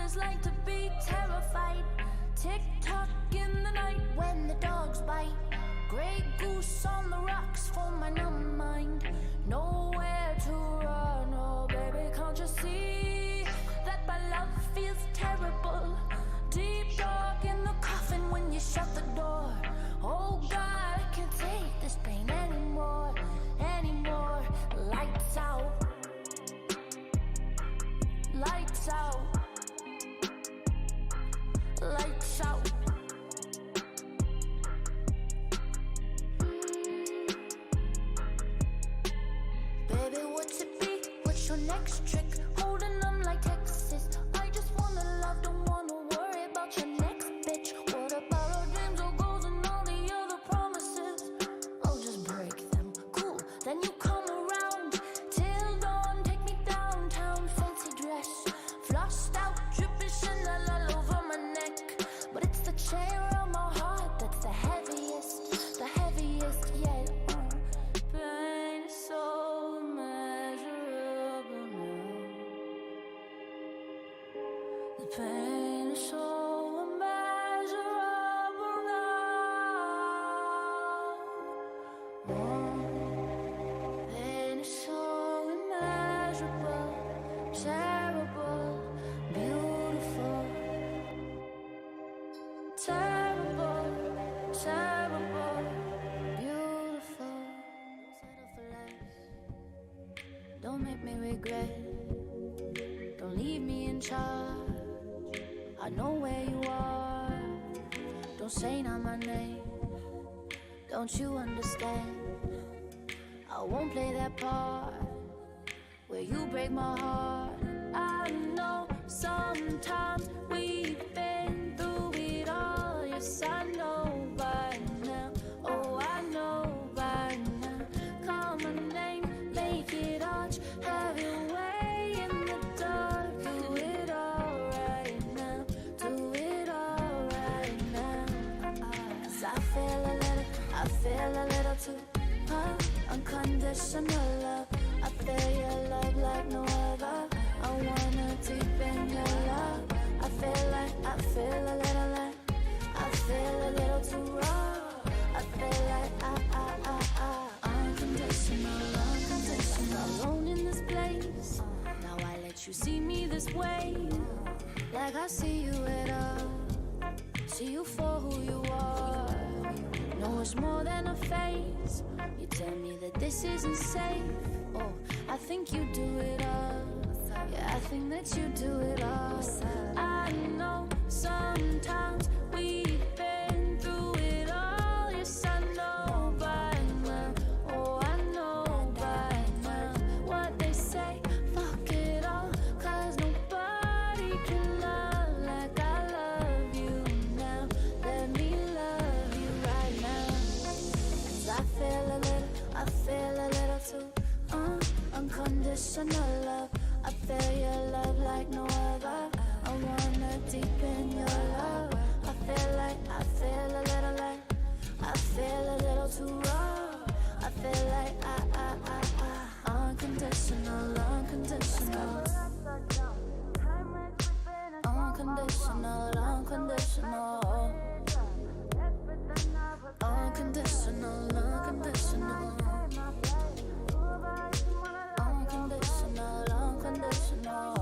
just like to be terrified. Tick-tock in the night when the dogs bite. Grey goose on the rocks for my numb mind. Nowhere to run, oh baby, can't you see that my love feels terrible? Deep dark in the coffin when you shut the door. Oh God, I can't take this pain anymore, anymore. Lights out, lights out, lights out. Baby, what's it be? What's your next trick? Holding them like Texas. I just wanna love, don't wanna worry about your next bitch. What about our dreams, our goals, and all the other promises? I'll just break them, cool. Then you come around till dawn, take me downtown, fancy dress, flossed out, dripping Chanel all over my neck. But it's the chain around my heart that's the heaviest yet. Pain is so immeasurable now. The pain is so immeasurable now. Pain is so immeasurable, terrible, beautiful. Terrible, terrible, beautiful. Don't settle for less. Don't make me regret. Don't leave me in charge. I know where you are. Don't say not my name. Don't you understand? I won't play that part where you break my heart. I know sometimes we've been through it all. Yes, I know by now. Oh, I know by now. Call my name, make it arch. Have your way in the dark. Do it all right now. Do it all right now. 'Cause I feel a little too unconditional love. I feel your love like no other. I wanna deep in your love. I feel a little too raw. I feel like unconditional, unconditional. Alone in this place. Now I let you see me this way. Like I see you at all. See you for who you are. No, it's more than a phase. You tell me that this isn't safe. Oh, I think you do it all. Yeah, I think that you do it all. I know sometimes we've been through it all. Yes, I know by now. Oh, I know by now. What they say, fuck it all. 'Cause nobody can love like I love you now. Let me love you right now. 'Cause I feel a little too unconditional love. I feel your love like no other. I wanna deep in your love. I feel a little too raw. I feel like unconditional, unconditional. Unconditional, unconditional. Unconditional, unconditional. Unconditional, unconditional.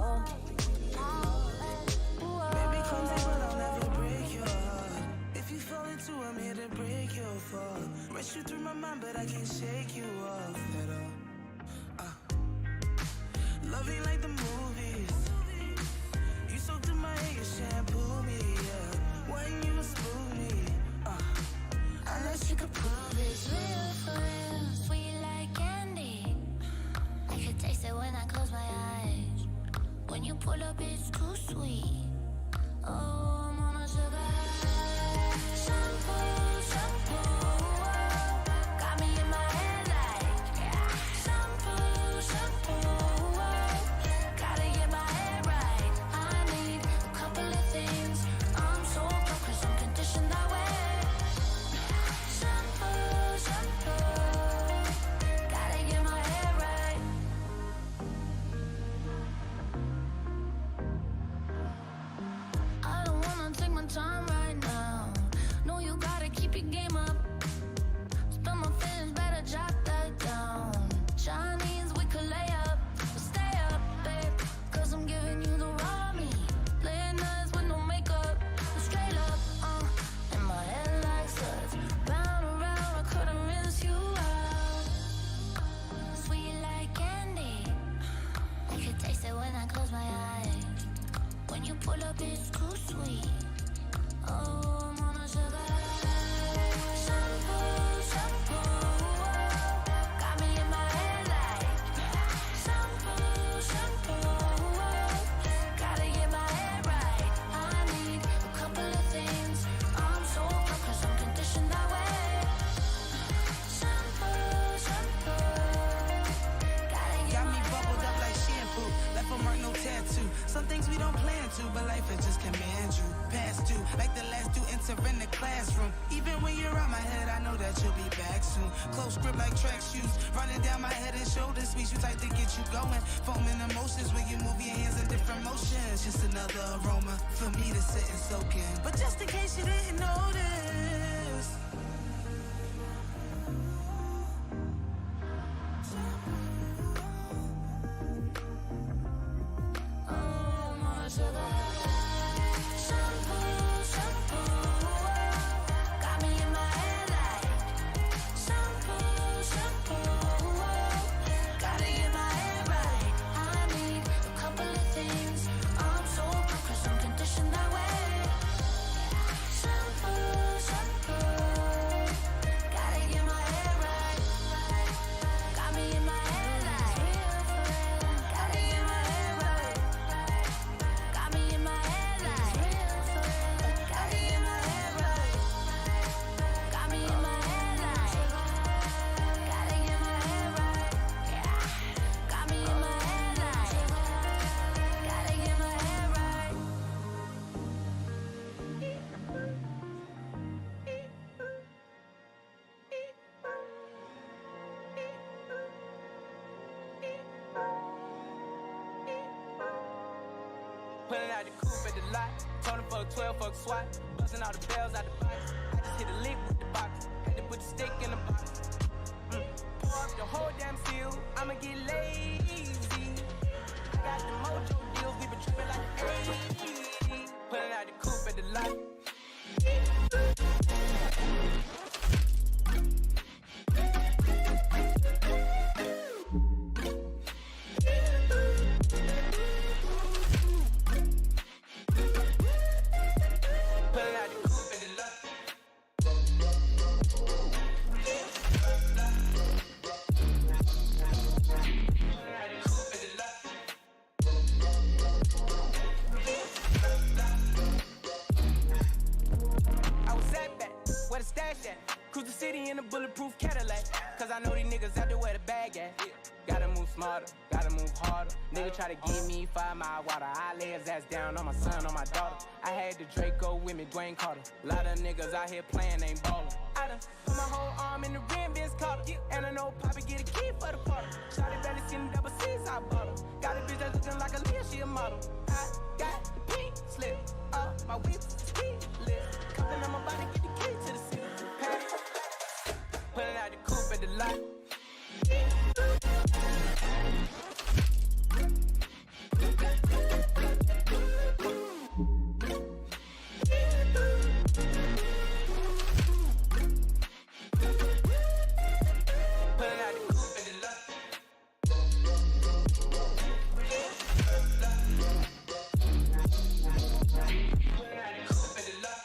Baby, come take, but I'll never break your heart. If you fall into, I'm here to break your fall. Rush you through my mind, but I can't shake you off at all. Love you like the movies. You soaked in my hair, you shampoo me, yeah. When you smooth me, unless you could prove it's Real for real, sweet like candy. I can taste it when I close my eyes. When you pull up, it's too sweet. Oh, I'm on a sugar high. Shampoo, shampoo, got me in my head like shampoo, shampoo, gotta get my head right. I need a couple of things. I'm so broke 'cause I'm conditioned that way. Shampoo, shampoo, gotta get my head right. When you pull up, it's too sweet. Oh, I'm on a sugar shampoo, shampoo. Got me in my head like shampoo, shampoo. Gotta get my head right. I need a couple of things. I'm so broke 'cause I'm conditioned that way. Shampoo, shampoo. Got me bubbled up like shampoo, left a mark, no tattoo. Some things we don't plan to, but life will just command you. Pass due, like the last two enter in the classroom. Even when you're out my head, I know that you'll be back soon. Close grip like track shoes, running down my head and shoulders. Squeeze you tight to get you going. Foaming emotions when you move your hands in different motions. Just another aroma for me to sit and soak in. But just in case you didn't notice, shampoo, shampoo. Got me in my head like shampoo, shampoo. Gotta get my head right. I need a couple of things. I'm so broke 'cause I'm conditioned that way. Shampoo, shampoo. Gotta get my head right. Got me in my head like gotta get my head right. Got me in my head like gotta get my head right. Got me in my head like gotta get my head right. Got me in my head like gotta get my head right. Pulling out the coupe at the lot. Told him fuck 12, fuck SWAT. Busting all the bells out the box. I just hit a lick with the box. Had to put the stick in the box. Pour up the whole damn seal. I'ma get lazy. I got the mojo deals. We been tripping like the 80s. Pulling out the coupe at the lot. Pulling out the coupe at the lot. I was at back, where the stash at? Cruise the city in a bulletproof Cadillac. Cause I know these niggas out there where the bag at. Gotta move smarter, gotta move harder. Nigga try to give me 5 mile water. I lay his ass down on my son, on my daughter. I had the Draco with me, Dwayne Carter. Lot of niggas out here playing, ain't ballin'. I done put my whole arm in the rim, Vince Carter. And I know Poppy get a key for the party. Shawty barely seen the double C's, I bought her. Got a bitch that's looking like a Leah, she a model. I got the pink slip up, my whip ski lift. Coming on my body, get the key to the city. Hey. Pulling out the coupe at the lot. Pulling out the coupe at the lot. Pulling out the coupe at the lot.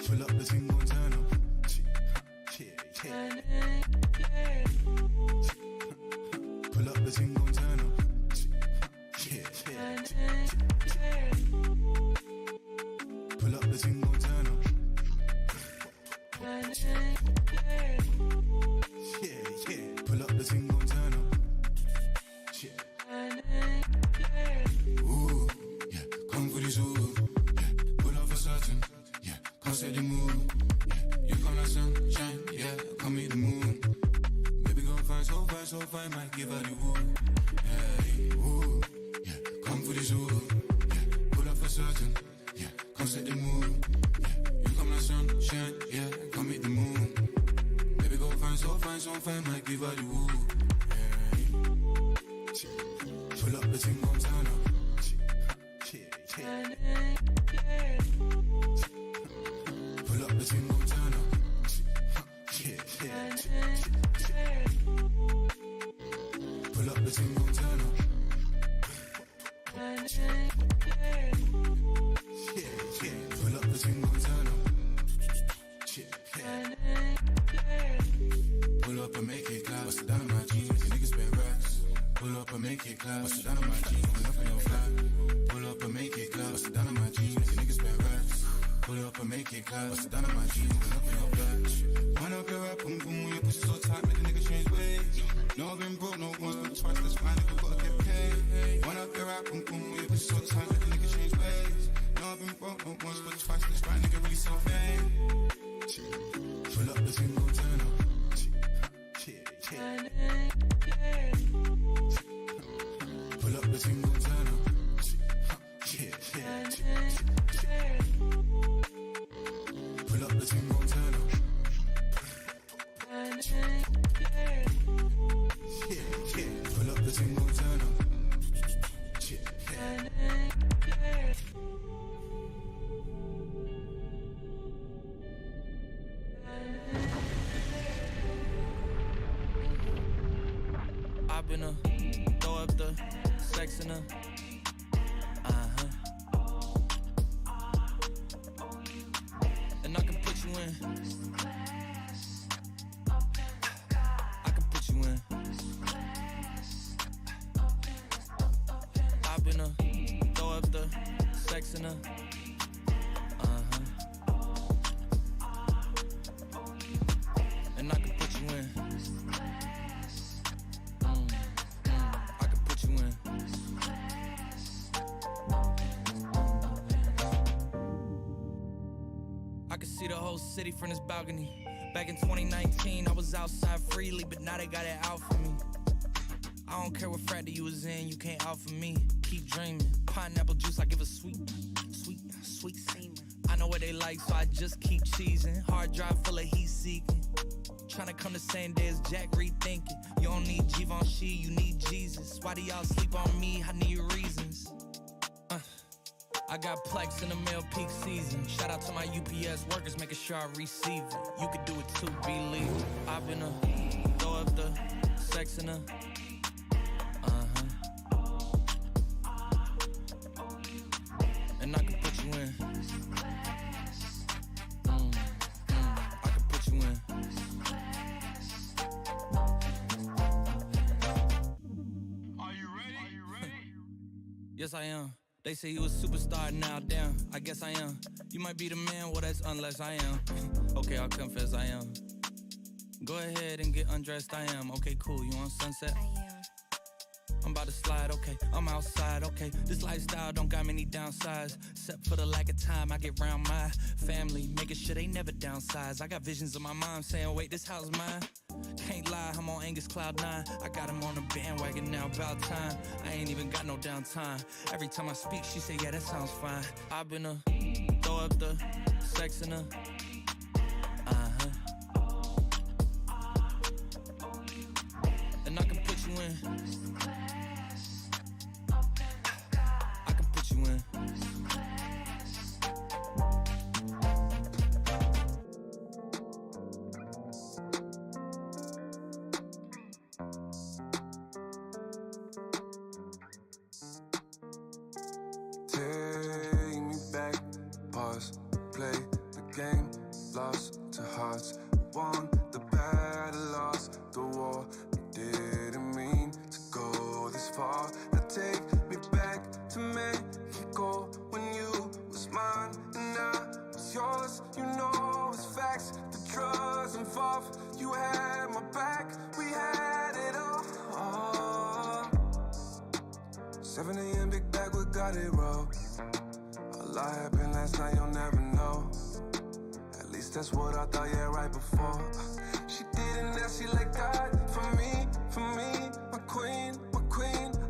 Pull up the thing, gon' turn up. Pull up the thing, gon' turn up. Pull up the thing, gon' turn up. Pull up the thing, gon' turn up. Ooh, yeah, come for this ooh. Yeah, pull up for certain. Yeah, come set the mood. Yeah, you come like sunshine. Yeah, come meet the moon. Baby, gon' find so fine, might give her the woo. Hey, ooh, yeah, come for this ooh. Yeah, pull up for certain. Yeah, come set the mood. Yeah, you come like sunshine. Yeah, come meet the moon. Baby, gon' find leave her the woo. Pull up the thing gon' turn up. Pull up the thing gon' turn up. Pull up the thing gon' turn up. Pull up the thing gon' turn up. Pull up and make it clap. Bust it down on my jeans, make a nigga spend racks. Pull up and make it clap. Bust it down on my jeans, pull up in your flat. Pull up and make it clap. Bust it down on my jeans, make a nigga spend racks. Pull up and make it clap. Bust it down on my jeans, pull up in your flat. Wind up your rap, boom boom, when your pussy so tight, make a nigga change ways. No, I've been broke, no once, but twice, that's fine, nigga gotta get paid. Wind up your rap, boom boom, when your pussy so tight, make a nigga change ways. No, I've been broke, no once, but twice, that's fine, nigga really self-made. Pull up the thing, gon' turn up. Pull up the thing, gon' turn up. Pull up the thing, gon' turn up. Pull up the thing, gon' turn up. I've been throw up the sex in her. And I can put you in. I can put you in. I've been throw up the sex in her. And I can put you in. I can put you in. I can see the whole city from this balcony. Back in 2019, I was outside freely, but now they got it out for me. I don't care what frat you was in, you can't out for me. Keep dreaming. Pineapple juice, I give a sweet semen. I know what they like, so I just keep cheesing. Hard drive full of heat seeking. Tryna come the same day as Jack rethinking. You don't need Givenchy, you need Jesus. Why do y'all sleep on me? I need reasons. I got Plex in the mail peak season. Shout out to my UPS workers, making sure I receive it. You could do it too, believe it. I've been throw up the sex in her. And I can put you in. I can put you in. Are you ready? Yes, I am. They say you a superstar now, damn, I guess I am. You might be the man, well that's unless I am. Okay, I'll confess I am. Go ahead and get undressed, I am. Okay, cool, you on Sunset? I am. I'm about to slide, okay, I'm outside, okay. This lifestyle don't got many downsides. Except for the lack of time I get round my family, making sure they never downsize. I got visions of my mom saying, wait, this house mine? Can't lie, I'm on Angus Cloud 9. I got him on the bandwagon now, about time. I ain't even got no downtime. Every time I speak, she say, yeah, that sounds fine. I've been throw up the sex in her. And I can put you in. I can put you in. Take me back, pause, play the game, lost to hearts, won the battle, lost the war. We didn't mean to go this far. Now take me back to Mexico when you was mine and I was yours. You know it's facts, the drugs involved. You had my back, we had it all. 7 a.m. big bag, we got it roll. A lot happened last night, you'll never know. At least that's what I thought, yeah, right before. She didn't ask, she like that. For me, my queen.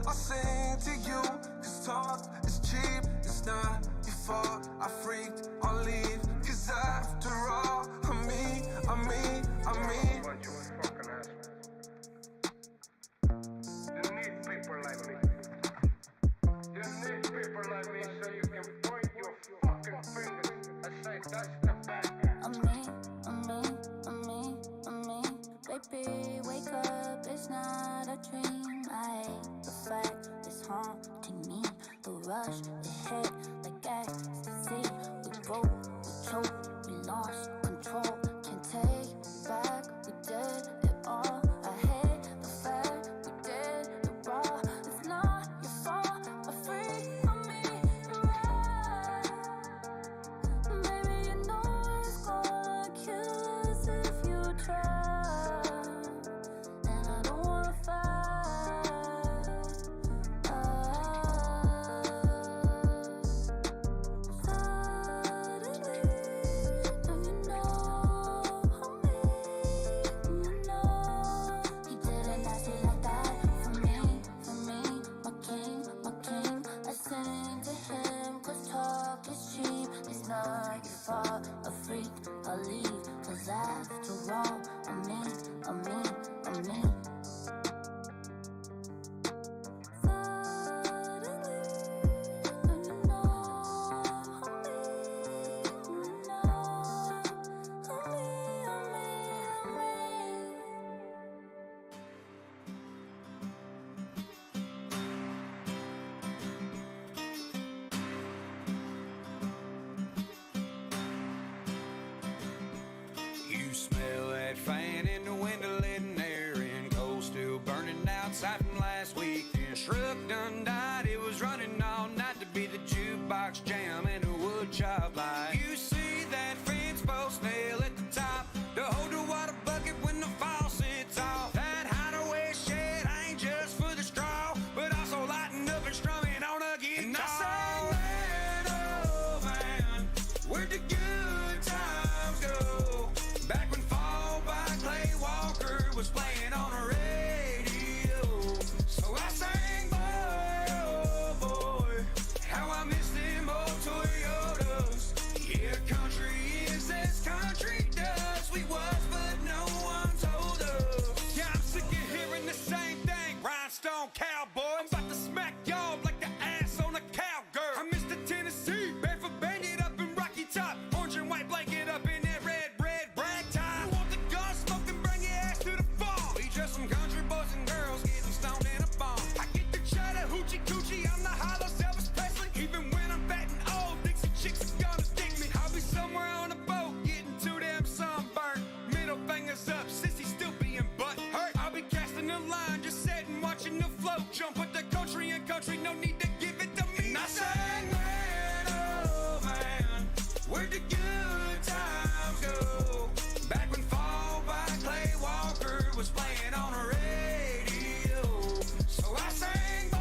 I'll sing to you, cause talk is cheap. It's not your fault, I freaked, I'll leave. Cause after all, I'm me. be. Wake up, it's not a dream. I hate the fact it's haunting me. The rush, the hit like ecstasy. We broke, we choked, we lost control. Can't take it back, we did it all. I hate the fact we did it raw. It's not your fault, I'm free on me to ride. Baby, you know it's gonna kill us if you try. And I don't wanna fight. Suddenly, don't you know how me, you know. He didn't ask it like that for me, my king, my king. I sing to him, cause talk is cheap. It's not your fault, a freak, I'll leave. Cause after all, I'm me. Suddenly, don't you know how me, you know. How me. You smell that fan in the window, letting air in. Coal still burning outside from last week. And truck done died, it was running all night to be the jukebox jam and the wood chop light. You see that fence post nail at the top to hold the water bucket when the faucet's off. That hideaway shed ain't just for the straw, but also lighting up and strumming on a guitar. And I sang, man, oh man, where'd the good times go? Back when Fall by Clay Walker was playing on the radio. So I sang, boy, oh boy, how I miss them old Toyotas. Yeah, country is as country does. We was, but no one told us. Yeah, I'm sick of hearing the same thing. Rhinestone cowboy, I'm about to smack y'all like the ass on a cowgirl. I miss the Tennessee, barefoot bandit up in Rocky Top, orange and white blanket up in that red rag tie. You want the gun smoke and bring your ass to the fall. We just some country boys and girls getting stoned in a bomb. I get the chatter hoochie coochie, I'm the hollow Elvis Presley. Even when I'm fat and old, Dixie chicks is gonna dig me. I'll be somewhere on a boat, getting too damn sunburned. Middle fingers up, sissy still being butt hurt. I'll be casting the line, just sitting watching the float. Jump with the country and country, no need to give it to me. And I sang, man, oh man, where'd the good times go? Back when Fall by Clay Walker was playing on the radio. So I sang, boy,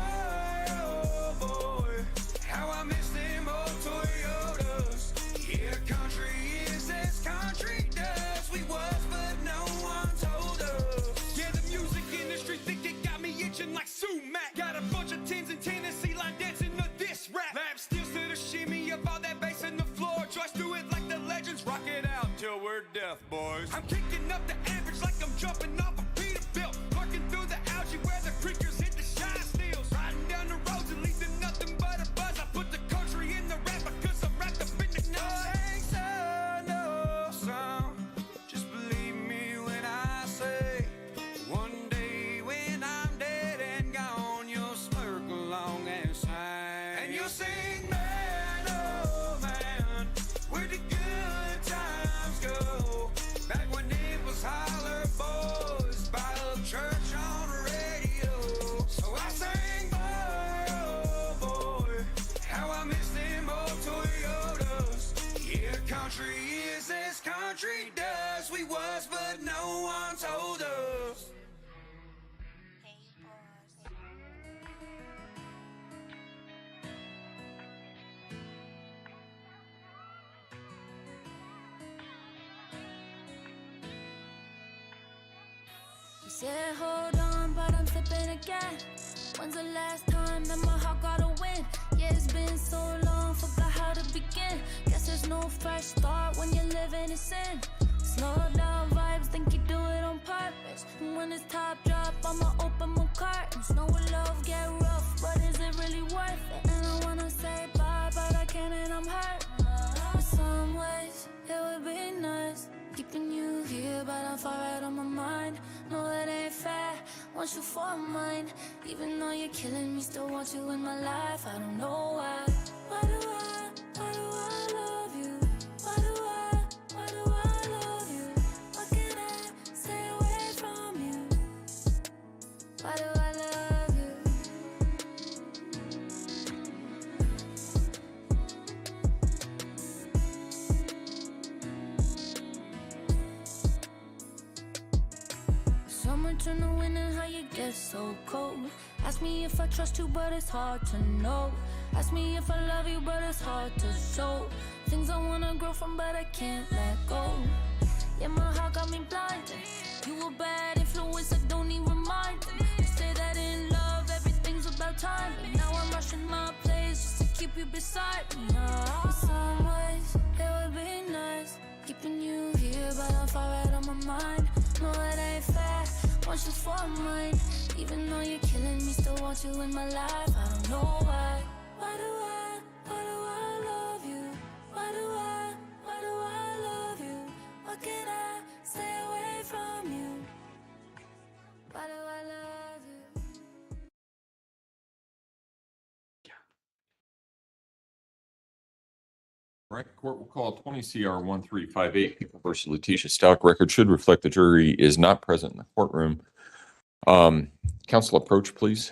oh boy, how I miss them old Toyotas. Yeah, country is as country does. We was, but no one told us. Yeah, the music industry think it got me itching like sumac. Got a bunch of tins in Tennessee line dancing to this rap. Lap steals to the shimmy of all that bass in the floor. Joyce do it like the legends. Rock it out till we're deaf, boys. I'm kicking up the average like I'm jumping off a Peterbilt. Working through the algae where the creatures hit the shine steels. Riding down the roads and leaving nothing but a buzz. I put the country in the rap because I'm wrapped up in the nose. Hey, son, oh, son, just believe me when I say one day when I'm dead and gone, you'll smirk along and sing. And you'll sing, man, oh man, where the good times go? Back when it was holler boys by the church on the radio. So I sang, boy, oh boy, how I miss them old Toyotas. Yeah, country is as country does. We was, but no one told us. You said hold on, but I'm slipping again. When's the last time that my heart got a win? Yeah, it's been so long, forgot how to begin. Guess there's no fresh start when you're living in sin. Slow down vibes, think you do it on purpose. And when it's top drop, I'ma open my curtains. Know what love get rough, but is it really worth it? And I wanna say bye, but I can't and I'm hurt. In some ways, it would be nice keeping you here but I'm far out on my mind. No, it ain't fair. Want you for mine. Even though you're killing me, still want you in my life. I don't know why. Why do I love you? Why do I love you? Why can't I stay away from you? Why do I love you? Summer turn to winter, how you get so cold? Ask me if I trust you, but it's hard to know. Ask me if I love you, but it's hard to show. Things I wanna grow from, but I can't let go. Yeah, my heart got me blinded. You a bad influence, I don't need reminding. You say that in love, everything's about time, but now I'm rushing my place just to keep you beside me. In some ways, it would be nice keeping you here, but I'm far out of my mind. No, it ain't fair. Want you for mine. Even though you're killing me, still want you in my life. I don't know why. Why do I love you? Why do I love you? Why can't I stay away from you? Why do I love you? All right, court will call 20 CR 1358 People versus Letecia Stauch. Record should reflect the jury is not present in the courtroom. Counsel, approach, please.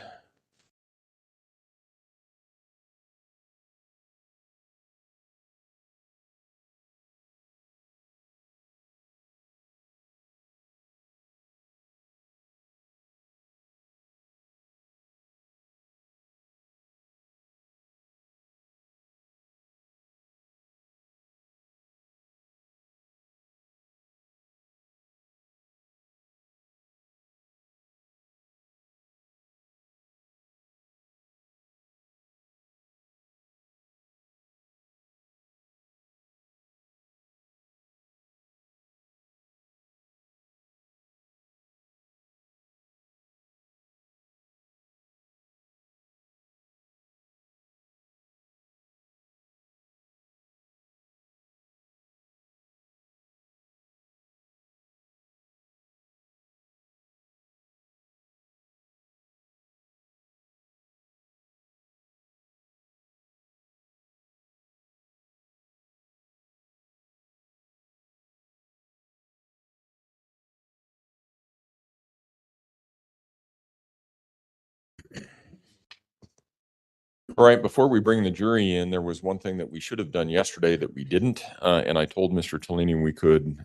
All right, before we bring the jury in, there was one thing that we should have done yesterday that we didn't, and I told Mr. Tellini we could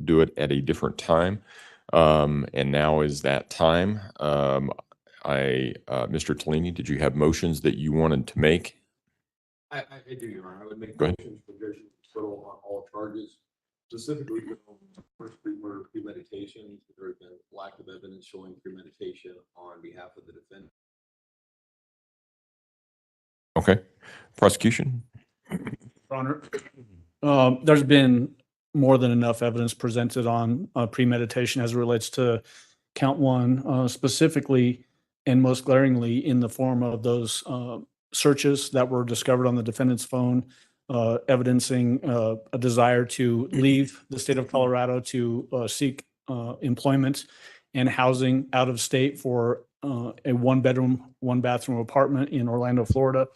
do it at a different time, and now is that time. Mr. Tellini, did you have motions that you wanted to make? I do, Your Honor. I would make Go ahead. motions for judgment acquittal on all charges, specifically for first degree murder premeditation. There has been lack of evidence showing premeditation on behalf of the defendant. Okay. Prosecution? Your Honor, there's been more than enough evidence presented on premeditation as it relates to count one, specifically and most glaringly in the form of those searches that were discovered on the defendant's phone, evidencing a desire to leave the state of Colorado to seek employment and housing out of state for a one-bedroom, one-bathroom apartment in Orlando, Florida.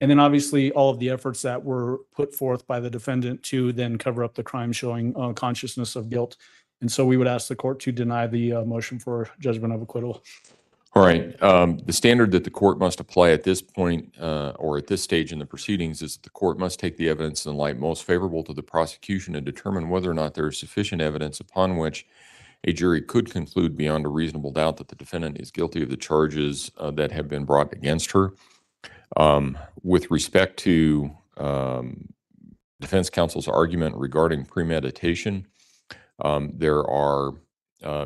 And then obviously all of the efforts that were put forth by the defendant to then cover up the crime, showing consciousness of guilt. And so we would ask the court to deny the motion for judgment of acquittal. All right. The standard that the court must apply at this point or at this stage in the proceedings is that the court must take the evidence in the light most favorable to the prosecution and determine whether or not there is sufficient evidence upon which a jury could conclude beyond a reasonable doubt that the defendant is guilty of the charges that have been brought against her. With respect to defense counsel's argument regarding premeditation, there are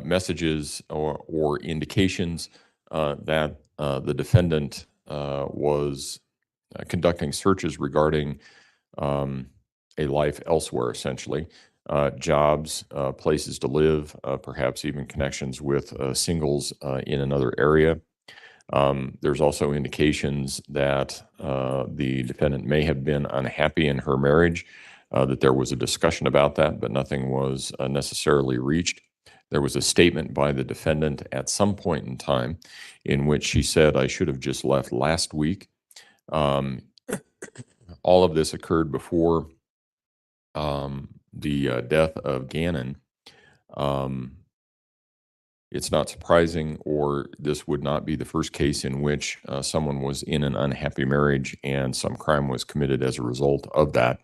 messages or indications that the defendant was conducting searches regarding a life elsewhere, essentially, jobs, places to live, perhaps even connections with singles in another area. There's also indications that the defendant may have been unhappy in her marriage that there was a discussion about that, but nothing was necessarily reached. There was a statement by the defendant at some point in time in which she said, "I should have just left last week." All of this occurred before the death of Gannon. It's not surprising, or this would not be the first case in which someone was in an unhappy marriage and some crime was committed as a result of that.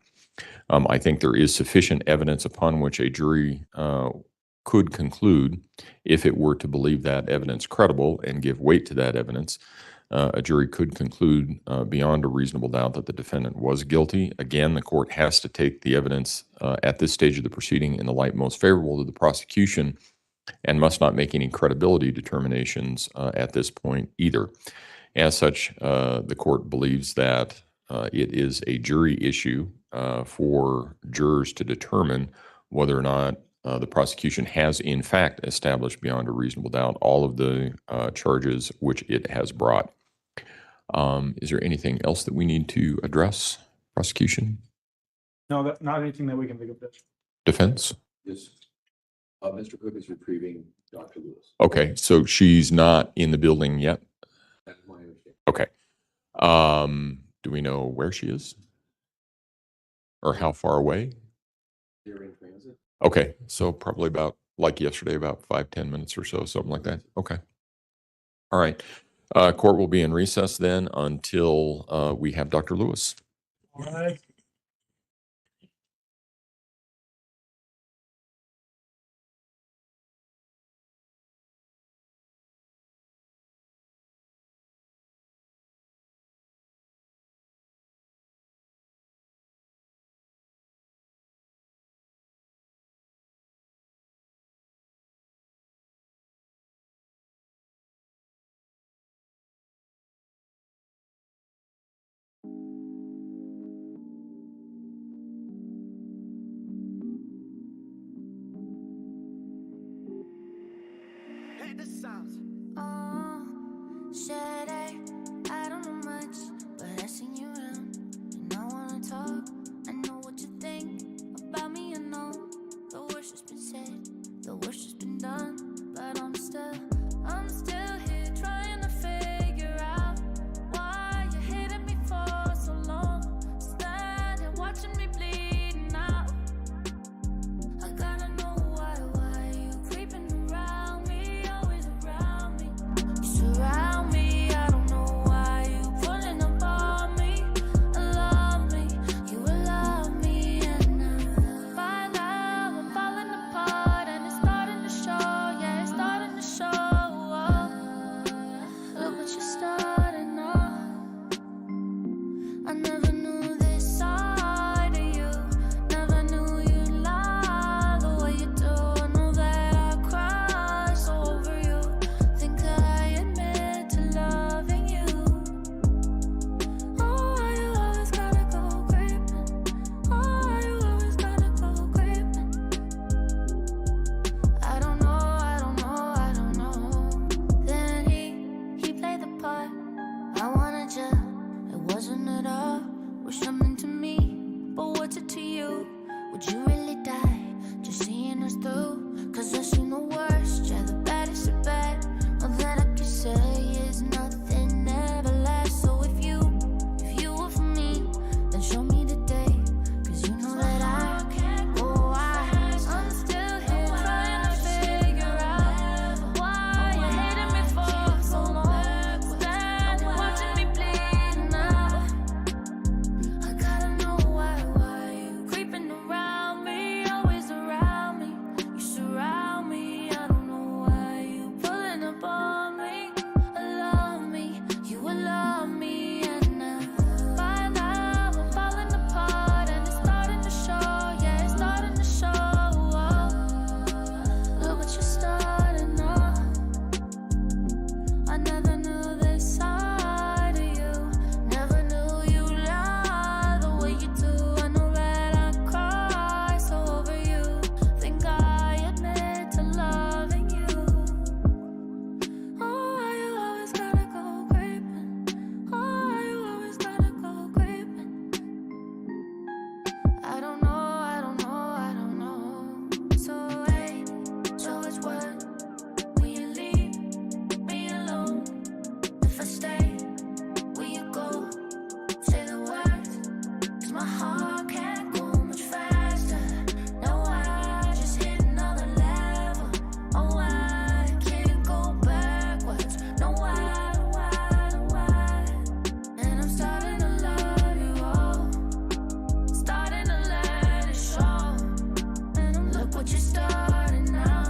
I think there is sufficient evidence upon which a jury could conclude, if it were to believe that evidence credible and give weight to that evidence, a jury could conclude beyond a reasonable doubt that the defendant was guilty. Again, the court has to take the evidence at this stage of the proceeding in the light most favorable to the prosecution and must not make any credibility determinations at this point either. As such, the court believes that it is a jury issue for jurors to determine whether or not the prosecution has in fact established beyond a reasonable doubt all of the charges which it has brought. Is there anything else that we need to address, prosecution? No, not anything that we can think of. Defense? Yes. Mr. Cook is retrieving Dr. Lewis. Okay, so she's not in the building yet? That's my understanding. Okay. Do we know where she is? Or how far away? They're in transit. Okay, so probably about, like yesterday, about 5-10 minutes or so, something like that. Okay. All right. Court will be in recess then until we have Dr. Lewis. All right. Shady, I don't know much, but I seen you around, and I wanna talk. I know what you think about me, I know the worst has been said, the worst has been done, but I'm still here trying to figure out why you hated me for so long, standing watching me bleeding out. I gotta know why you creeping around me, always around. just starting now.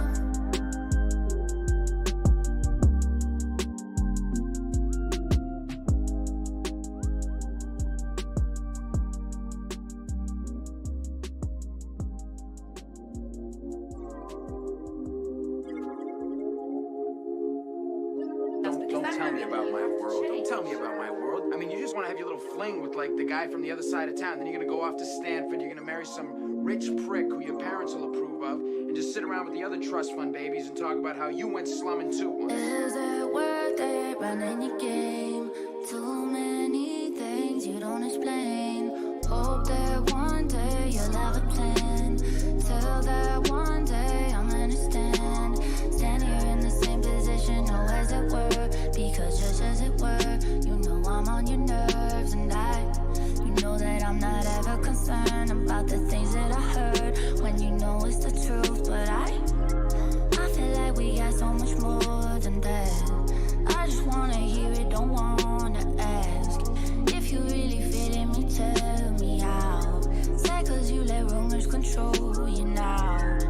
Don't tell me about my world. Don't tell me about my world. I mean, you just want to have your little fling with, like, the guy from the other side of town. Then you're going to go off to Stanford. You're going to marry some rich prick who your parents will approve of and just sit around with the other trust fund babies and talk about how you went slumming too. Is it worth it running your game? Too many things you don't explain. Hope that one day you'll have a plan. Till that one day I'm gonna stand here in the same position, no as it were. Because just as it were, you know I'm on your nerves. And you know that I'm not ever concerned about the things that I heard, when you know it's the truth. But I feel like we got so much more than that. I just wanna hear it, don't wanna ask. If you really feeling me, tell me how. Say 'cause you let rumors control you now.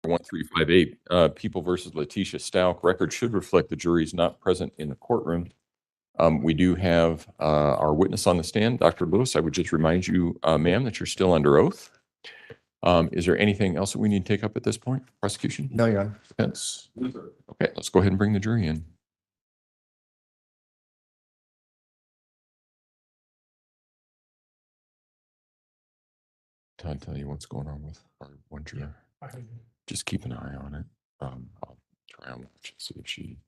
1358, People versus Letecia Stauch. Record should reflect the jury is not present in the courtroom. We do have our witness on the stand, Dr. Lewis. I would just remind you, ma'am, that you're still under oath. Is there anything else that we need to take up at this point? Prosecution? No, Your Honor. Defense? Okay, let's go ahead and bring the jury in. Todd, tell you what's going on with our one juror. Just keep an eye on it. I'll try and watch and see if she.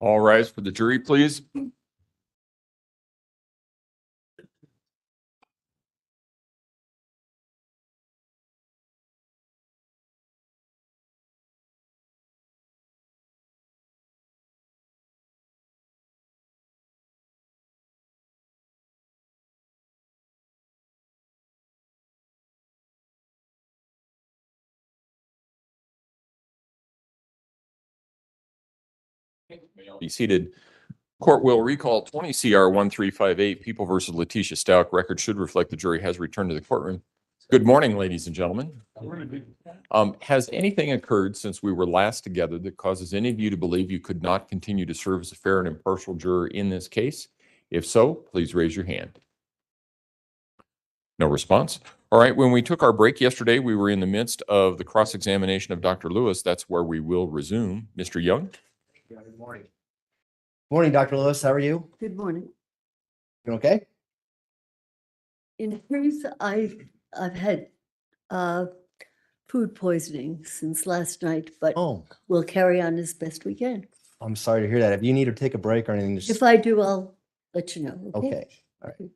All rise for the jury, please. Be seated. Court will recall 20 CR 1358, People versus Letecia Stauch. Record should reflect the jury has returned to the courtroom. Good morning, ladies and gentlemen. Has anything occurred since we were last together that causes any of you to believe you could not continue to serve as a fair and impartial juror in this case? If so, please raise your hand. No response. All right, when we took our break yesterday, we were in the midst of the cross-examination of Dr. Lewis. That's where we will resume. Mr. Young? Good morning. Morning, Dr. Lewis. How are you? Good morning. You okay? In truth, I've had food poisoning since last night, but Oh, we'll carry on as best we can. I'm sorry to hear that. If you need to take a break or anything, just If I do, I'll let you know. okay. All right.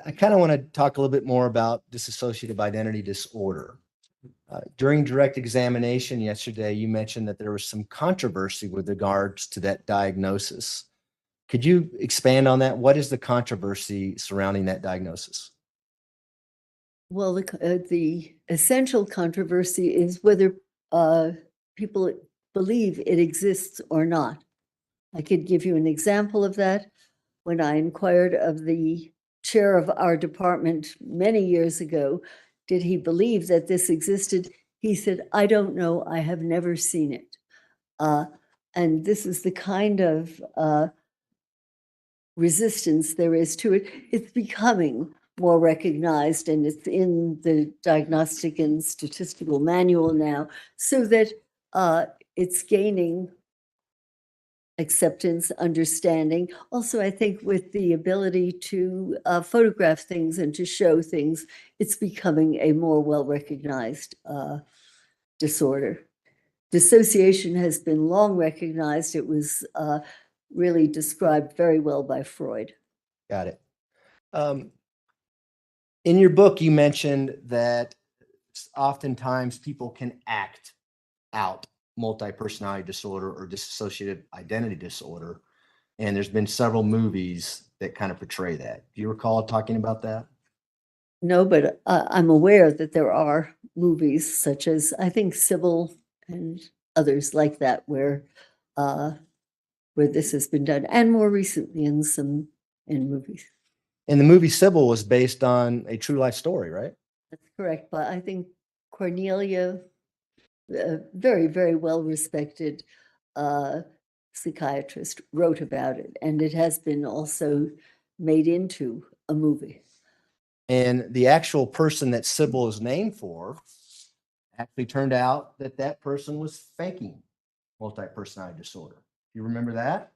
I kind of want to talk a little bit more about dissociative identity disorder. During direct examination yesterday, you mentioned that there was some controversy with regards to that diagnosis. Could you expand on that? What is the controversy surrounding that diagnosis? Well, the essential controversy is whether people believe it exists or not. I could give you an example of that. When I inquired of the chair of our department many years ago, did he believe that this existed? He said, I don't know. I have never seen it. And this is the kind of resistance there is to it. It's becoming more recognized, and it's in the Diagnostic and Statistical Manual now, so that it's gaining acceptance, understanding. Also, I think with the ability to photograph things and to show things, it's becoming a more well-recognized disorder. Dissociation has been long recognized. It was really described very well by Freud. Got it. In your book, you mentioned that oftentimes people can act out multi-personality disorder or dissociative identity disorder. And there's been several movies that kind of portray that. Do you recall talking about that? No, but I'm aware that there are movies such as, I think, Sybil and others like that, where this has been done, and more recently in movies. And the movie Sybil was based on a true life story, right? That's correct. But I think Cornelia, very, very well respected psychiatrist wrote about it, and it has been also made into a movie. And the actual person that Sybil is named for actually turned out that that person was faking multi-personality disorder. You remember that?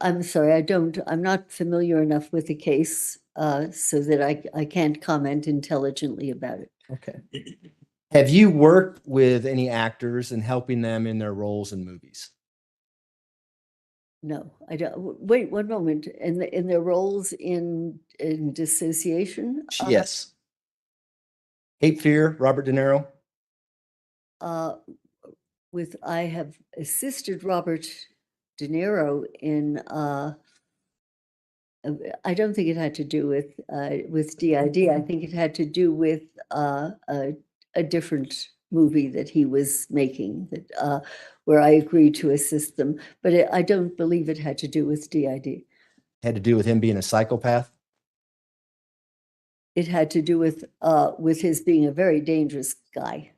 I'm sorry, I'm not familiar enough with the case so that I can't comment intelligently about it. Okay. Have you worked with any actors and helping them in their roles in movies? No, I don't. Wait one moment. In their roles in dissociation? Yes. Cape Fear, Robert De Niro? I have assisted Robert De Niro in, I don't think it had to do with DID. I think it had to do with a different movie that he was making that where I agreed to assist them, but I don't believe it had to do with DID. Had to do with him being a psychopath? It had to do with his being a very dangerous guy.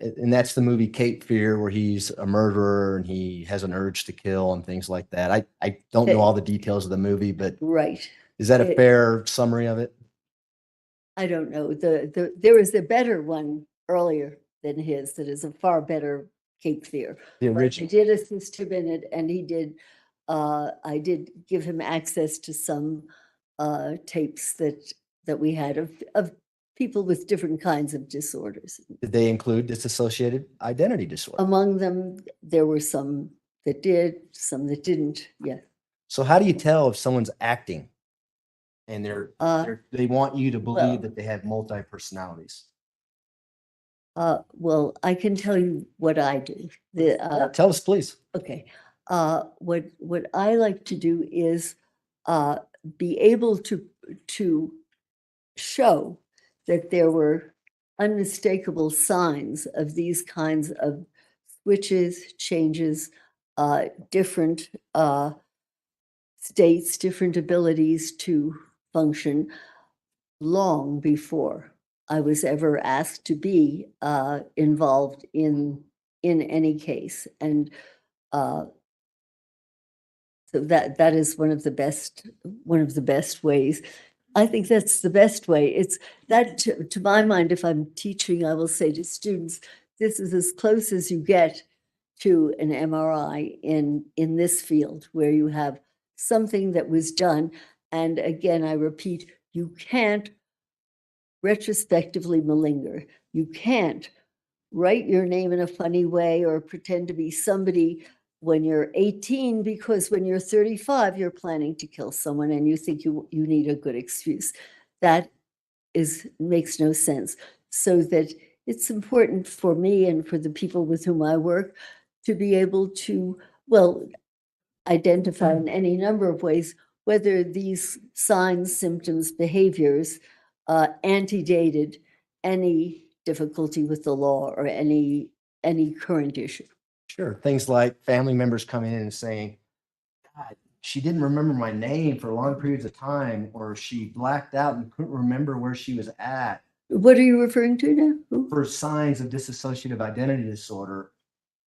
And that's the movie Cape Fear, where he's a murderer and he has an urge to kill and things like that. I don't know all the details of the movie, but right. Is that a fair summary of it? I don't know. There was a better one earlier than his that is a far better Cape Fear. The But original. I did assist him in it, and he did. I did give him access to some tapes that we had of people with different kinds of disorders. Did they include dissociated identity disorder? Among them, there were some that did, some that didn't. Yeah. So how do you tell if someone's acting and they want you to believe well- that they have multi-personalities? Well, I can tell you what I do. Tell us, please. Okay. What I like to do is be able to show that there were unmistakable signs of these kinds of switches, changes, different states, different abilities to function long before I was ever asked to be involved in any case. And so that is one of the best ways. I think that's the best way. It's that to my mind, if I'm teaching, I will say to students, this is as close as you get to an MRI in this field, where you have something that was done. And again, I repeat, you can't retrospectively malinger. You can't write your name in a funny way or pretend to be somebody when you're 18, because when you're 35, you're planning to kill someone and you think you need a good excuse. That makes no sense. So that it's important for me and for the people with whom I work to be able to, well, identify in any number of ways whether these signs, symptoms, behaviors antedated any difficulty with the law or any current issue. Sure. Things like family members coming in and saying, God, she didn't remember my name for long periods of time, or she blacked out and couldn't remember where she was at. What are you referring to now? Who? For signs of dissociative identity disorder,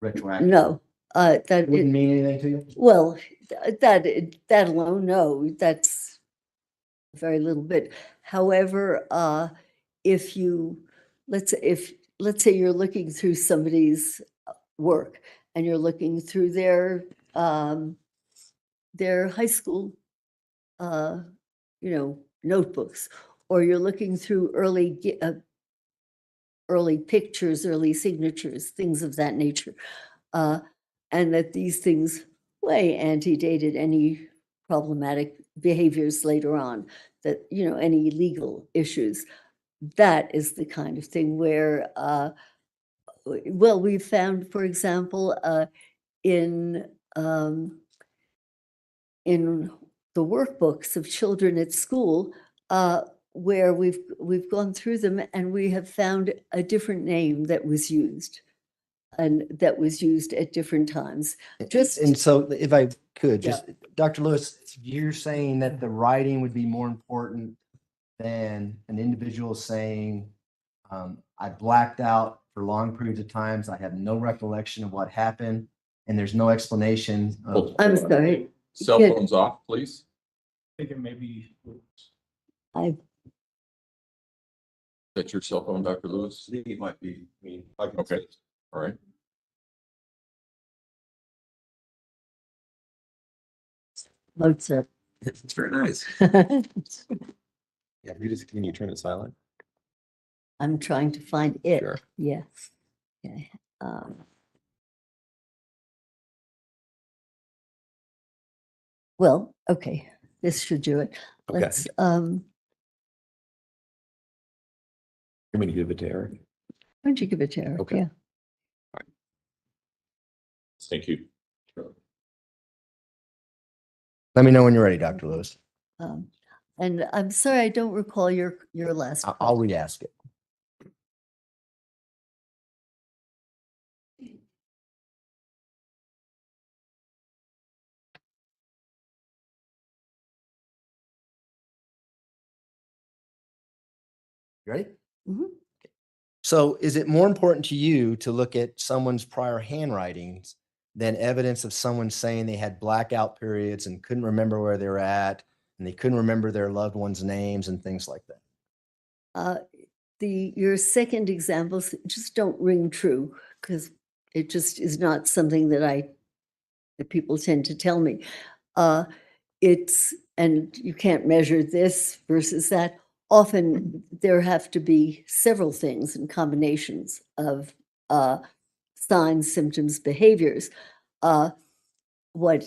retroactive. No, that wouldn't mean anything to you? Well, that alone, no, that's very little bit. However, if you let's say you're looking through somebody's work and you're looking through their high school notebooks, or you're looking through early pictures, early signatures, things of that nature, and that these things way antedated any problematic behaviors later on, that any legal issues. That is the kind of thing where well, we found, for example, in the workbooks of children at school, where we've gone through them and we have found a different name that was used, and that was used at different times. And so if I could, just Dr. Lewis, you're saying that the writing would be more important than an individual saying, I blacked out for long periods of times. I have no recollection of what happened. and there's no explanation of. I'm sorry. Cell Good. phones off, please. I think it may be. I, That's your cell phone, Dr. Lewis? I think it might be, I mean, I can. Okay. All right. Mozart. It's very nice. Yeah, can you turn it silent? I'm trying to find it. Sure. Yes. Okay. Well, okay, this should do it. Okay. Let's, You want me to give it to Eric? why don't you give it to Eric? Okay. Yeah. Thank you. Let me know when you're ready, Dr. Lewis. And I'm sorry, I don't recall your last. I'll re-ask it. You ready? Mhm. So is it more important to you to look at someone's prior handwritings than evidence of someone saying they had blackout periods and couldn't remember where they were at and they couldn't remember their loved ones' names and things like that? Your second examples just don't ring true because it just is not something that people tend to tell me. And you can't measure this versus that. Often there have to be several things and combinations of signs, symptoms, behaviors. What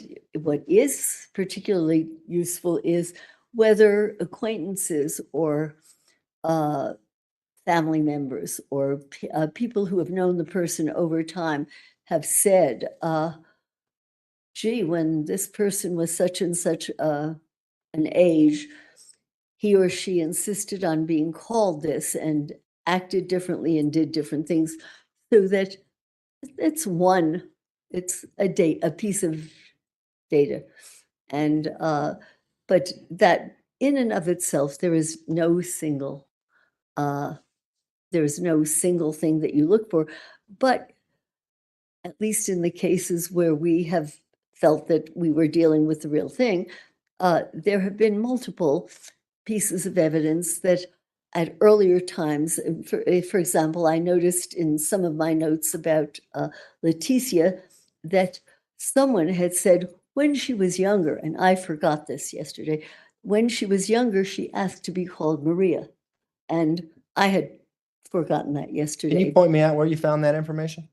is particularly useful is whether acquaintances or family members or people who have known the person over time have said, gee, when this person was such and such an age, he or she insisted on being called this and acted differently and did different things, so that it's a piece of data. And but that in and of itself, there is no single thing that you look for. But at least in the cases where we have felt that we were dealing with the real thing, there have been multiple pieces of evidence that at earlier times, for example, I noticed in some of my notes about Letecia that someone had said when she was younger, and I forgot this yesterday, when she was younger, she asked to be called Maria. And I had forgotten that yesterday. Can you point me out where you found that information?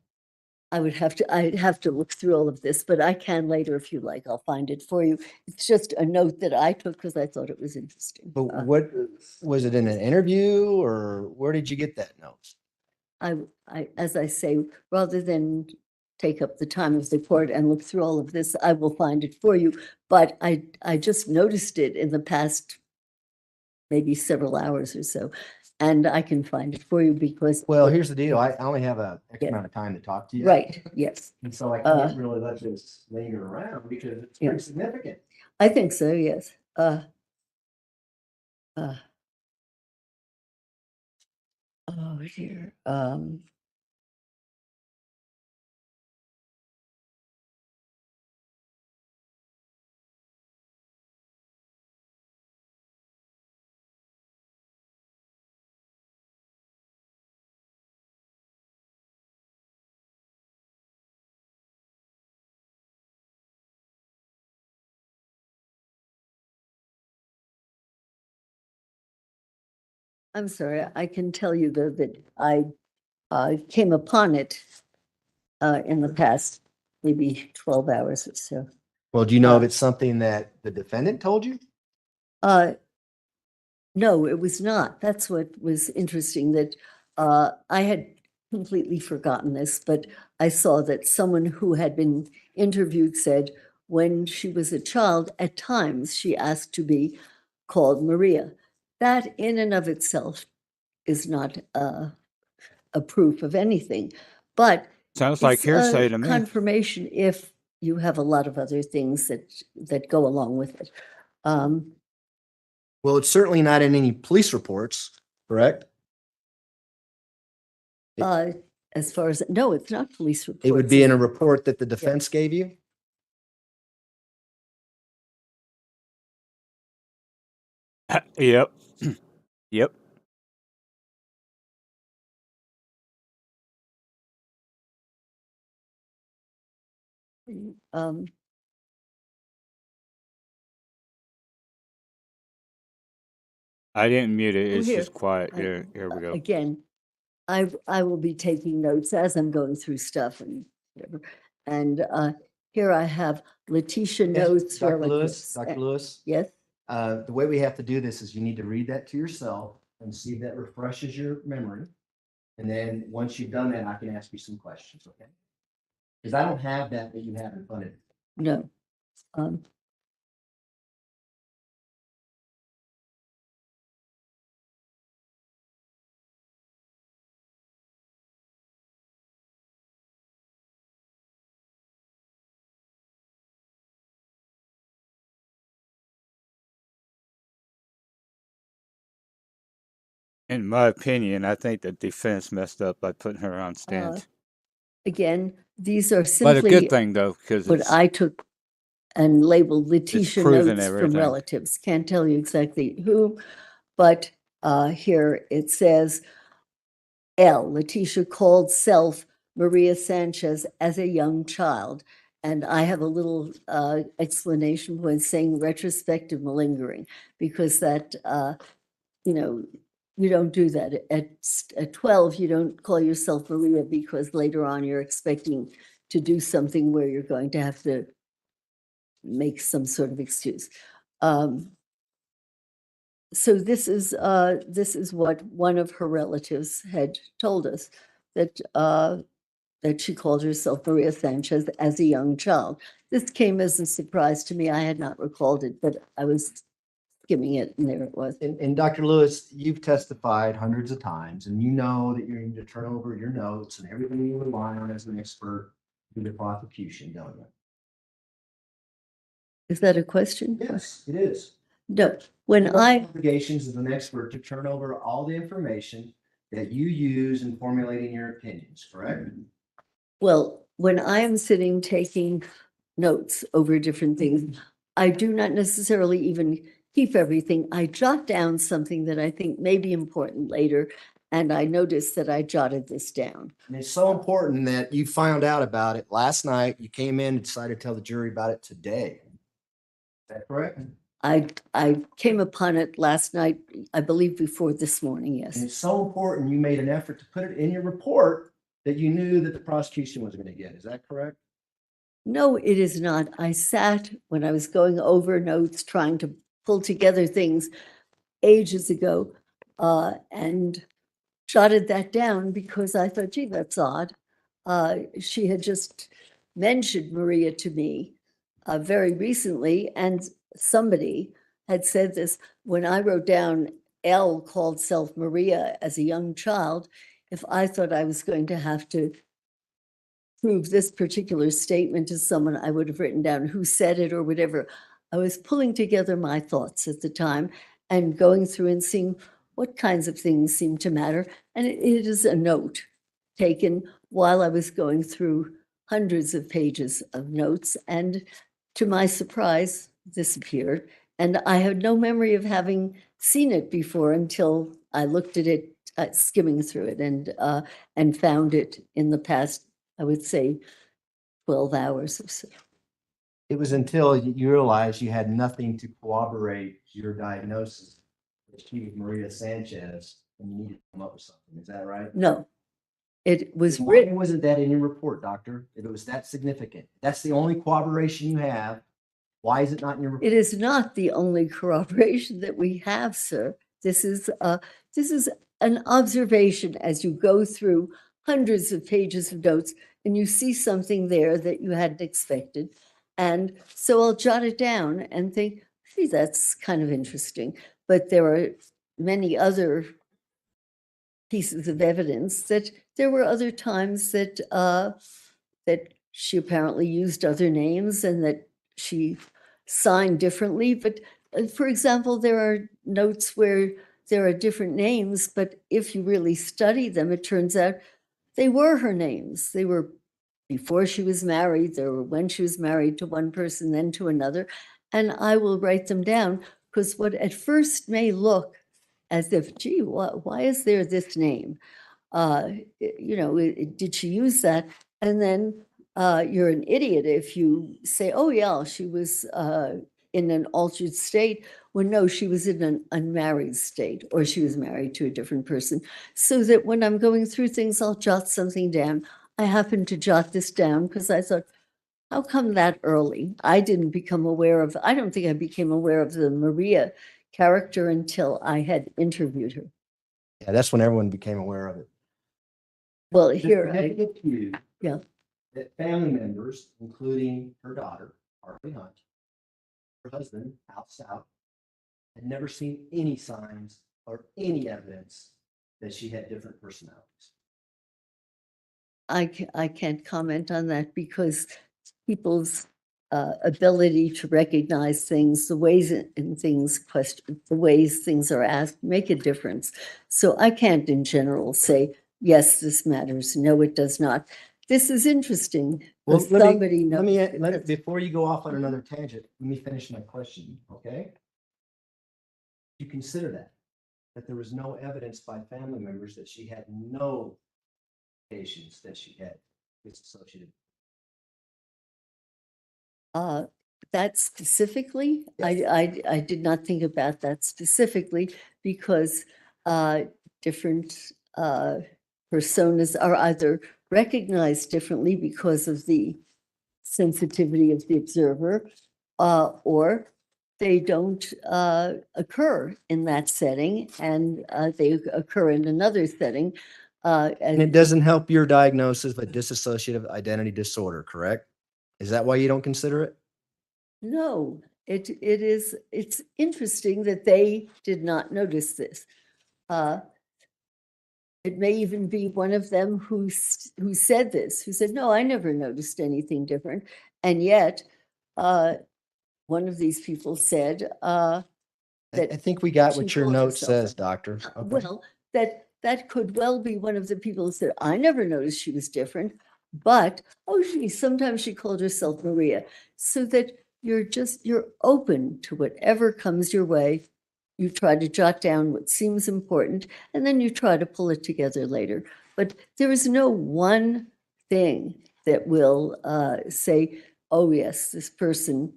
I'd have to look through all of this, but I can later if you like. I'll find it for you. It's just a note that I took because I thought it was interesting. But what was it in an interview or where did you get that note? As I say, rather than take up the time of the court and look through all of this, I will find it for you. But I just noticed it in the past maybe several hours or so. And I can find it for you because. Well, here's the deal. I only have a X amount of time to talk to you. Right, yes. And so I can't really let this linger around because it's pretty significant. I think so, yes. Oh dear. I'm sorry, I can tell you though that I came upon it in the past maybe 12 hours or so. Well, do you know if it's something that the defendant told you? No, it was not. That's what was interesting, that I had completely forgotten this, but I saw that someone who had been interviewed said when she was a child, at times she asked to be called Maria. That in and of itself is not a proof of anything, but sounds like it's hearsay a to me. confirmation if you have a lot of other things that go along with it. Well, it's certainly not in any police reports, correct? as far as, no, it's not police reports. It would be in a report that the defense gave you? Yep. Yep. Um, I didn't mute it. Oh, It's here. just quiet. I- Here we go. Again, I will be taking notes as I'm going through stuff and whatever. And here I have Letecia Yes, notes. Dr. Lewis, relatives. Dr. Lewis, Yes, the way we have to do this is you need to read that to yourself and see if that refreshes your memory. And then once you've done that, I can ask you some questions, okay? Because I don't have that you have in front of you. no. Um, In my opinion, I think the defense messed up by putting her on stand. Again, these are But a simply good thing though, because what I took and labeled Letecia proven notes from everything. relatives. Can't tell you exactly who, but here it says, Letecia called self Maria Sanchez as a young child. And I have a little explanation when saying retrospective malingering, because that, you don't do that. At 12, you don't call yourself Maria because later on you're expecting to do something where you're going to have to make some sort of excuse. So this is what one of her relatives had told us, that that she called herself Maria Sanchez as a young child. This came as a surprise to me. I had not recalled it, but I was skimming it, and there it was. And Dr. Lewis, you've testified hundreds of times, and you know that you need to turn over your notes and everything you rely on as an expert to the prosecution, don't you? Is that a question? Yes, it is. No, when Your I, obligations as an expert to turn over all the information that you use in formulating your opinions, correct? well, when I am sitting taking notes over different things, I do not necessarily even keep everything. I jot down something that I think may be important later, and I noticed that I jotted this down. And it's so important that you found out about it last night. You came in and decided to tell the jury about it today. Is that correct? I came upon it last night, I believe before this morning, And yes. it's so important, you made an effort to put it in your report that you knew that the prosecution was going to get. Is that correct? No, it is not. I sat when I was going over notes, trying to pull together things ages ago, and jotted that down because I thought, gee, that's odd. She had just mentioned Maria to me very recently, and somebody had said this when I wrote down L called self Maria as a young child. If I thought I was going to have to prove this particular statement to someone, I would have written down who said it or whatever. I was pulling together my thoughts at the time and going through and seeing what kinds of things seem to matter. And it is a note taken while I was going through hundreds of pages of notes. And to my surprise, this appeared. And I had no memory of having seen it before until I looked at it, skimming through it, and found it in the past, I would say, 12 hours or so. It was until you realized you had nothing to corroborate your diagnosis that she was Maria Sanchez and you needed to come up with something. Is that right? No, it was Why written. wasn't that in your report, doctor? If it was that significant, that's the only corroboration you have. Why is it not in your report? It is not the only corroboration that we have, sir. This is an observation as you go through hundreds of pages of notes and you see something there that you hadn't expected. And so I'll jot it down and think, gee, that's kind of interesting. But there are many other pieces of evidence that there were other times that that she apparently used other names and that she signed differently. But for example, there are notes where there are different names, but if you really study them, it turns out they were her names. They were before she was married, they were when she was married to one person, then to another. And I will write them down because what at first may look as if, gee, why is there this name? Did she use that? And then you're an idiot if you say, oh, yeah, she was in an altered state. Well, no, she was in an unmarried state, or she was married to a different person. So that when I'm going through things, I'll jot something down. I happened to jot this down because I thought, how come that early? I don't think I became aware of the Maria character until I had interviewed her. Yeah, that's when everyone became aware of it. Well, It's here, significant to you yeah. that family members, including her daughter, Harvey Hunt, her husband, Al Stauch, had never seen any signs or any evidence that she had different personalities. I can't comment on that because people's ability to recognize things, the ways the ways things are asked make a difference. So I can't in general say, yes, this matters. No, it does not. This is interesting. Well, Somebody let me, knows. before you go off on another tangent, let me finish my question, okay? You consider that there was no evidence by family members that she had no patients that she had disassociated. That specifically, Yes. I did not think about that specifically because different personas are either recognized differently because of the sensitivity of the observer, or they don't occur in that setting and they occur in another setting. And it doesn't help your diagnosis of a dissociative identity disorder, correct? Is that why you don't consider it? No, it's interesting that they did not notice this. It may even be one of them who said this, who said, no, I never noticed anything different. And yet, one of these people said I that think we got she what your called note herself says, that. doctor. Okay. Well, that could well be one of the people who said, I never noticed she was different, but, sometimes she called herself Maria. So that you're open to whatever comes your way. You try to jot down what seems important, and then you try to pull it together later. But there is no one thing that will say, oh, yes, this person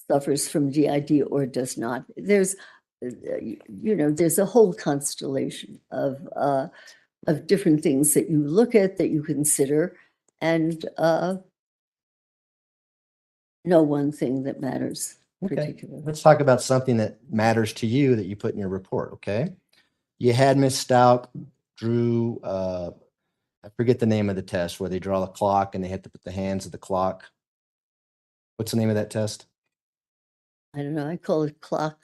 suffers from DID or does not. There's a whole constellation of different things that you look at, that you consider, and no one thing that matters Okay, particularly. let's talk about something that matters to you that you put in your report, okay? You had Miss Stauch drew, I forget the name of the test where they draw the clock and they have to put the hands of the clock. What's the name of that test? I don't know, I call it clock.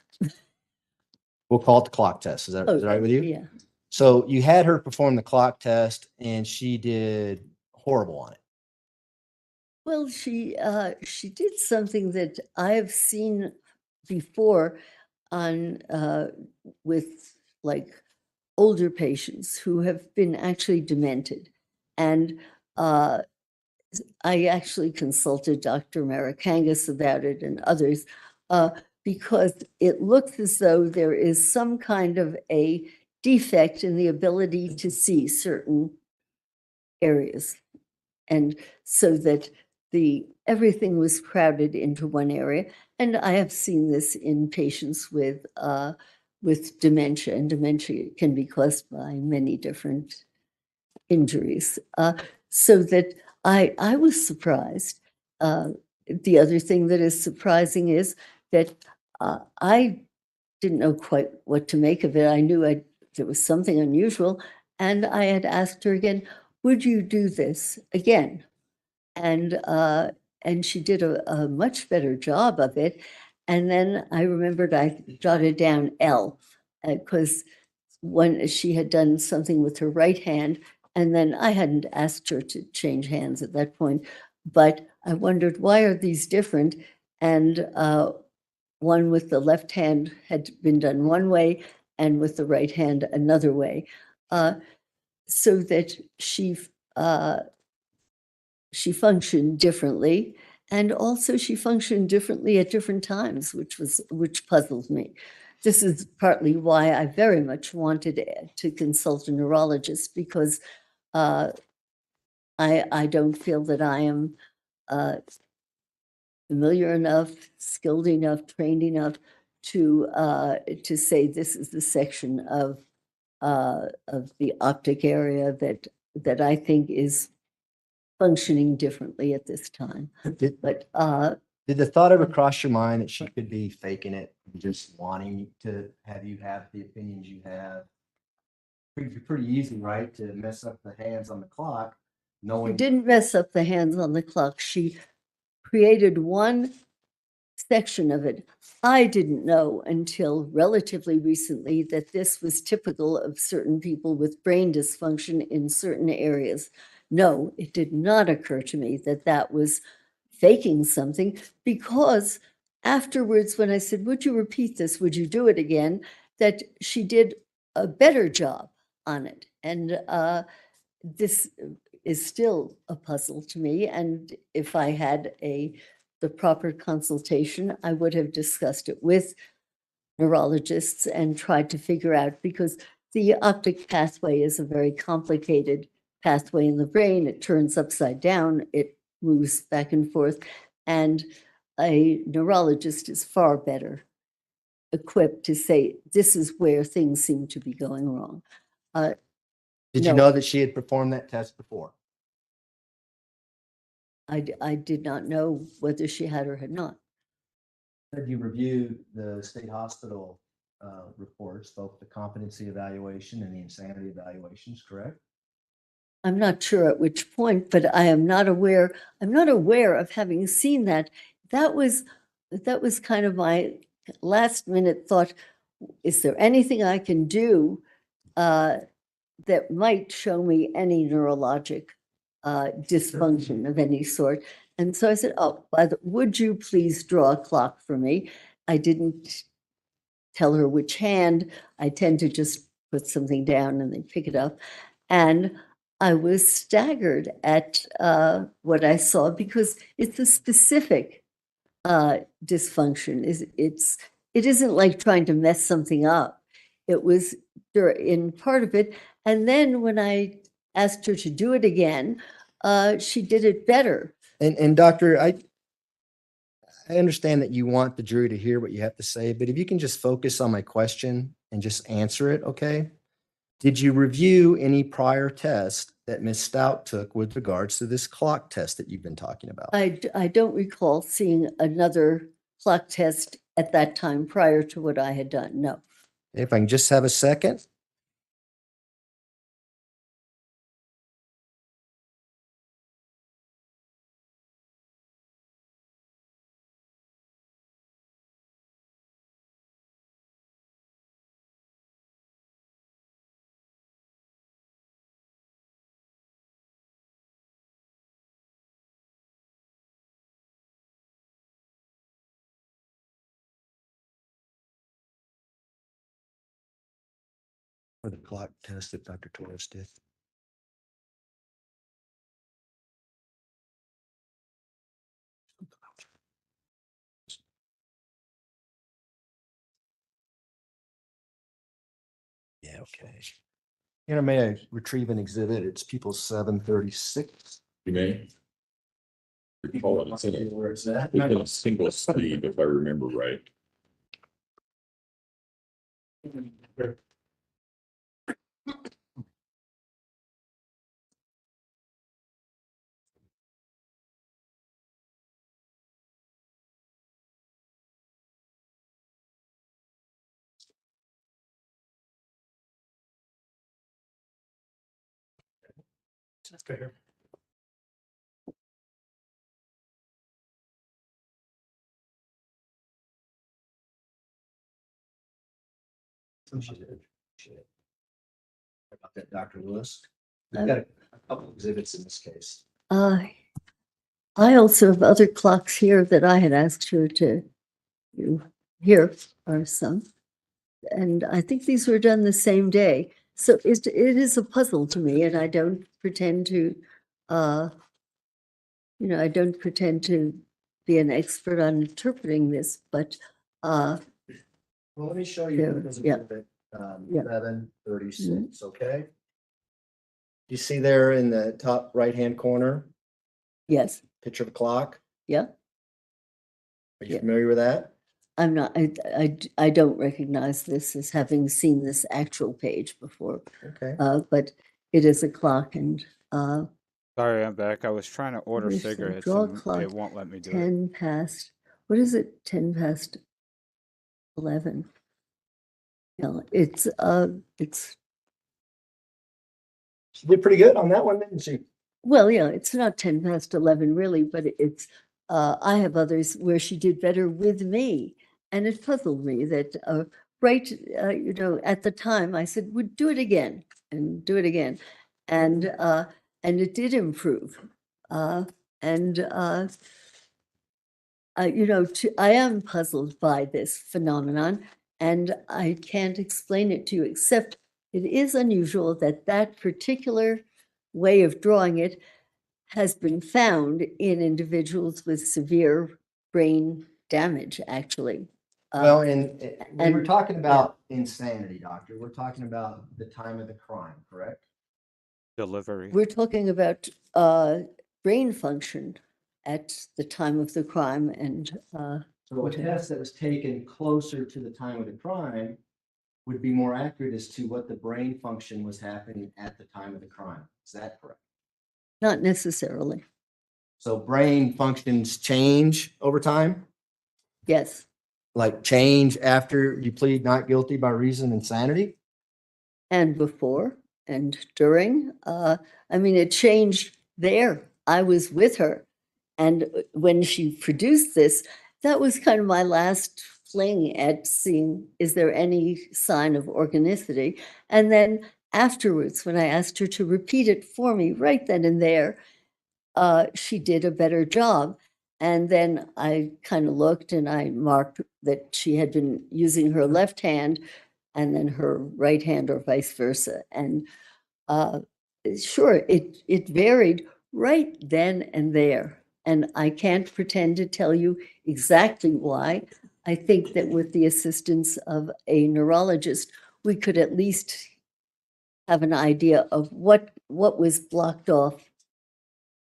We'll call it the clock test. Is that all right with you? Yeah. So you had her perform the clock test and she did horrible on it. Well, she did something that I have seen before on with like older patients who have been actually demented. And I actually consulted Dr. Marikangas about it and others because it looks as though there is some kind of a defect in the ability to see certain areas. And so that everything was crowded into one area. And I have seen this in patients with dementia, and dementia can be caused by many different injuries. So that I was surprised. The other thing that is surprising is that I didn't know quite what to make of it. I knew there was something unusual, and I had asked her again, would you do this again? And she did a much better job of it. And then I remembered I jotted down L because when she had done something with her right hand, and then I hadn't asked her to change hands at that point, but I wondered, why are these different? And one with the left hand had been done one way, and with the right hand another way. so that she functioned differently, and also she functioned differently at different times, which puzzles me. This is partly why I very much wanted to consult a neurologist, because I don't feel that I am familiar enough, skilled enough, trained enough to say this is the section of the optic area that I think is functioning differently at this time. But Did the thought ever cross your mind that she could be faking it, just wanting to have you have the opinions you have? Pretty easy, right, to mess up the hands on the clock, she knowing. didn't mess up the hands on the clock. She created one section of it. I didn't know until relatively recently that this was typical of certain people with brain dysfunction in certain areas. No, it did not occur to me that that was faking something, because afterwards, when I said, would you repeat this? Would you do it again? That she did a better job on it. And this is still a puzzle to me. And if I had the proper consultation, I would have discussed it with neurologists and tried to figure out, because the optic pathway is a very complicated pathway in the brain. It turns upside down, it moves back and forth, and a neurologist is far better equipped to say, this is where things seem to be going wrong. Did you know that she had performed that test before? I did not know whether she had or had not. Said you reviewed the state hospital reports, both the competency evaluation and the insanity evaluations, correct? I'm not sure at which point, but I'm not aware of having seen that. That was kind of my last minute thought. Is there anything I can do that might show me any neurologic dysfunction of any sort? And so I said, oh, would you please draw a clock for me? I didn't tell her which hand. I tend to just put something down and then pick it up. And I was staggered at what I saw, because it's a specific dysfunction. It isn't like trying to mess something up. It was in part of it. And then when I asked her to do it again, she did it better. And doctor, I understand that you want the jury to hear what you have to say, but if you can just focus on my question and just answer it, okay? Did you review any prior tests that Ms. Stauch took with regards to this clock test that you've been talking about? I don't recall seeing another clock test at that time prior to what I had done, no. If I can just have a second. For the clock test that Dr. Torres did. Yeah, okay. You know, may I retrieve an exhibit? It's people 736. You may. Recall it. It's in a single sleeve, if I remember right. That's fair. About that, Dr. Lewis. We've got a couple exhibits in this case. I also have other clocks here that I had asked her to do. Here are some. And I think these were done the same day. So it is a puzzle to me, and I don't pretend to, I don't pretend to be an expert on interpreting this, but Well, let me show you Yeah, because of yeah. exhibit Yeah. 1136, okay? You see there in the top right-hand corner, yes, picture of a clock? yeah. Are you Yeah. familiar with that? I'm not, I don't recognize this as having seen this actual page before, Okay. but it is a clock and, Sorry, I'm back. I was trying to order There's the cigarettes draw and clock, it won't let me do it. 10 past, what is it, 10 past 11? Yeah, it's, She did pretty good on that one, didn't she? well, yeah, it's not 10 past 11 really, but it's, I have others where she did better with me. And it puzzled me that, at the time I said, would do it again and do it again. And it did improve. And, I am puzzled by this phenomenon, and I can't explain it to you, except it is unusual that that particular way of drawing it has been found in individuals with severe brain damage, actually. Well, and we were and- talking about insanity, doctor. We're talking about the time of the crime, correct? Delivery. We're talking about brain function at the time of the crime and So a test that was taken closer to the time of the crime would be more accurate as to what the brain function was happening at the time of the crime. Is that correct? not necessarily. So brain functions change over time? Yes. Like change after you plead not guilty by reason of insanity? And before and during. It changed there. I was with her. And when she produced this, that was kind of my last fling at seeing, is there any sign of organicity? And then afterwards, when I asked her to repeat it for me right then and there, she did a better job. And then I kind of looked and I marked that she had been using her left hand and then her right hand or vice versa. And sure, it varied right then and there. And I can't pretend to tell you exactly why. I think that with the assistance of a neurologist, we could at least have an idea of what was blocked off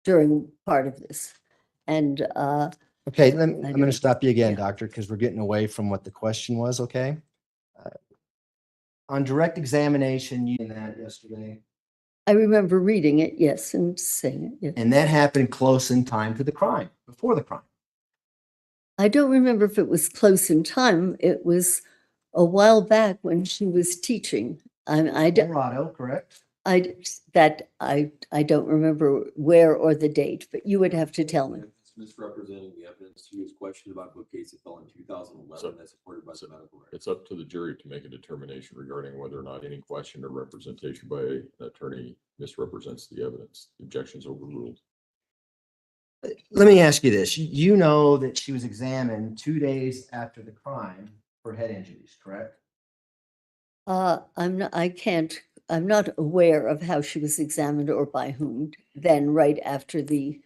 during part of this. And Okay, I'm going to don't- stop you again, yeah. doctor, because we're getting away from what the question was, okay? On direct examination, you did that yesterday, I remember reading it, yes, and saying it, yes. and that happened close in time to the crime, before the crime. I don't remember if it was close in time. It was a while back when she was teaching. Colorado, correct? I don't remember where or the date, but you would have to tell me. It's misrepresenting the evidence. He was questioned about what case it fell in 2011 that's supported by the medical record. It's up to the jury to make a determination regarding whether or not any question or representation by an attorney misrepresents the evidence. The objection is overruled. Let me ask you this. You know that she was examined 2 days after the crime for head injuries, correct? I'm not aware of how she was examined or by whom then right after the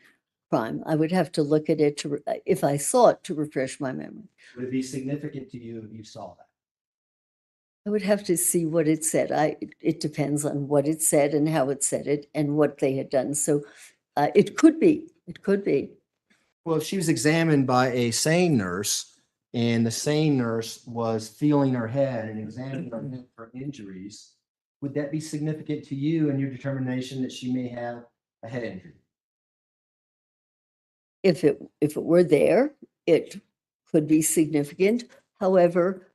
crime. I would have to look at it if I saw it, to refresh my memory. Would it be significant to you if you saw that? I would have to see what it said. It depends on what it said and how it said it and what they had done. So it could be. Well, if she was examined by a sane nurse and the sane nurse was feeling her head and examining her head for injuries, would that be significant to you and your determination that she may have a head injury? If it were there, it could be significant. However,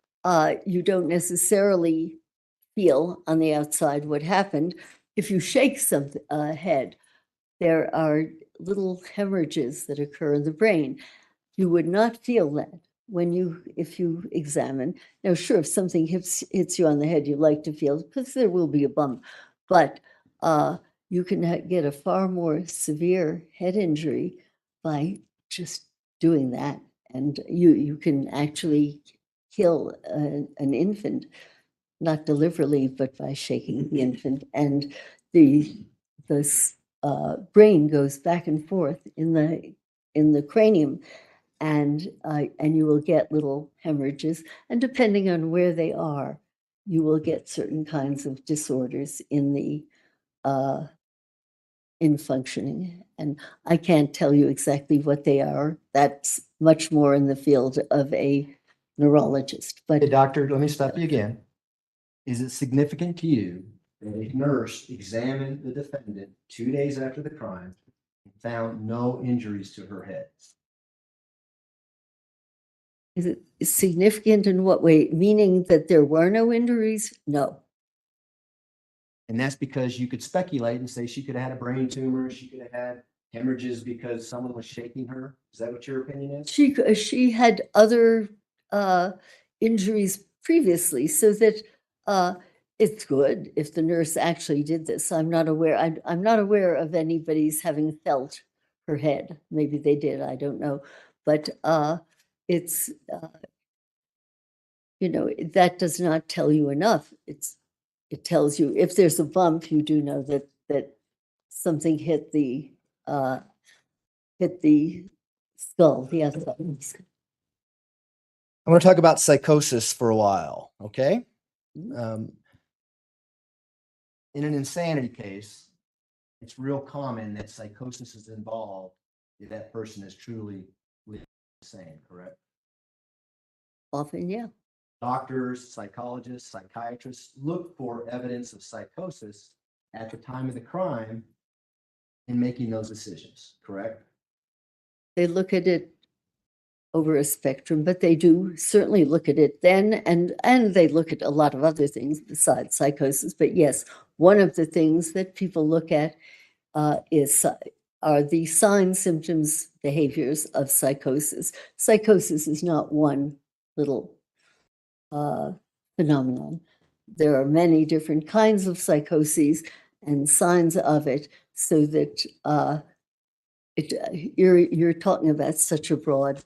you don't necessarily feel on the outside what happened. If you shake some head, there are little hemorrhages that occur in the brain. You would not feel that if you examine. Now, sure, if something hits you on the head, you like to feel, because there will be a bump, but you can get a far more severe head injury by just doing that. And you can actually kill an infant not deliberately, but by shaking the infant, and the brain goes back and forth in the cranium, and you will get little hemorrhages, and depending on where they are, you will get certain kinds of disorders in functioning. And I can't tell you exactly what they are. That's much more in the field of a neurologist. But Hey, doctor, let me stop you again. Is it significant to you that a nurse examined the defendant 2 days after the crime and found no injuries to her head? is it significant in what way? Meaning that there were no injuries? No. And that's because you could speculate and say she could have had a brain tumor, she could have had hemorrhages because someone was shaking her. Is that what your opinion is? She had other injuries previously, so that it's good if the nurse actually did this. I'm not aware. I'm not aware of anybody's having felt her head. Maybe they did. I don't know. But it's that does not tell you enough. It tells you if there's a bump, you do know that something hit the skull, the other side. I want to talk about psychosis for a while, okay? In an insanity case, it's real common that psychosis is involved if that person is truly insane, correct? Often, yeah. Doctors, psychologists, psychiatrists look for evidence of psychosis at the time of the crime in making those decisions, correct? They look at it over a spectrum, but they do certainly look at it then, and they look at a lot of other things besides psychosis. But yes, one of the things that people look at are the signs, symptoms, behaviors of psychosis. Psychosis is not one little phenomenon. There are many different kinds of psychoses and signs of it, so that you're talking about such a broad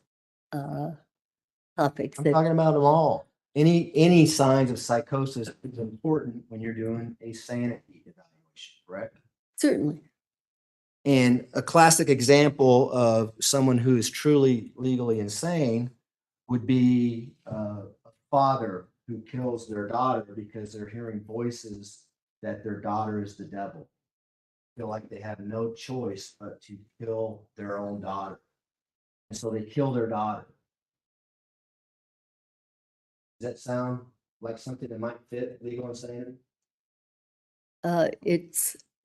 topic. I'm talking about them all. Any signs of psychosis is important when you're doing a sanity evaluation, correct? Certainly. And a classic example of someone who is truly legally insane would be a father who kills their daughter because they're hearing voices that their daughter is the devil. Feel like they have no choice but to kill their own daughter. And so they kill their daughter. Does that sound like something that might fit legal insanity?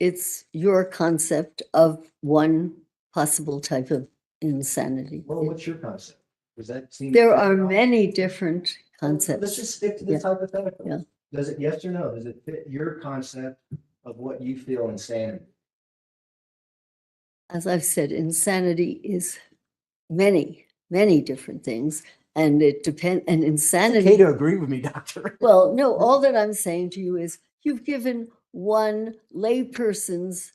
It's your concept of one possible type of insanity. Well, what's your concept? Does that seem There are many different concepts. Let's just stick to this hypothetical. Yeah. Does it, yes or no? Does it fit your concept of what you feel insanity? As I've said, insanity is many, many different things, and it depends. And insanity. It's okay to agree with me, doctor. Well, no, all that I'm saying to you is you've given one layperson's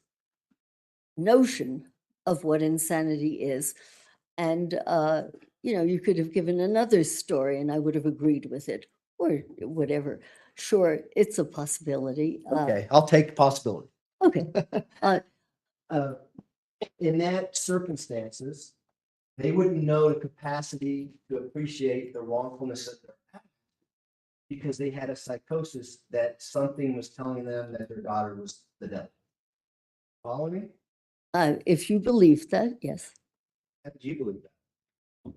notion of what insanity is, and you could have given another story, and I would have agreed with it, or whatever. Sure, it's a possibility. Okay, I'll take the possibility. Okay. In that circumstances, they wouldn't know the capacity to appreciate the wrongfulness of their act because they had a psychosis that something was telling them that their daughter was the devil. Follow me? If you believe that, yes. How did you believe that?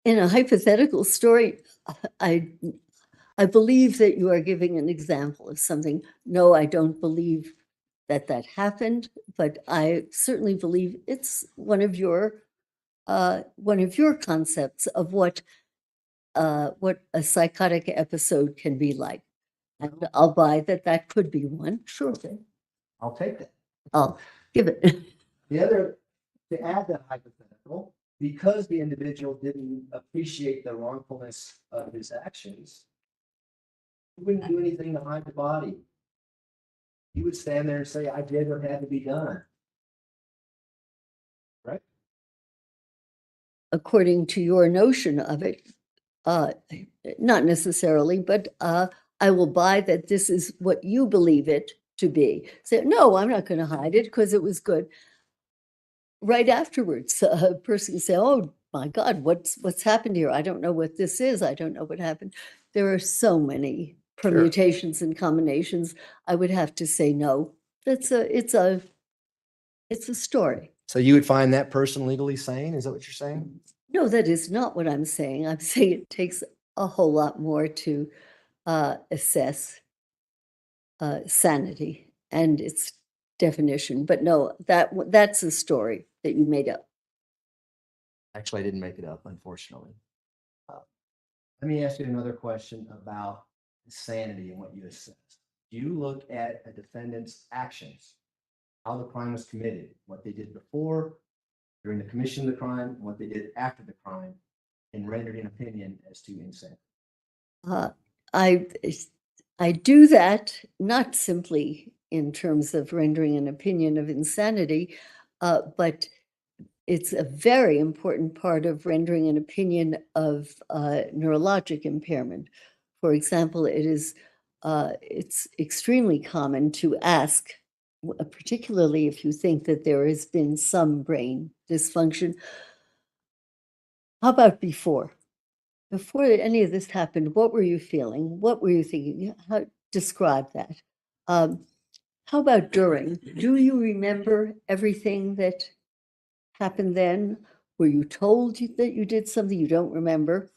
In a hypothetical story, I believe that you are giving an example of something. No, I don't believe that happened, but I certainly believe it's one of your concepts of what a psychotic episode can be like. And I'll buy that could be one. Sure thing. I'll take that. I'll give it. The other, to add that hypothetical, because the individual didn't appreciate the wrongfulness of his actions, he wouldn't do anything to hide the body. He would stand there and say, I did what had to be done. Right? According to your notion of it, not necessarily, but I will buy that this is what you believe it to be. Say, no, I'm not going to hide it because it was good. Right afterwards, a person can say, oh my God, what's happened here? I don't know what this is. I don't know what happened. There are so many permutations and combinations. I would have to say no. It's a story. So you would find that person legally sane? Is that what you're saying? No, that is not what I'm saying. I'm saying it takes a whole lot more to assess sanity and its definition. But no, that's a story that you made up. Actually, I didn't make it up, unfortunately. Let me ask you another question about sanity and what you assess. Do you look at a defendant's actions, how the crime was committed, what they did before, during the commission of the crime, and what they did after the crime, and rendered an opinion as to insanity? I do that not simply in terms of rendering an opinion of insanity, but it's a very important part of rendering an opinion of neurologic impairment. For example, it's extremely common to ask, particularly if you think that there has been some brain dysfunction, how about before? Before any of this happened, what were you feeling? What were you thinking? Describe that. How about during? Do you remember everything that happened then? Were you told that you did something you don't remember?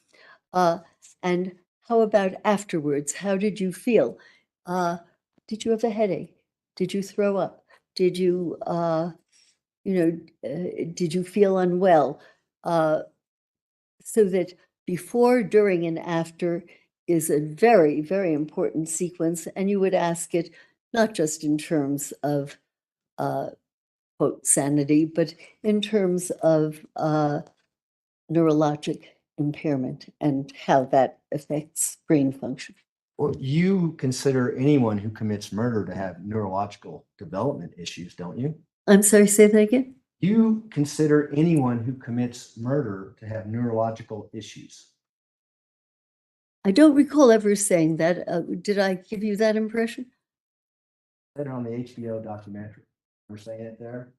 And how about afterwards? How did you feel? Did you have a headache? Did you throw up? Did you, did you feel unwell? So that before, during, and after is a very, very important sequence. And you would ask it not just in terms of quote, sanity, but in terms of neurologic impairment and how that affects brain function. Well, you consider anyone who commits murder to have neurological development issues, don't you? I'm sorry, say that again? You consider anyone who commits murder to have neurological issues. I don't recall ever saying that. Did I give you that impression? I said it on the HBO documentary. We're saying it there.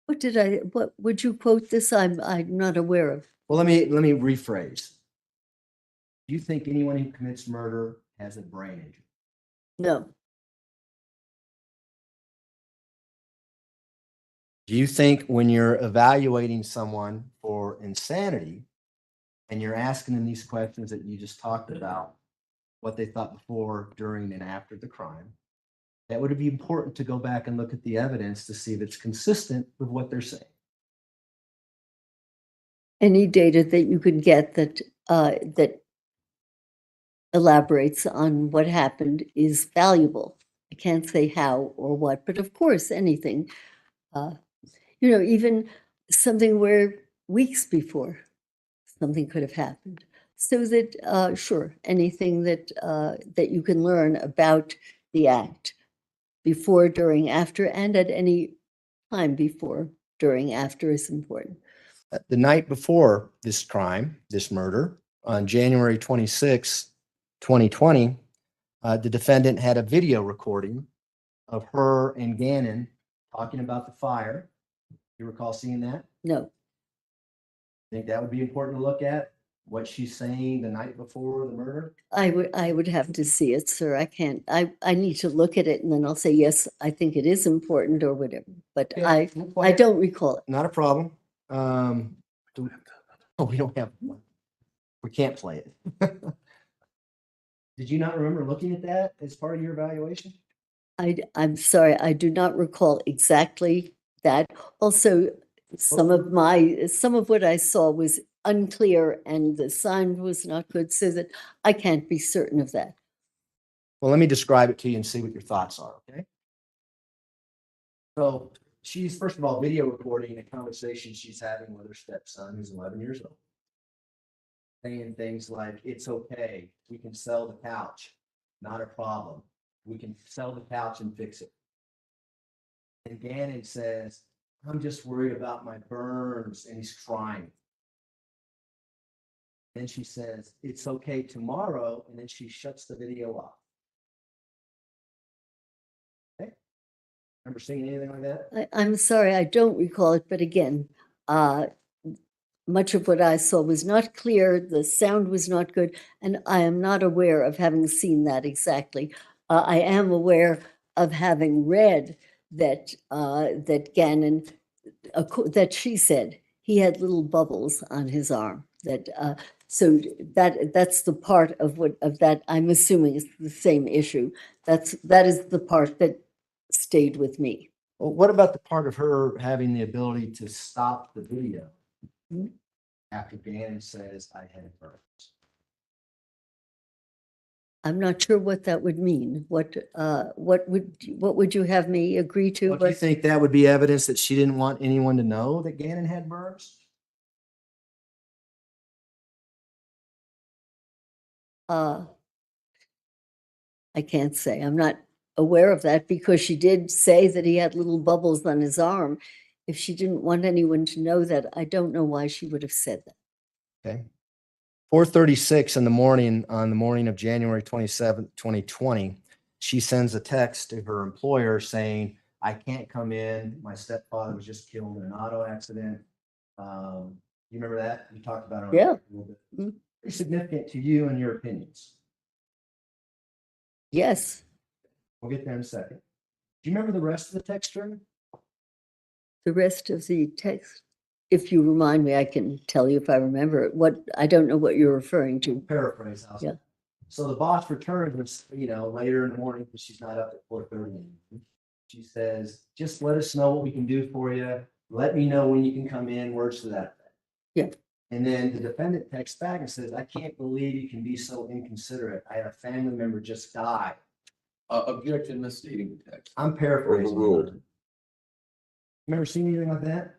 What would you quote this? I'm not aware of. Well, let me rephrase. Do you think anyone who commits murder has a brain injury? No. Do you think when you're evaluating someone for insanity and you're asking them these questions that you just talked about, what they thought before, during, and after the crime, that would be important to go back and look at the evidence to see if it's consistent with what they're saying? Any data that you could get that that elaborates on what happened is valuable. I can't say how or what, but of course, anything. Even something where weeks before something could have happened. So that, sure, anything that that you can learn about the act before, during, after, and at any time before, during, after is important. The night before this crime, this murder, on January 26, 2020, the defendant had a video recording of her and Gannon talking about the fire. You recall seeing that? No. Think that would be important to look at? What she's saying the night before the murder? I would have to see it, sir. I can't. I need to look at it and then I'll say, yes, I think it is important or whatever. But Okay, I don't recall it. Not a problem. We don't have one. We can't play it. Did you not remember looking at that as part of your evaluation? I'm sorry, I do not recall exactly that. Also, some of what I saw was unclear and the sound was not good, so that I can't be certain of that. Well, let me describe it to you and see what your thoughts are, okay? So she's, first of all, video recording a conversation she's having with her stepson, who's 11 years old. Saying things like, it's okay, we can sell the couch, not a problem. We can sell the couch and fix it. And Gannon says, I'm just worried about my burns, and he's crying. Then she says, it's okay tomorrow, and then she shuts the video off. Remember seeing anything like that? I'm sorry, I don't recall it, but again, much of what I saw was not clear, the sound was not good, and I am not aware of having seen that exactly. I am aware of having read that that Gannon, that she said he had little bubbles on his arm. So that's the part of that I'm assuming is the same issue. That is the part that stayed with me. Well, what about the part of her having the ability to stop the video after Gannon says I had burns? I'm not sure what that would mean. What would you have me agree to? Well, do you think that would be evidence that she didn't want anyone to know that Gannon had burns? I can't say. I'm not aware of that because she did say that he had little bubbles on his arm. If she didn't want anyone to know that, I don't know why she would have said that. Okay. 4:36 in the morning on the morning of January 27th, 2020, she sends a text to her employer saying, I can't come in. My stepfather was just killed in an auto accident. You remember that? You talked about it Yeah. a little bit. Pretty significant to you and your opinions. Yes. We'll get there in a second. Do you remember the rest of the text string? The rest of the text, if you remind me, I can tell you if I remember it. I don't know what you're referring to. Paraphrase. Yeah. So the boss returns, later in the morning because she's not up at 4:30. She says, just let us know what we can do for you. Let me know when you can come in, words to that effect. Yeah. And then the defendant texts back and says, I can't believe you can be so inconsiderate. I had a family member just die. Objection, misstating the text. I'm paraphrasing. Overruled. Remember seeing anything like that?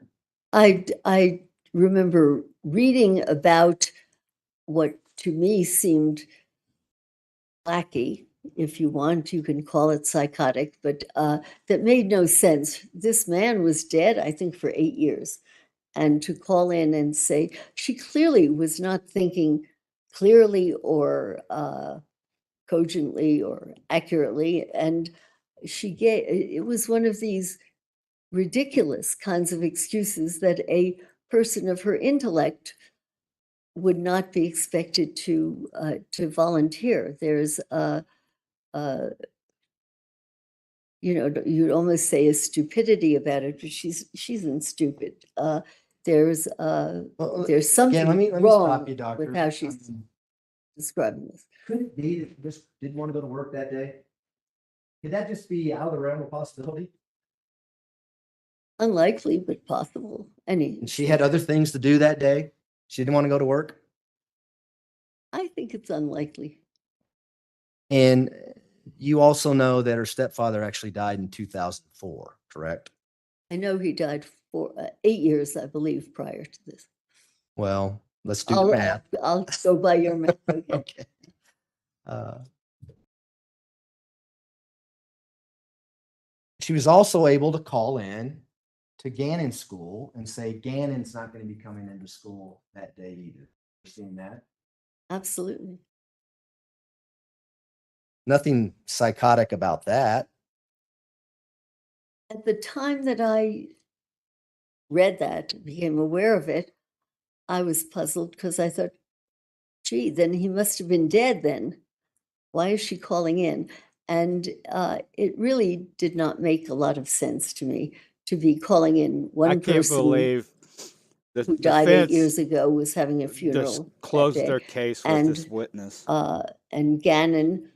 I remember reading about what to me seemed lackey, if you want, you can call it psychotic, but that made no sense. This man was dead, I think, for 8 years. And to call in and say, she clearly was not thinking clearly or cogently or accurately. And it was one of these ridiculous kinds of excuses that a person of her intellect would not be expected to volunteer. There's you'd almost say a stupidity about it, but she's isn't stupid. There's something let me wrong stop you, doctor. with how she's describing this. Could it be that just didn't want to go to work that day? Could that just be out of the realm of possibility? Unlikely, but possible. And she had other things to do that day. She didn't want to go to work. I think it's unlikely. And you also know that her stepfather actually died in 2004, correct? I know he died for 8 years, I believe, prior to this. Well, let's do the math. I'll go by your math. Okay. She was also able to call in to Gannon's school and say Gannon's not going to be coming into school that day either. You've seen that? Absolutely. Nothing psychotic about that. At the time that I read that, became aware of it, I was puzzled because I thought, gee, then he must have been dead then. Why is she calling in? And it really did not make a lot of sense to me to be calling in one I can't person believe the who died 8 defense years ago was having a funeral. just that closed day. their case with this witness. And Gannon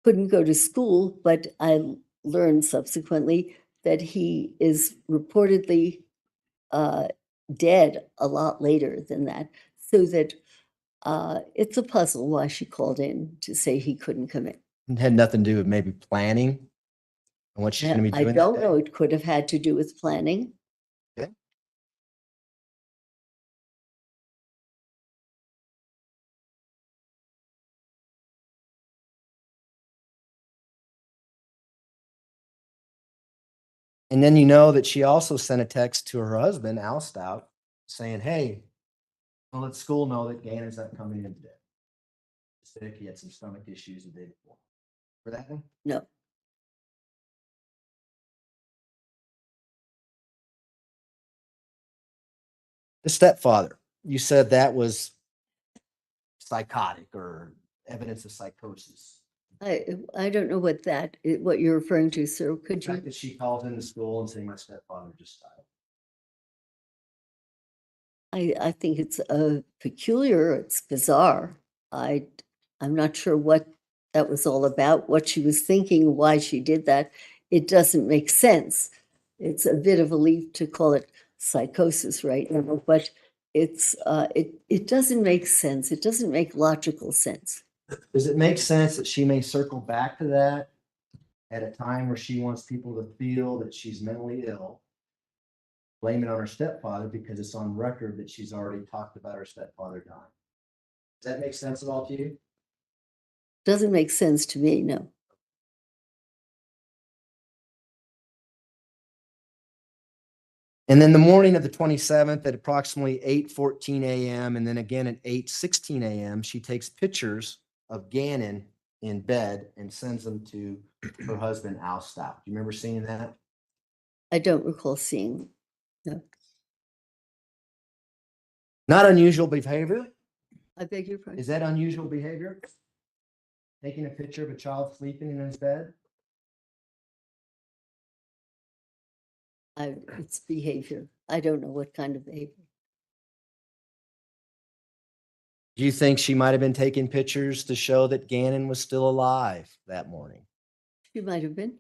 couldn't go to school, but I learned subsequently that he is reportedly dead a lot later than that. So that it's a puzzle why she called in to say he couldn't come in. It had nothing to do with maybe planning and what she's going to be I doing. don't know. It could have had to do with planning. Okay. And then you know that she also sent a text to her husband, Al Stauch, saying, hey, I'll let school know that Gannon's not coming in today. Sick, he had some stomach issues the day before. For that one? No. The stepfather, you said that was psychotic or evidence of psychosis. I don't know what what you're referring to, sir. Could The fact you? that she calls into school and saying my stepfather just died. I think it's peculiar. It's bizarre. I'm not sure what that was all about, what she was thinking, why she did that. It doesn't make sense. It's a bit of a leap to call it psychosis right now, but it doesn't make sense. It doesn't make logical sense. Does it make sense that she may circle back to that at a time where she wants people to feel that she's mentally ill, blame it on her stepfather because it's on record that she's already talked about her stepfather dying? Does that make sense at all to you? Doesn't make sense to me, no. And then the morning of the 27th at approximately 8:14 a.m. and then again at 8:16 a.m., she takes pictures of Gannon in bed and sends them to her husband, Al Stauch. Do you remember seeing that? I don't recall seeing, no. Not unusual behavior. I beg your pardon? Is that unusual behavior? Taking a picture of a child sleeping in his bed? It's behavior. I don't know what kind of behavior. Do you think she might have been taking pictures to show that Gannon was still alive that morning? She might have been.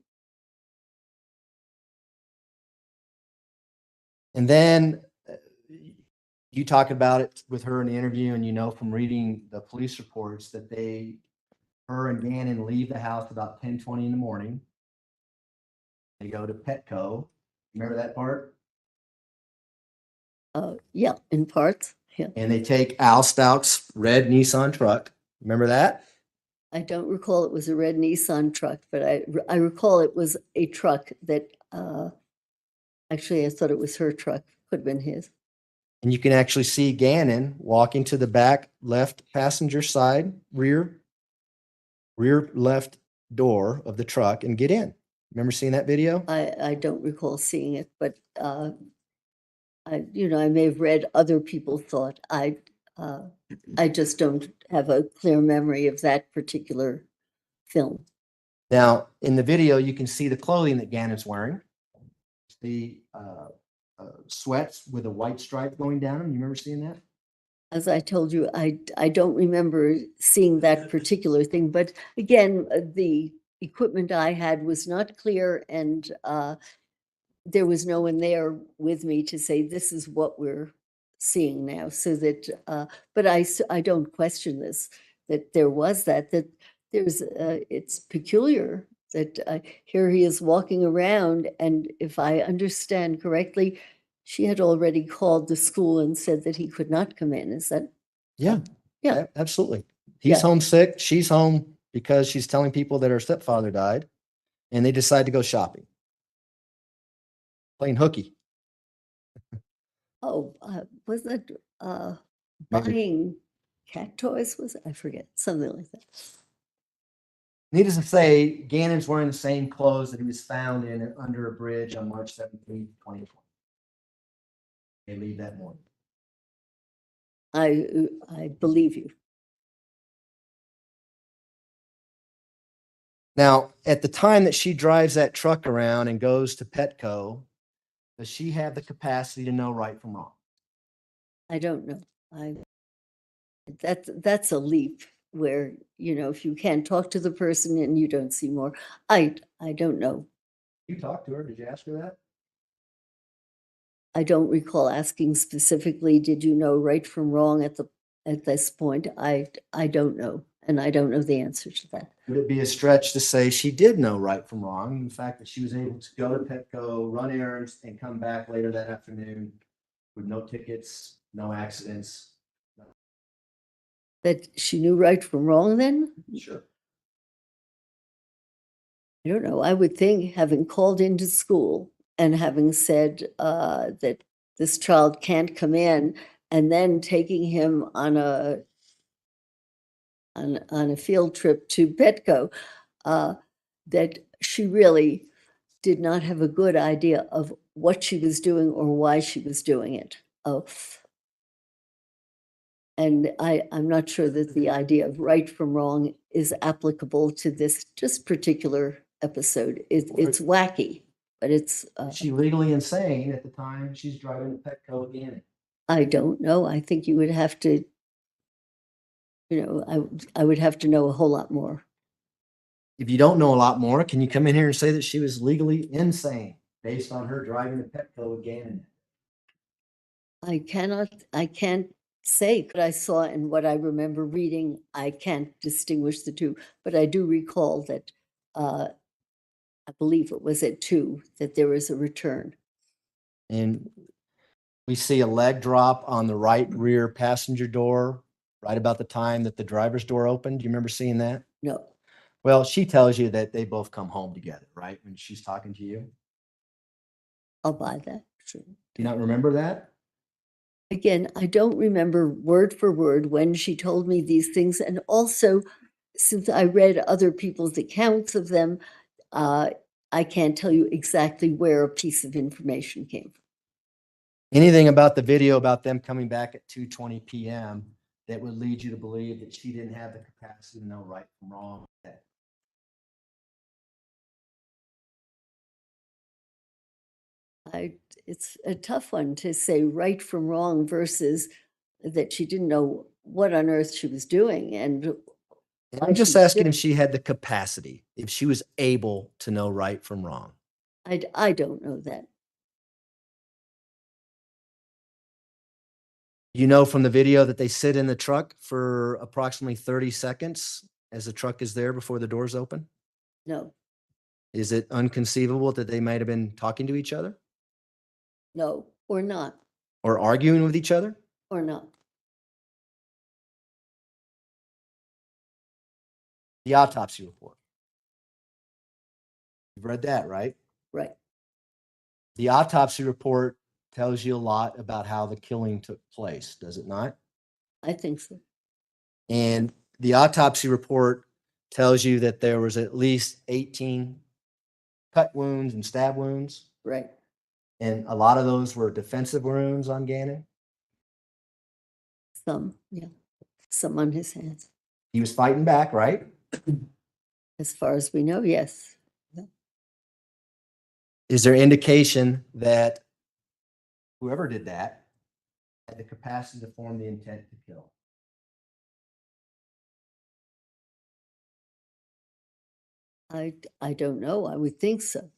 And then you talk about it with her in the interview, and you know from reading the police reports that her and Gannon leave the house about 10:20 in the morning. They go to Petco. Remember that part? Yeah, in parts, yeah. And they take Al Stauch's red Nissan truck. Remember that? I don't recall it was a red Nissan truck, but I recall it was a truck that, actually, I thought it was her truck, could have been his. And you can actually see Gannon walking to the back left passenger side, rear left door of the truck and get in. Remember seeing that video? I don't recall seeing it, but I may have read other people's thought. I just don't have a clear memory of that particular film. Now, in the video, you can see the clothing that Gannon's wearing. The sweats with a white stripe going down them. You remember seeing that? As I told you, I don't remember seeing that particular thing, but again, the equipment I had was not clear, and there was no one there with me to say, this is what we're seeing now, so that, but I don't question this, that there was that there's, it's peculiar that here he is walking around, and if I understand correctly, she had already called the school and said that he could not come in. Is that? Yeah. Yeah. Absolutely. He's Yeah. homesick. She's home because she's telling people that her stepfather died, and they decide to go shopping. Playing hooky. Oh, was that Maybe. buying cat toys? Was it? I forget, something like that. Needless to say, Gannon's wearing the same clothes that he was found in under a bridge on March 17, 2020. They leave that morning. I believe you. Now, at the time that she drives that truck around and goes to Petco, does she have the capacity to know right from wrong? I don't know. That's a leap where, if you can't talk to the person and you don't see more, I don't know. You talked to her. Did you ask her that? I don't recall asking specifically, did you know right from wrong at this point? I don't know, and I don't know the answer to that. Would it be a stretch to say she did know right from wrong? The fact that she was able to go to Petco, run errands, and come back later that afternoon with no tickets, no accidents. That she knew right from wrong then? Sure. I don't know. I would think, having called into school and having said that this child can't come in, and then taking him on a field trip to Petco, that she really did not have a good idea of what she was doing or why she was doing it. Oh, And I'm not sure that the idea of right from wrong is applicable to this just particular episode. It's wacky, but it's, Is she legally insane at the time she's driving the Petco again? I don't know. I think you would have to, I would have to know a whole lot more. If you don't know a lot more, can you come in here and say that she was legally insane based on her driving the Petco again? I can't say what I saw and what I remember reading. I can't distinguish the two, but I do recall that, I believe it was at 2 that there was a return. And we see a leg drop on the right rear passenger door right about the time that the driver's door opened. Do you remember seeing that? No, Well, she tells you that they both come home together, right? When she's talking to you. I'll buy that. Sure. Do you not remember that? Again, I don't remember word for word when she told me these things. And also, since I read other people's accounts of them, I can't tell you exactly where a piece of information came from. Anything about the video about them coming back at 2:20 p.m. that would lead you to believe that she didn't have the capacity to know right from wrong? It's a tough one to say right from wrong versus that she didn't know what on earth she was doing. And I'm just asking if she had the capacity, if she was able to know right from wrong. I don't know that. You know from the video that they sit in the truck for approximately 30 seconds as the truck is there before the doors open? No, Is it unconceivable that they might have been talking to each other no, or not, or arguing with each other? or not. The autopsy report. You've read that, right? Right. The autopsy report tells you a lot about how the killing took place, does it not? I think so. And the autopsy report tells you that there was at least 18 cut wounds and stab wounds. Right. And a lot of those were defensive wounds on Gannon. Some, yeah, some on his hands. He was fighting back, right? As far as we know, yes. Is there indication that whoever did that had the capacity to form the intent to kill? I don't know. I would think so.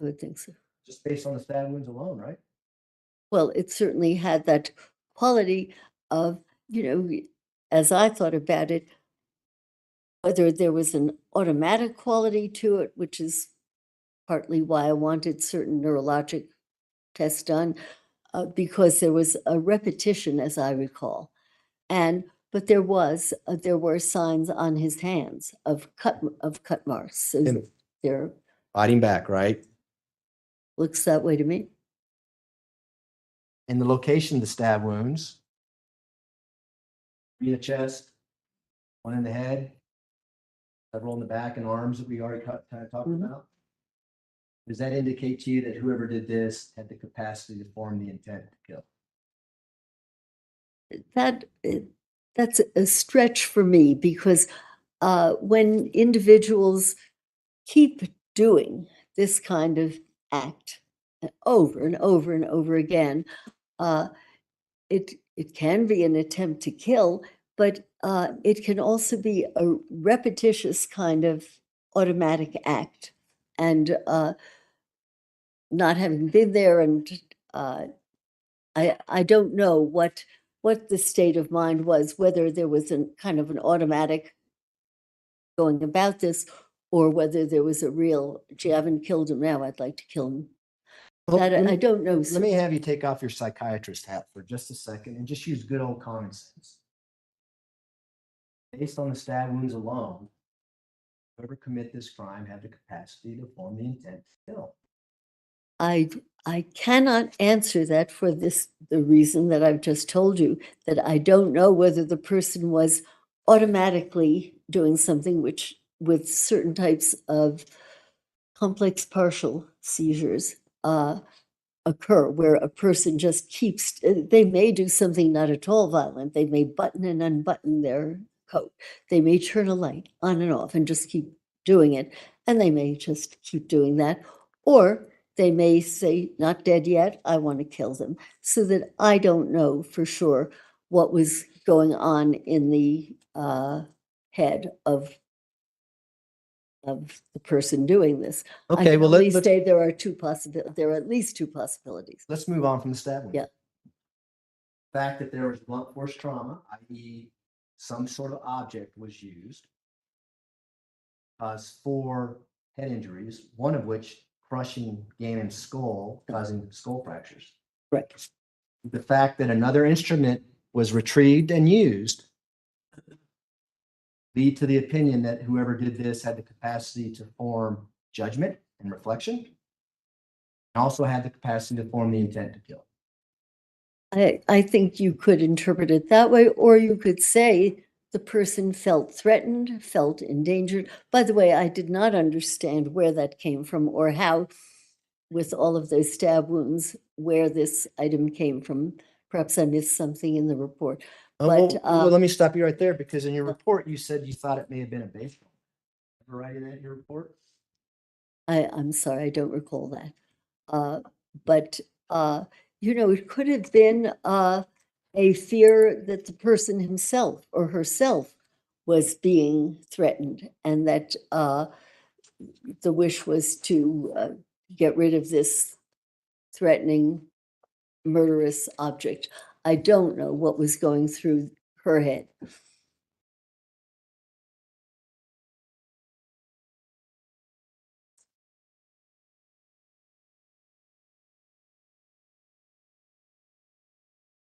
I would think so. Just based on the stab wounds alone, right? Well, it certainly had that quality of, as I thought about it, whether there was an automatic quality to it, which is partly why I wanted certain neurologic tests done, because there was a repetition, as I recall. But there were signs on his hands of cut marks. So there Fighting back, right? looks that way to me. And the location of the stab wounds, three in the chest, one in the head, several in the back and arms that we already talked about. Does that indicate to you that whoever did this had the capacity to form the intent to kill? That's a stretch for me because when individuals keep doing this kind of act over and over and over again, it can be an attempt to kill, but it can also be a repetitious kind of automatic act. And not having been there, and I don't know what the state of mind was, whether there was a kind of an automatic going about this, or whether there was a real, gee, I haven't killed him now, I'd like to kill him. Well, I don't know. Let me have you take off your psychiatrist hat for just a second and just use good old common sense. Based on the stab wounds alone, whoever commit this crime had the capacity to form the intent to kill. I cannot answer that for the reason that I've just told you, that I don't know whether the person was automatically doing something which, with certain types of complex partial seizures, occur where a person just keeps, they may do something not at all violent. They may button and unbutton their coat. They may turn a light on and off and just keep doing it. And they may just keep doing that. Or they may say, not dead yet, I want to kill them. So that I don't know for sure what was going on in the head of the person doing this. I Okay, can well, only let's say there are there are at least two possibilities. move on from the stab wound. Yeah. Fact that there was blunt force trauma, i.e. some sort of object was used, caused 4 head injuries, one of which crushing Gannon's skull, causing skull fractures. Right. The fact that another instrument was retrieved and used lead to the opinion that whoever did this had the capacity to form judgment and reflection, and also had the capacity to form the intent to kill. I think you could interpret it that way, or you could say the person felt threatened, felt endangered. By the way, I did not understand where that came from or how, with all of those stab wounds, where this item came from. Perhaps I missed something in the report. But well, let me stop you right there, because in your report, you said you thought it may have been a baseball. Ever writing that in your report? I'm sorry, I don't recall that. But it could have been a fear that the person himself or herself was being threatened, and that the wish was to get rid of this threatening, murderous object. I don't know what was going through her head.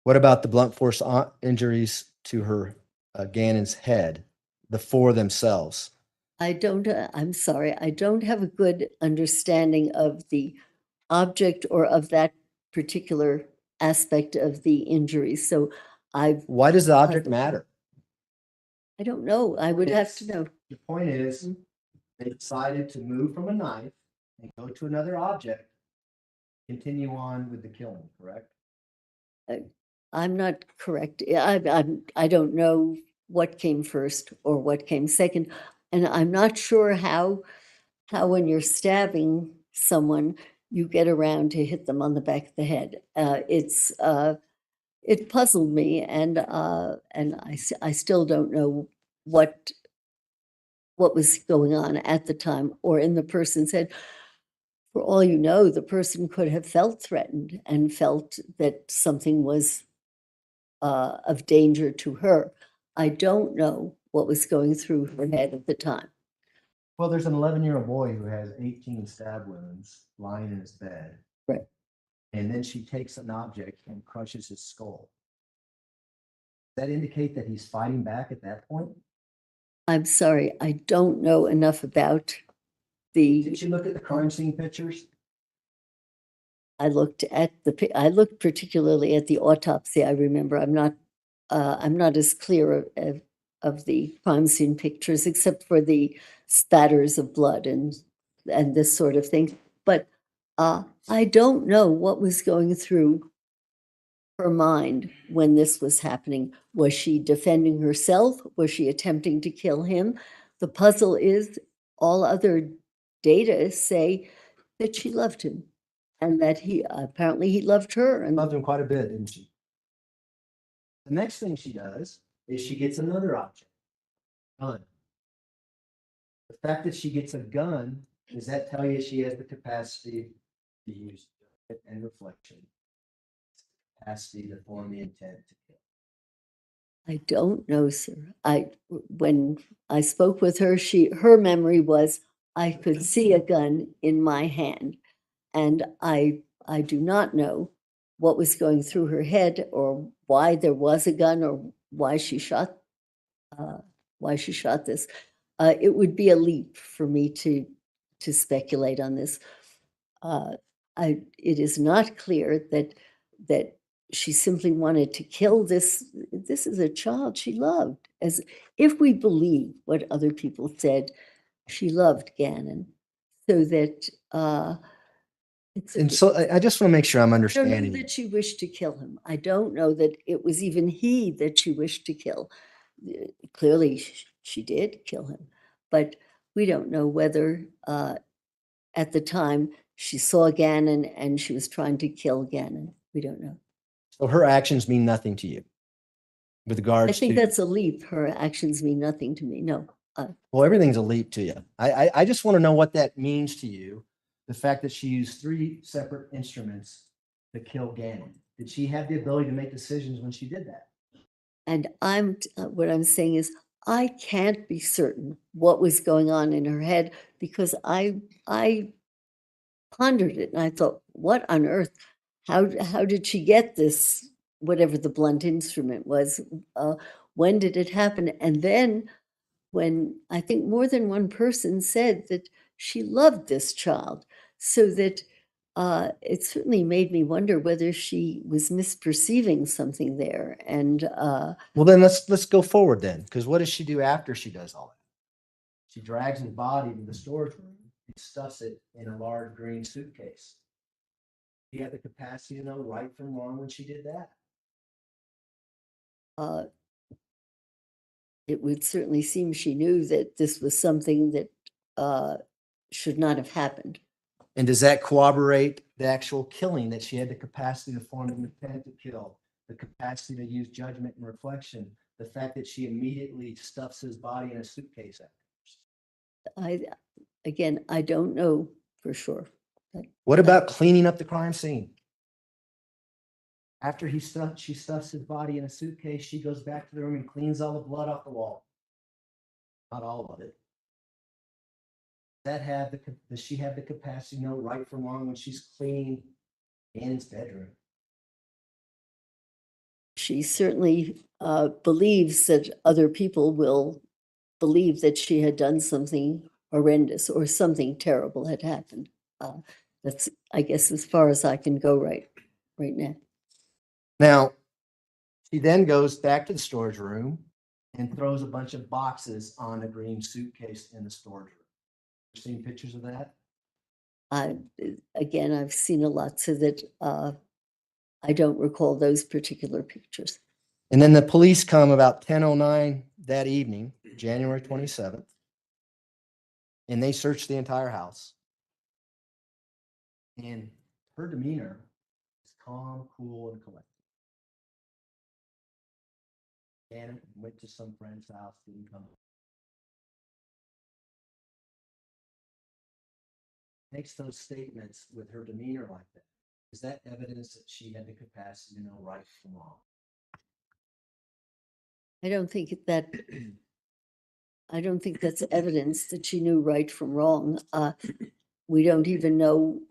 What about the blunt force injuries to her Gannon's head, the 4 themselves? I'm sorry, I don't have a good understanding of the object or of that particular aspect of the injury. So Why does the object matter? I don't know. I would have to know. The point is, they decided to move from a knife and go to another object, continue on with the killing, correct? I'm not correct. I don't know what came first or what came second. And I'm not sure how when you're stabbing someone, you get around to hit them on the back of the head. It puzzled me, and I still don't know what was going on at the time or in the person's head. For all you know, the person could have felt threatened and felt that something was of danger to her. I don't know what was going through her head at the time. Well, there's an 11-year-old boy who has 18 stab wounds lying in his bed. Right. And then she takes an object and crushes his skull. Does that indicate that he's fighting back at that point? I'm sorry, I don't know enough about the. Did you look at the crime scene pictures? I looked particularly at the autopsy. I remember I'm not as clear of the crime scene pictures, except for the spatters of blood and this sort of thing. But I don't know what was going through her mind when this was happening. Was she defending herself? Was she attempting to kill him? The puzzle is all other data say that she loved him, and that he loved her. And loved him quite a bit, didn't she? The next thing she does is she gets another object, gun. The fact that she gets a gun, does that tell you she has the capacity to use it and reflection? Capacity to form the intent to kill? I don't know, sir. When I spoke with her, her memory was, I could see a gun in my hand, and I do not know what was going through her head, or why there was a gun, or why she shot this. It would be a leap for me to speculate on this. It is not clear that she simply wanted to kill this. This is a child she loved. As if we believe what other people said, she loved Gannon, so that And so I just want to make sure I'm I don't know understanding you. that she wished to kill him. I don't know that it was even he that she wished to kill. Clearly, she did kill him, but we don't know whether at the time she saw Gannon and she was trying to kill Gannon. We don't know. So her actions mean nothing to you with I regards think to, that's a leap. Her actions mean nothing to me. No. well, everything's a leap to you. I just want to know what that means to you. The fact that she used 3 separate instruments to kill Gannon. Did she have the ability to make decisions when she did that? And what I'm saying is, I can't be certain what was going on in her head because I pondered it and I thought, what on earth? How did she get this, whatever the blunt instrument was? When did it happen? And then when I think more than one person said that she loved this child, so that it certainly made me wonder whether she was misperceiving something there. And Well, then let's go forward then, because what does she do after she does all that? She drags his body to the storage room and stuffs it in a large green suitcase. She had the capacity to know right from wrong when she did that. it would certainly seem she knew that this was something that should not have happened. And does that corroborate the actual killing, that she had the capacity to form an intent to kill, the capacity to use judgment and reflection, the fact that she immediately stuffs his body in a suitcase? Again, I don't know for sure. What about cleaning up the crime scene? After she stuffs his body in a suitcase, she goes back to the room and cleans all the blood off the wall. Not all of it. Does she have the capacity to know right from wrong when she's cleaning Ann's bedroom? She certainly believes that other people will believe that she had done something horrendous or something terrible had happened. That's, I guess, as far as I can go right now. Now, she then goes back to the storage room and throws a bunch of boxes on a green suitcase in the storage room. You've seen pictures of that? Again, I've seen a lot, so that I don't recall those particular pictures. And then the police come about 10:09 that evening, January 27th, and they search the entire house. And her demeanor is calm, cool, and collected. And went to some friend's house, didn't come. Makes those statements with her demeanor like that. Is that evidence that she had the capacity to know right from wrong? I don't think that's evidence that she knew right from wrong. We don't even know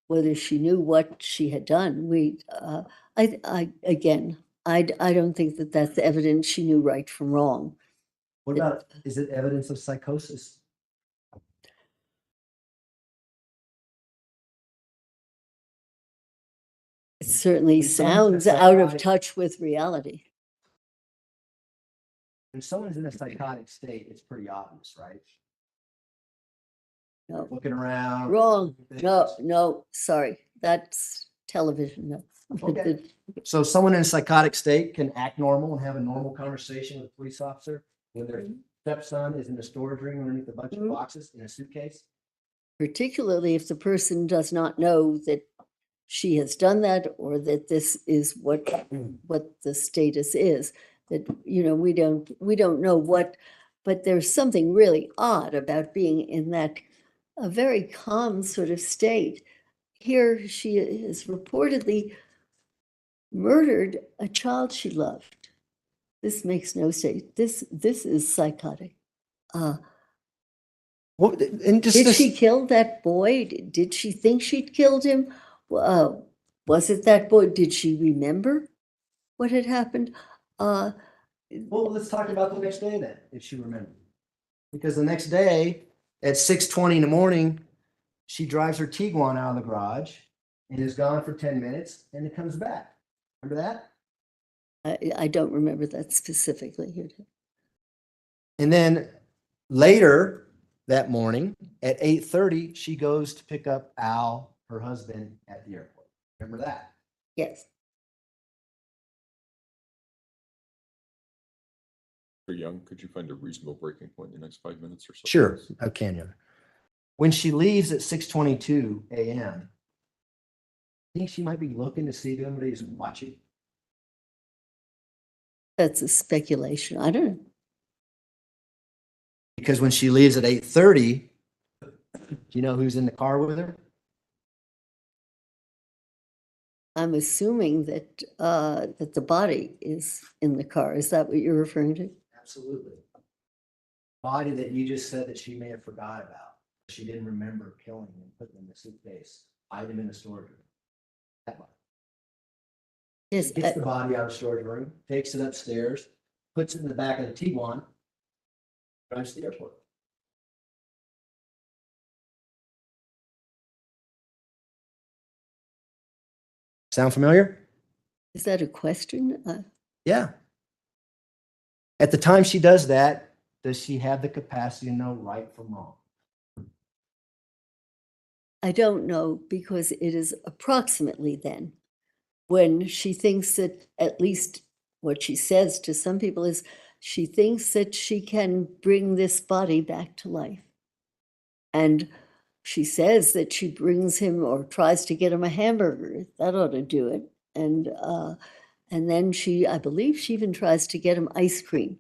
whether she knew what she had done. I don't think that that's evidence she knew right from wrong. What about, is it evidence of psychosis? It certainly When someone's sounds out of psychotic- touch with reality. When someone's in a psychotic state, it's pretty obvious, right? No. Looking around. Wrong. No, sorry. That's television. No. Okay. So someone in a psychotic state can act normal and have a normal conversation with a police officer when their stepson is in the storage room underneath a bunch of boxes in a suitcase? Particularly if the person does not know that she has done that, or that this is what the status is. That, we don't know what, but there's something really odd about being in that a very calm sort of state. Here she is reportedly murdered a child she loved. This makes no sense. This is psychotic. Did she kill that boy? Did she think she'd killed him? Was it that boy? Did she remember what had happened? Well, let's talk about the next day then, if she remembered. Because the next day at 6:20 in the morning, she drives her Tiguan out of the garage and is gone for 10 minutes and it comes back. Remember that? I don't remember that specifically here. And then later that morning at 8:30, she goes to pick up Al, her husband at the airport. Remember that? Yes. Young, could you find a reasonable breaking point in the next 5 minutes or so? Sure, I can. Yeah. When she leaves at 6:22 a.m., I think she might be looking to see if anybody's watching. That's a speculation. I don't know. Because when she leaves at 8:30, do you know who's in the car with her? I'm assuming that that the body is in the car. Is that what you're referring to? Absolutely. Body that you just said that she may have forgot about. She didn't remember killing and putting in the suitcase, hiding him in the storage room. That body. Yes. Gets the body out of the storage room, takes it upstairs, puts it in the back of the Tiguan, drives to the airport. Sound familiar? Is that a question? Yeah. At the time she does that, does she have the capacity to know right from wrong? I don't know, because it is approximately then when she thinks that, at least what she says to some people is, she thinks that she can bring this body back to life. And she says that she brings him or tries to get him a hamburger. That ought to do it. And then I believe she even tries to get him ice cream.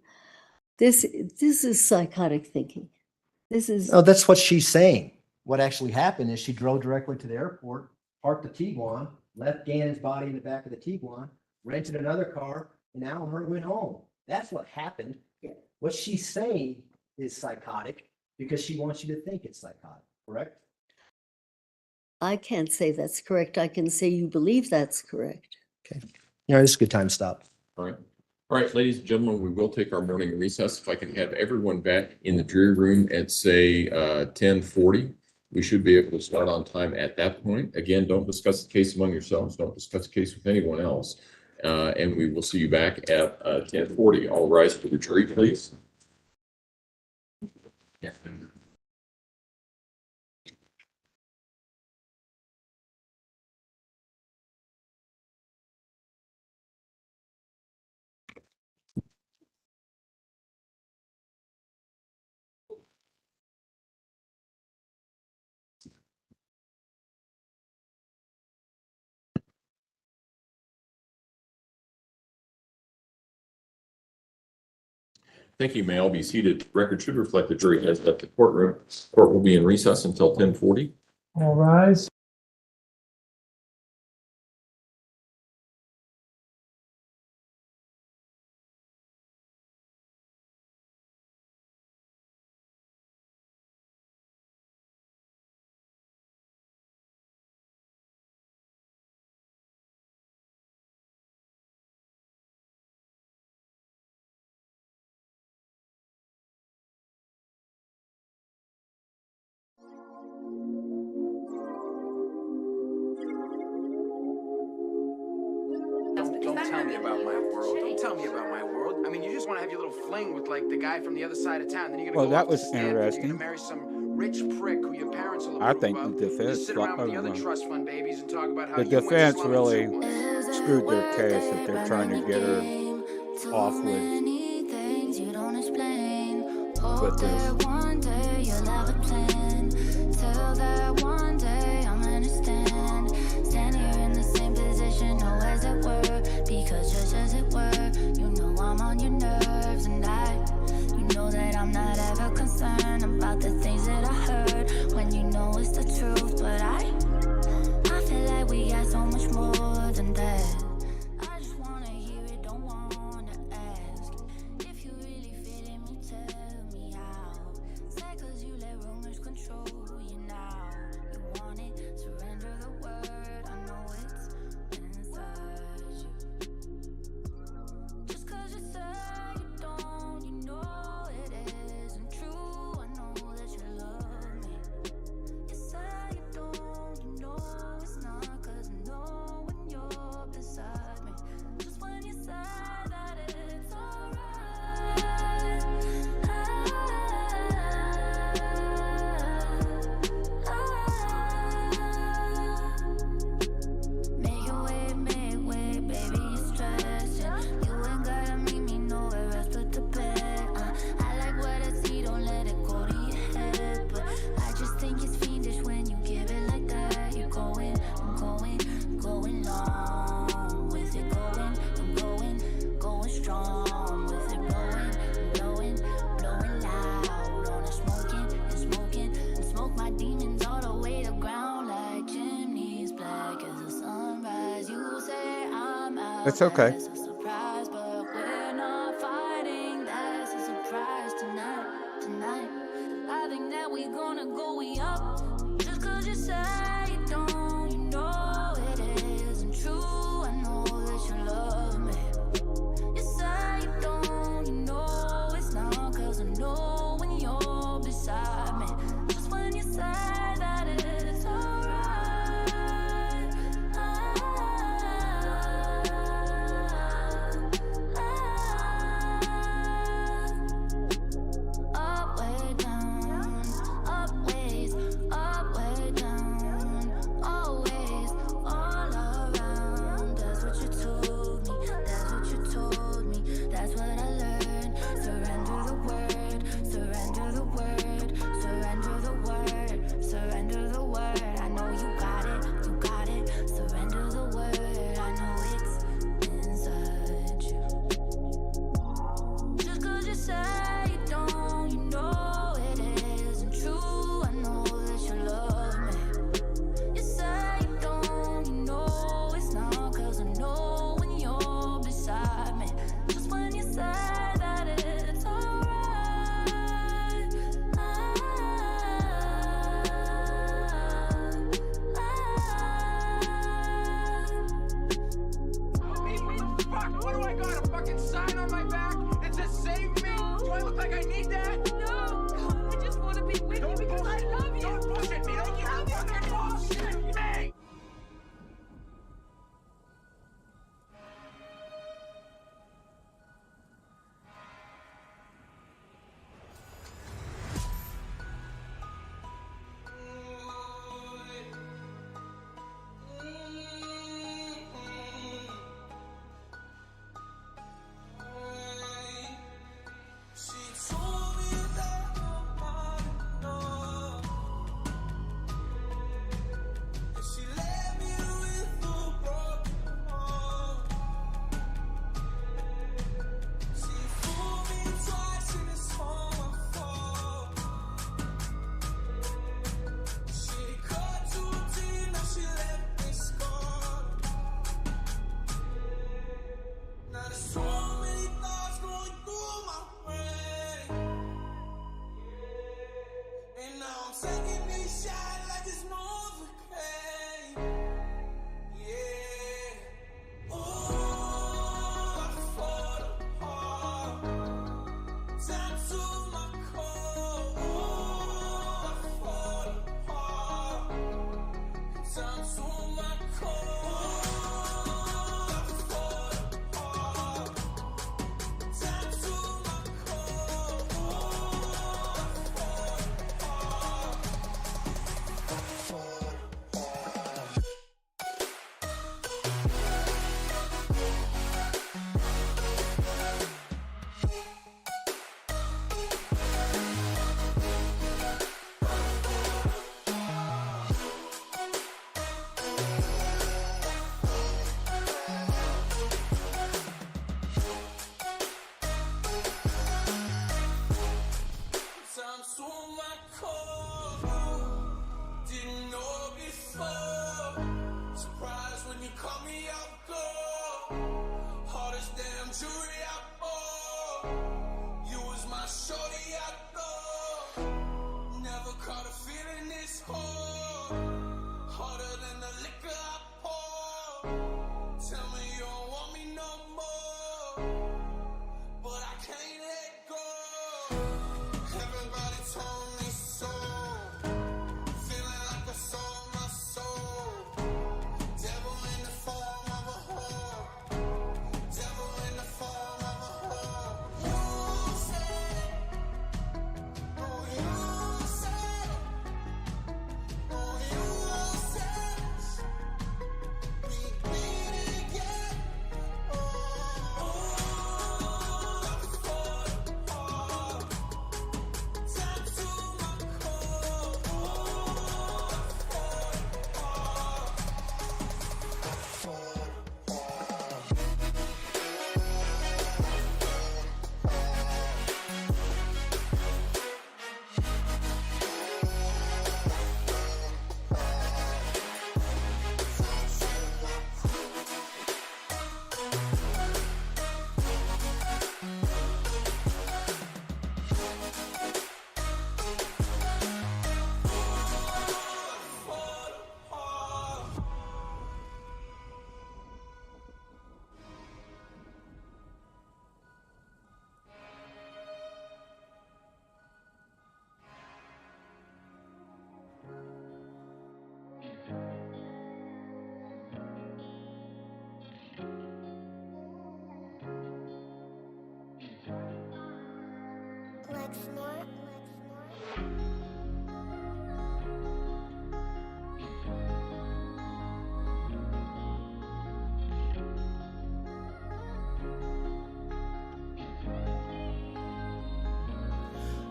This is psychotic thinking. This is. No, that's what she's saying. What actually happened is she drove directly to the airport, parked the Tiguan, left Gannon's body in the back of the Tiguan, rented another car, and Al and her went home. That's what happened. What she's saying is psychotic because she wants you to think it's psychotic, correct? I can't say that's correct. I can say you believe that's correct. Okay. You know, this is a good time to stop. All right. All right, ladies and gentlemen, we will take our morning recess. If I can have everyone back in the jury room at, say, 10:40, we should be able to start on time at that point. Again, don't discuss the case among yourselves. Don't discuss the case with anyone else. And we will see you back at 10:40. All rise for the jury, please. Yeah. Thank you. May all be seated. Record should reflect the jury has left the courtroom. Court will be in recess until 10:40. All rise. Don't tell me about my world. Don't tell me about my world. I mean, you just want to have your little fling with like the guy from the other side of town. Then you're gonna go Well, that off to was Stanford. You're interesting. gonna marry some rich prick who your parents will I approve think of. the You defense, just sit around with the other trust fund babies and talk about how the you went defense slumming really somewhere. screwed their case that they're trying to get her off with this. One day you'll have a plan. Till that one day I'm gonna stand here in the same position, no as it were, because just as it were, you know I'm on your nerves, and you know that I'm not ever concerned about the things that I heard when you know it's the truth, but I feel like we got so much more than that. I just wanna hear it, don't wanna ask. If you really feeling me, tell me how. Say 'cause you let rumors control you now. You want it, surrender the word. I know it's inside you. Just 'cause you say you don't, you know it isn't true. I know that you love me. You say you don't, you know it's not, 'cause I know strong with it blowing, blowing loud. On a smoking, and smoke my demons all the way to ground like chimneys black as the sunrise. You say I'm out. It's okay. That's a surprise, but we're not fighting. That's a surprise tonight. I think that we gonna go way up. Just cause you say you don't, you know it isn't true. I know that you love me. You say you don't, you know it's not. Cause I know when you're beside me. Just when you say that it's alright. Up, way down, up, ways, up, way down, always, all around. That's what you told me, that's what you told me, that's what I learned. Surrender the word, surrender the word, surrender the word, surrender the word. I know you got it, surrender the word. I know it's inside you. Just cause you say you don't, you know it isn't true. I know that you love me. You say you don't, you know it's not. Cause I know when you're beside me. Just when you say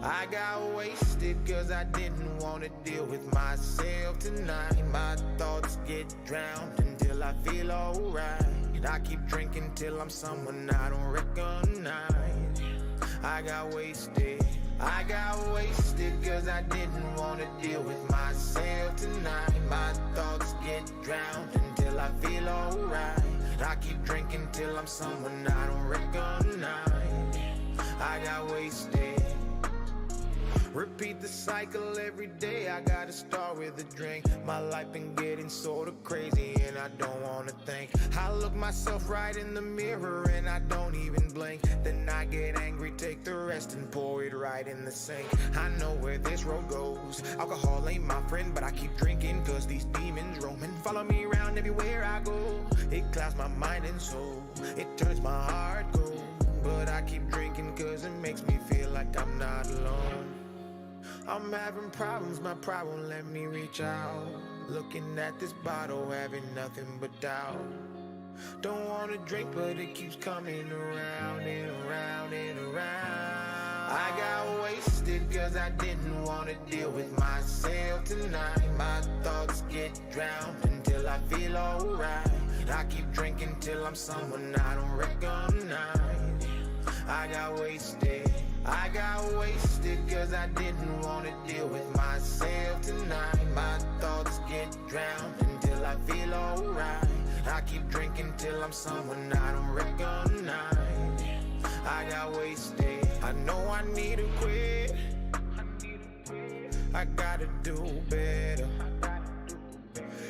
I got wasted cause I didn't want to deal with myself tonight. My thoughts get drowned until I feel alright. I keep drinking till I'm someone I don't recognize. I got wasted cause I didn't want to deal with myself tonight. My thoughts get drowned until I feel alright. I keep drinking till I'm someone I don't recognize. I got wasted. Repeat the cycle every day, I gotta start with a drink. My life been getting sorta crazy and I don't wanna think. I look myself right in the mirror and I don't even blink. Then I get angry, take the rest and pour it right in the sink. I know where this road goes. Alcohol ain't my friend, but I keep drinking cause these demons roaming. Follow me around everywhere I go. It clouds my mind and soul. It turns my heart cold. But I keep drinking cause it makes me feel like I'm not alone. I'm having problems, my pride won't let me reach out. Looking at this bottle, having nothing but doubt. Don't wanna drink, but it keeps coming around and around and around. I got wasted cause I didn't wanna deal with myself tonight. My thoughts get drowned until I feel alright. I keep drinking till I'm someone I don't recognize. I got wasted cause I didn't want to deal with myself tonight. My thoughts get drowned until I feel alright. I keep drinking till I'm someone I don't recognize. I got wasted. I know I need to quit. I gotta do better.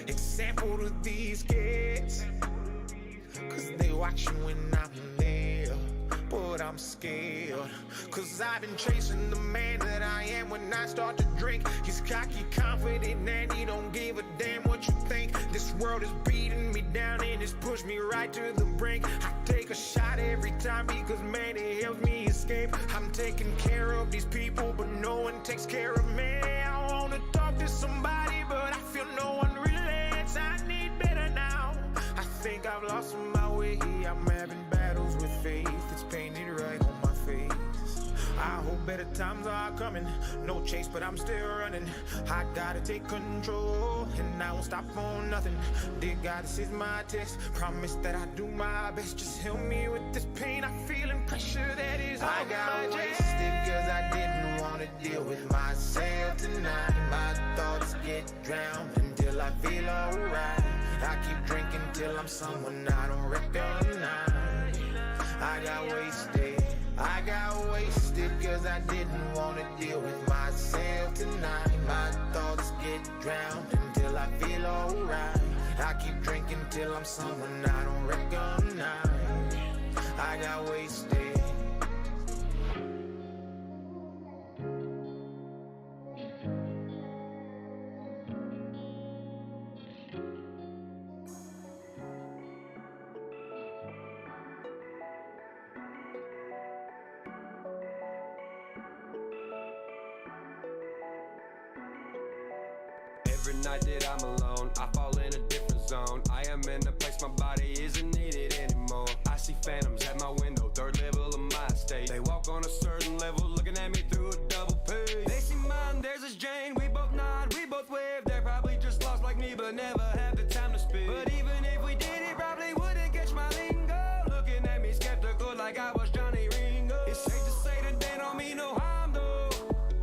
Example to these kids, cause they watching when I'm there. But I'm scared, cause I've been chasing the man that I am when I start to drink. He's cocky, confident, and he don't give a damn what you think. This world is beating me down and it's pushed me right to the brink. I take a shot every time because man, it helps me escape. I'm taking care of these people, but no one takes care of me. I wanna talk to somebody, but I feel no one relates. I need better now. I think I've lost my way. I'm having battles with faith. It's painted right on my face. I hope better times are coming. No chase, but I'm still running. I gotta take control, and I won't stop for nothing. Dear God, this is my test. Promise that I do my best. Just help me with this pain I feel and pressure that is on my chest. I got wasted cause I didn't want to deal with myself tonight. My thoughts get drowned until I feel alright. I keep drinking till I'm someone I don't recognize. I got wasted cause I didn't want to deal with myself tonight. My thoughts get drowned until I feel alright. I keep drinking till I'm someone I don't recognize. I got wasted. Every night that I'm alone, I fall in a different zone. I am in a place my body isn't needed anymore. I see phantoms at my window, third level of my state. They walk on a certain level, looking at me through a double page. They see mine, theirs is Jane. We both nod, we both wave. They're probably just lost like me, but never have the time to speak. But even if we did, it probably wouldn't catch my lingo. Looking at me skeptical like I was Johnny Ringo. It's safe to say that they don't mean no harm though.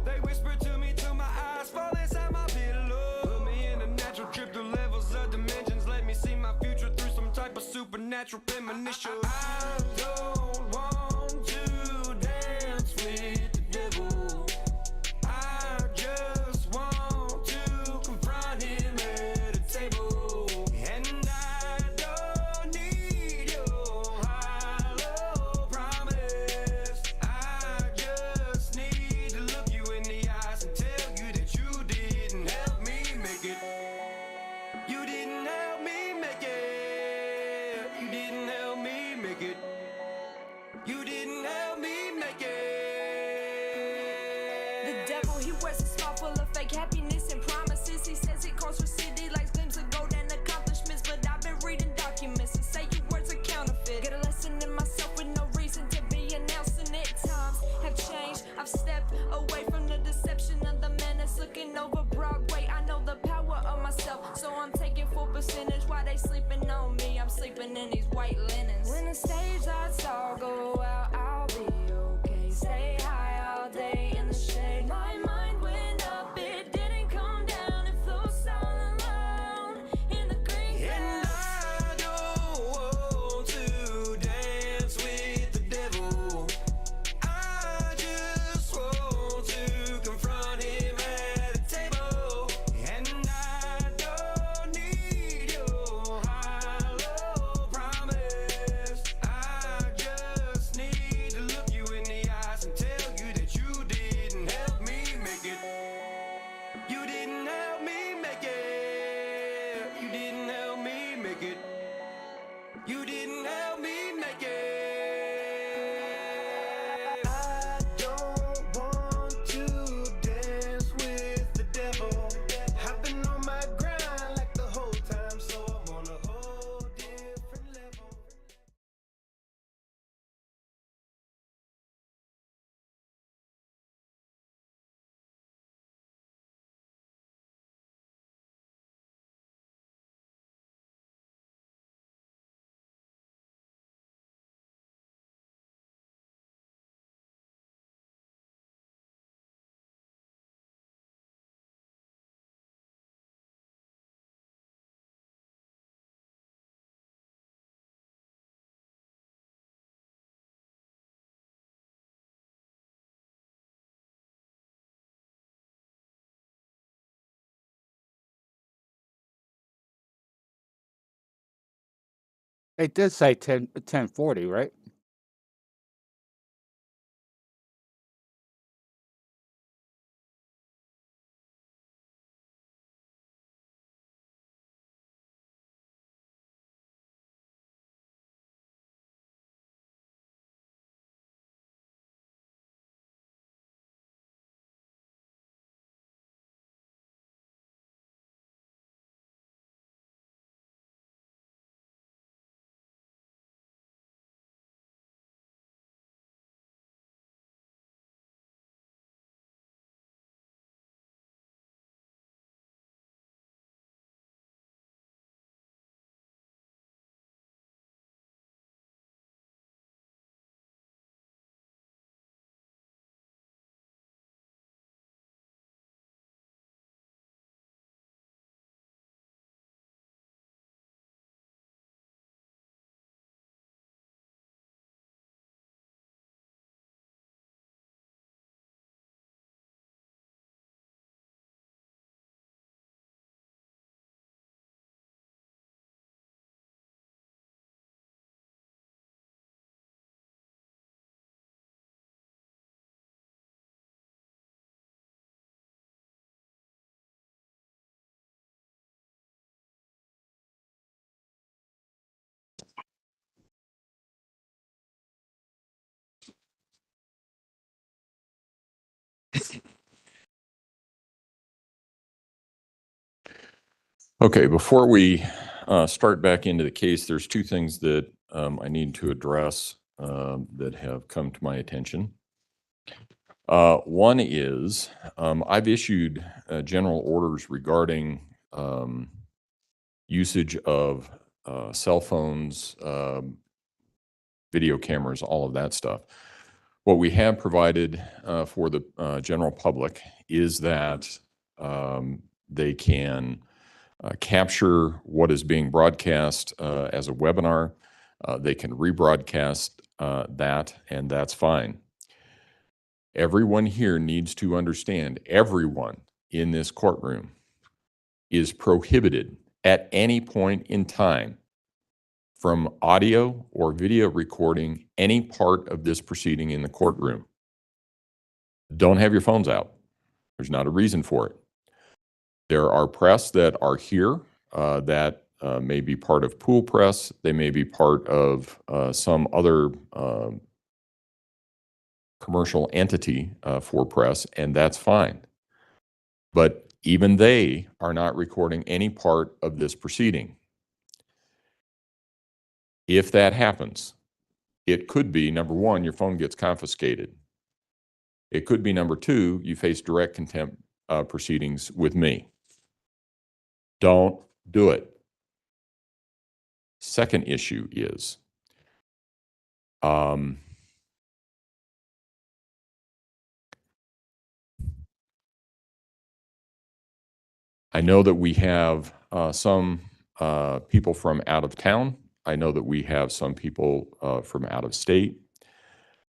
They whisper to me till my eyes fall inside my pillow. Trip through levels of dimensions, let me see my future through some type of supernatural premonition. I don't want to dance with the devil. I just want to confront him at a table. And I don't need your hollow promise. I just need to look you in the eyes and tell you that you didn't help me make it. You didn't help me make it. You didn't help me make it. devil. He wears a smile full of fake happiness and promises. He says it calls for city lights, glimpses of gold and accomplishments. But I've been reading documents and say your words are counterfeit. Get a lesson in myself with no reason to be announcing it. Times have changed. I've stepped away from the deception of the man that's looking over Broadway. I know the power of myself, so I'm taking full percentage. While they sleeping on me, I'm sleeping in these white linens. When the stage lights all go out, I'll be okay. Stay high all day in the shade. My mind went up, it didn't come down. It flows all alone in the green And I don't want to dance with the devil. I just want to confront him at a table. And I don't need your high-low promise. I just need to look you in the eyes and tell you that you didn't help me make it. You didn't help me make it. You didn't help me make it. You didn't help me make it. I don't want to dance with the devil. I've been on my grind like the whole time, so I'm on a whole different level. It did say 1040, right? Okay, before we start back into the case, there's two things that I need to address that have come to my attention. One is I've issued general orders regarding usage of cell phones, video cameras, all of that stuff. What we have provided for the general public is that they can capture what is being broadcast as a webinar. They can rebroadcast that, and that's fine. Everyone here needs to understand, everyone in this courtroom is prohibited at any point in time from audio or video recording any part of this proceeding in the courtroom. Don't have your phones out. There's not a reason for it. There are press that are here that may be part of pool press. They may be part of some other commercial entity for press, and that's fine. But even they are not recording any part of this proceeding. If that happens, it could be, number one, your phone gets confiscated. It could be, number two, you face direct contempt proceedings with me. Don't do it. Second issue is, I know that we have some people from out of town. I know that we have some people from out of state.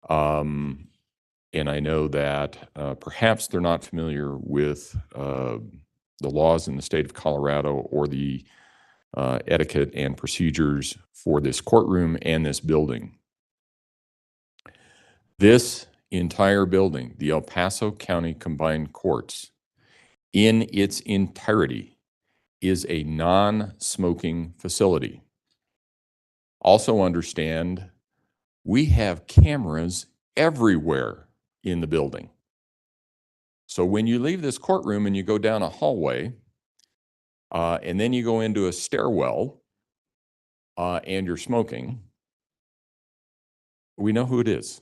And I know that perhaps they're not familiar with the laws in the state of Colorado or the etiquette and procedures for this courtroom and this building. This entire building, the El Paso County Combined Courts, in its entirety, is a non-smoking facility. Also understand, we have cameras everywhere in the building. So when you leave this courtroom and you go down a hallway, and then you go into a stairwell, and you're smoking, we know who it is.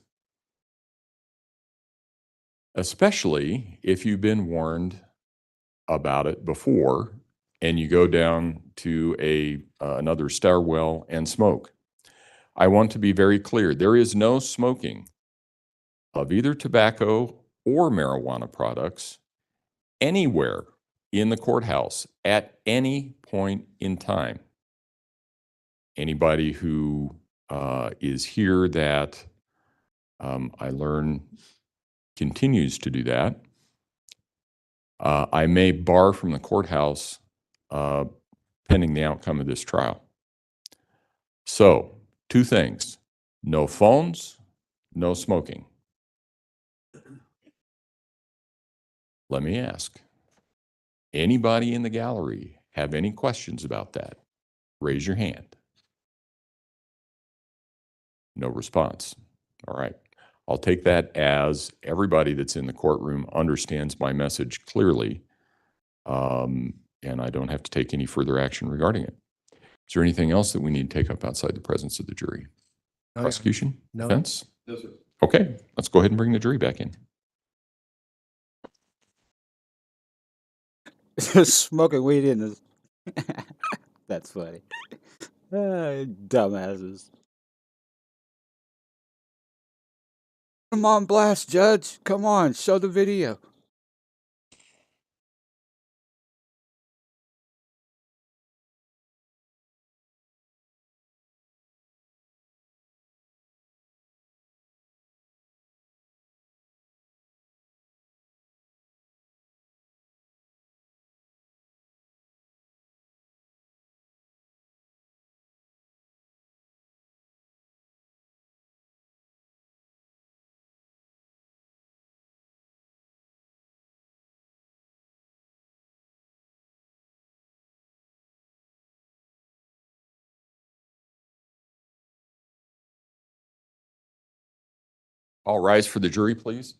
Especially if you've been warned about it before and you go down to another stairwell and smoke. I want to be very clear. There is no smoking of either tobacco or marijuana products anywhere in the courthouse at any point in time. Anybody who is here that I learn continues to do that, I may bar from the courthouse pending the outcome of this trial. So, two things: no phones, no smoking. Let me ask, anybody in the gallery have any questions about that? Raise your hand. No response. All right. I'll take that as everybody that's in the courtroom understands my message clearly, and I don't have to take any further action regarding it. Is there anything else that we need to take up outside the presence of the jury? No, Prosecution? no. Defense? No, sir. Okay, let's go ahead and bring the jury back in. Smoking weed in this. That's funny. Dumbasses. Come on, blast, Judge. Come on, show the video. All rise for the jury, please.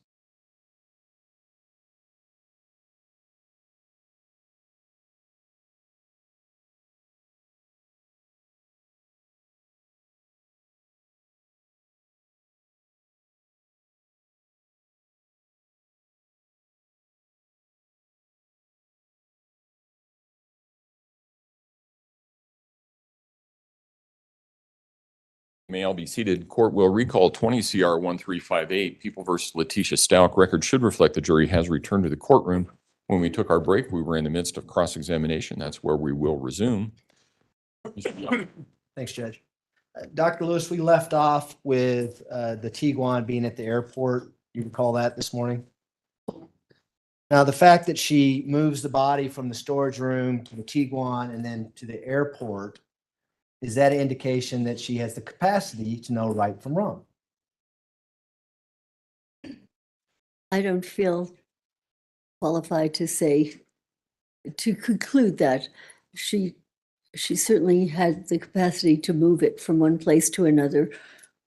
May all be seated. Court will recall 20 CR 1358, People versus Letecia Stauch. Record should reflect the jury has returned to the courtroom. When we took our break, we were in the midst of cross-examination. That's where we will resume. Thanks, Judge. Dr. Lewis, we left off with the Tiguan being at the airport. You recall that this morning? Now, the fact that she moves the body from the storage room to the Tiguan and then to the airport, is that an indication that she has the capacity to know right from wrong? I don't feel qualified to say, to conclude that she certainly had the capacity to move it from one place to another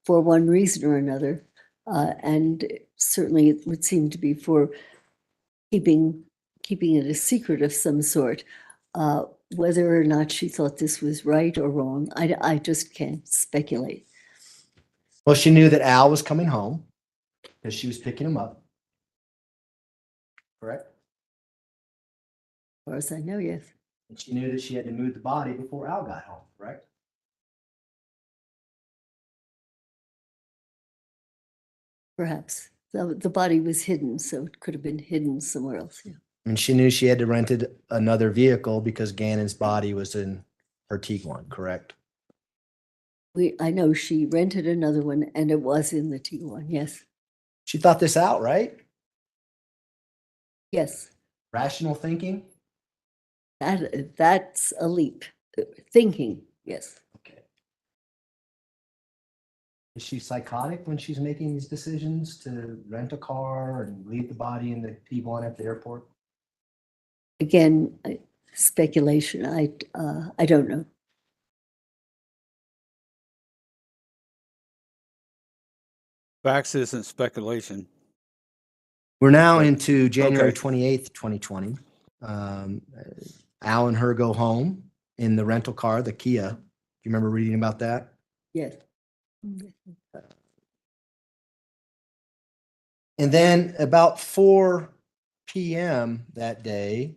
for one reason or another. And certainly it would seem to be for keeping it a secret of some sort. Whether or not she thought this was right or wrong, I just can't speculate. Well, she knew that Al was coming home because she was picking him up. Correct? As far as I know, yes. And she knew that she had to move the body before Al got home, correct? Perhaps. The body was hidden, so it could have been hidden somewhere else. Yeah. And she knew she had to rent another vehicle because Gannon's body was in her Tiguan, correct? I know she rented another one and it was in the T1, yes. She thought this out, right? Yes. Rational thinking? That's a leap. Thinking, yes. Okay. Is she psychotic when she's making these decisions to rent a car and leave the body in the T1 at the airport? Again, speculation. I don't know. Facts isn't speculation. We're now into January 28th, 2020. Al and her go home in the rental car, the Kia. Do you remember reading about that? Yes. And then about 4 p.m. that day,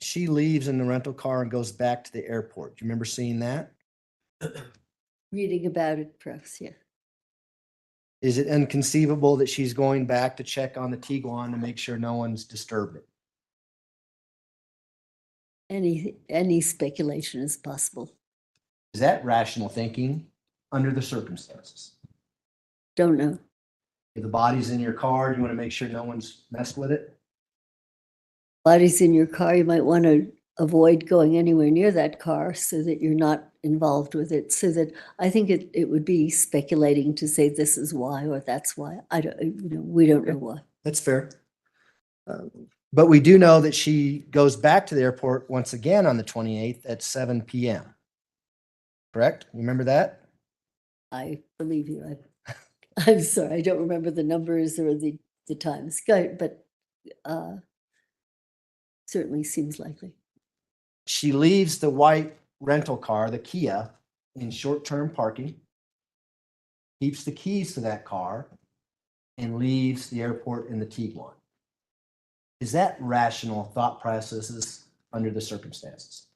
she leaves in the rental car and goes back to the airport. Do you remember seeing that? Reading about it, perhaps, yeah. Is it inconceivable that she's going back to check on the Tiguan to make sure no one's disturbed it? Any speculation is possible. Is that rational thinking under the circumstances? Don't know. If the body's in your car, you want to make sure no one's messed with it? Body's in your car, you might want to avoid going anywhere near that car so that you're not involved with it. So that I think it would be speculating to say this is why or that's why. We don't know why. That's fair. But we do know that she goes back to the airport once again on the 28th at 7 p.m. Correct? You remember that? I believe you. I'm sorry, I don't remember the numbers or the times, but certainly seems likely. She leaves the white rental car, the Kia, in short-term parking, keeps the keys to that car, and leaves the airport in the Tiguan. Is that rational thought processes under the circumstances?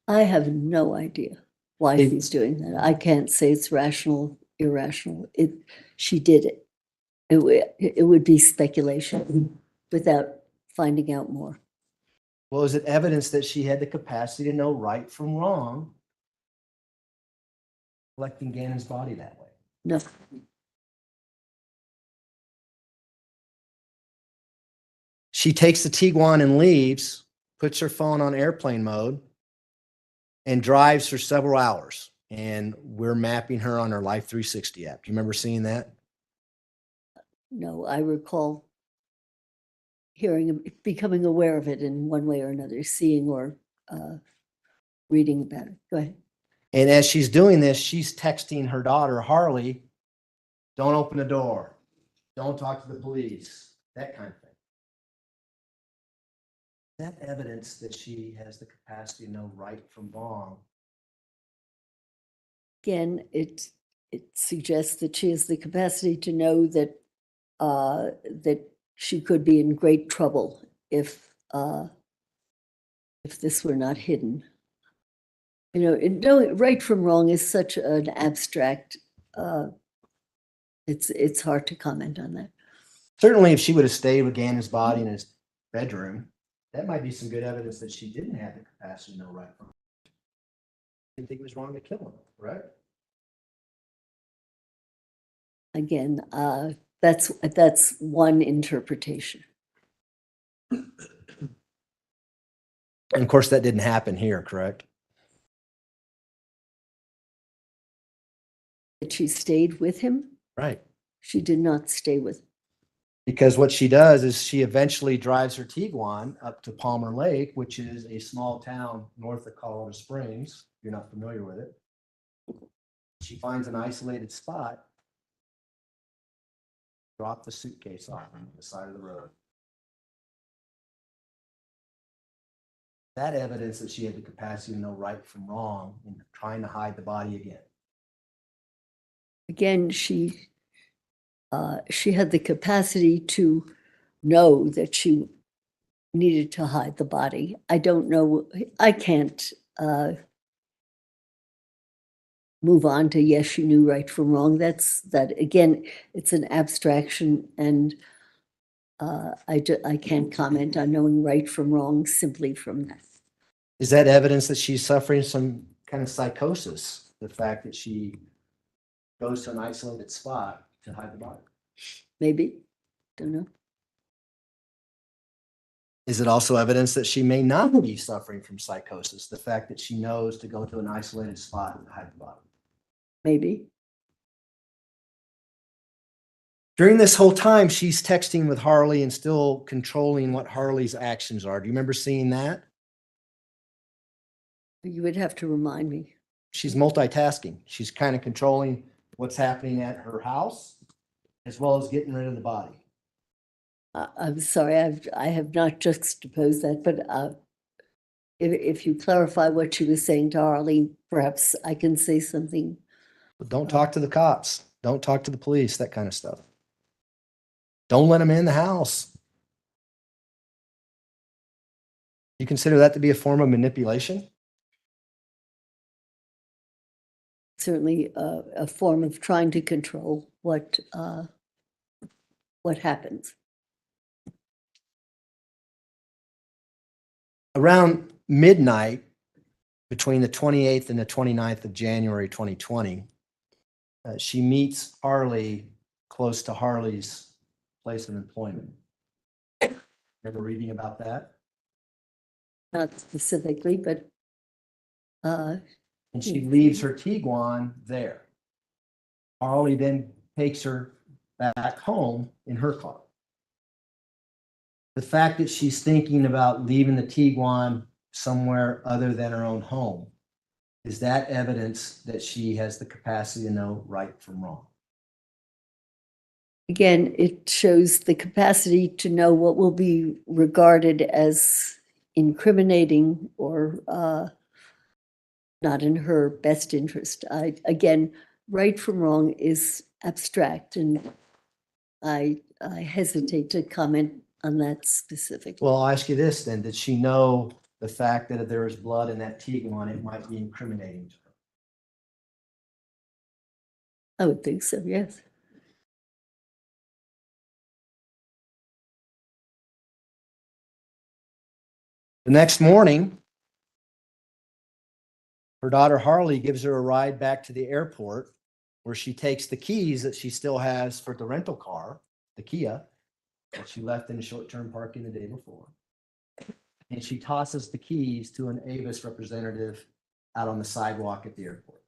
I have no idea why she's doing that. I can't say it's rational, irrational. She did it. It would be speculation without finding out more. Well, is it evidence that she had the capacity to know right from wrong, collecting Gannon's body that way? No. She takes the Tiguan and leaves, puts her phone on airplane mode, and drives for several hours. And we're mapping her on our Life 360 app. Do you remember seeing that? No, I recall becoming aware of it in one way or another, seeing or reading about it. Go ahead. And as she's doing this, she's texting her daughter, Harley, don't open the door. Don't talk to the police. That kind of thing. Is that evidence that she has the capacity to know right from wrong? Again, it suggests that she has the capacity to know that that she could be in great trouble if this were not hidden. Knowing right from wrong is such an abstract. It's hard to comment on that. Certainly, if she would have stayed with Gannon's body in his bedroom, that might be some good evidence that she didn't have the capacity to know right from wrong. Didn't think it was wrong to kill him, right? Again, that's one interpretation. And of course, that didn't happen here, correct? That she stayed with him? Right. She did not stay with him. Because what she does is she eventually drives her Tiguan up to Palmer Lake, which is a small town north of Colorado Springs. If you're not familiar with it. She finds an isolated spot dropped the suitcase off on the side of the road. That evidence that she had the capacity to know right from wrong and trying to hide the body again. Again, she had the capacity to know that she needed to hide the body. I don't know, I can't move on to yes, she knew right from wrong. That again, it's an abstraction, and I can't comment on knowing right from wrong simply from that. Is that evidence that she's suffering some kind of psychosis? The fact that she goes to an isolated spot to hide the body? Maybe, don't know. Is it also evidence that she may not be suffering from psychosis? The fact that she knows to go to an isolated spot and hide the body? Maybe. During this whole time, she's texting with Harley and still controlling what Harley's actions are. Do you remember seeing that? You would have to remind me. She's multitasking. She's kind of controlling what's happening at her house as well as getting rid of the body. I'm sorry, I have not juxtaposed that, but if you clarify what she was saying to Harley, perhaps I can say something. But don't talk to the cops. Don't talk to the police, that kind of stuff. Don't let them in the house. You consider that to be a form of manipulation? Certainly a form of trying to control what happens. Around midnight, between the 28th and the 29th of January 2020, she meets Harley close to Harley's place of employment. Ever reading about that? Not specifically, but and she leaves her Tiguan there. Harley then takes her back home in her car. The fact that she's thinking about leaving the Tiguan somewhere other than her own home, is that evidence that she has the capacity to know right from wrong? again, it shows the capacity to know what will be regarded as incriminating or not in her best interest. Again, right from wrong is abstract, and I hesitate to comment on that specifically. Well, I'll ask you this then. Did she know the fact that if there was blood in that Tiguan, it might be incriminating to her? I would think so, yes. The next morning, her daughter Harley gives her a ride back to the airport, where she takes the keys that she still has for the rental car, the Kia, that she left in the short-term parking the day before. And she tosses the keys to an Avis representative out on the sidewalk at the airport.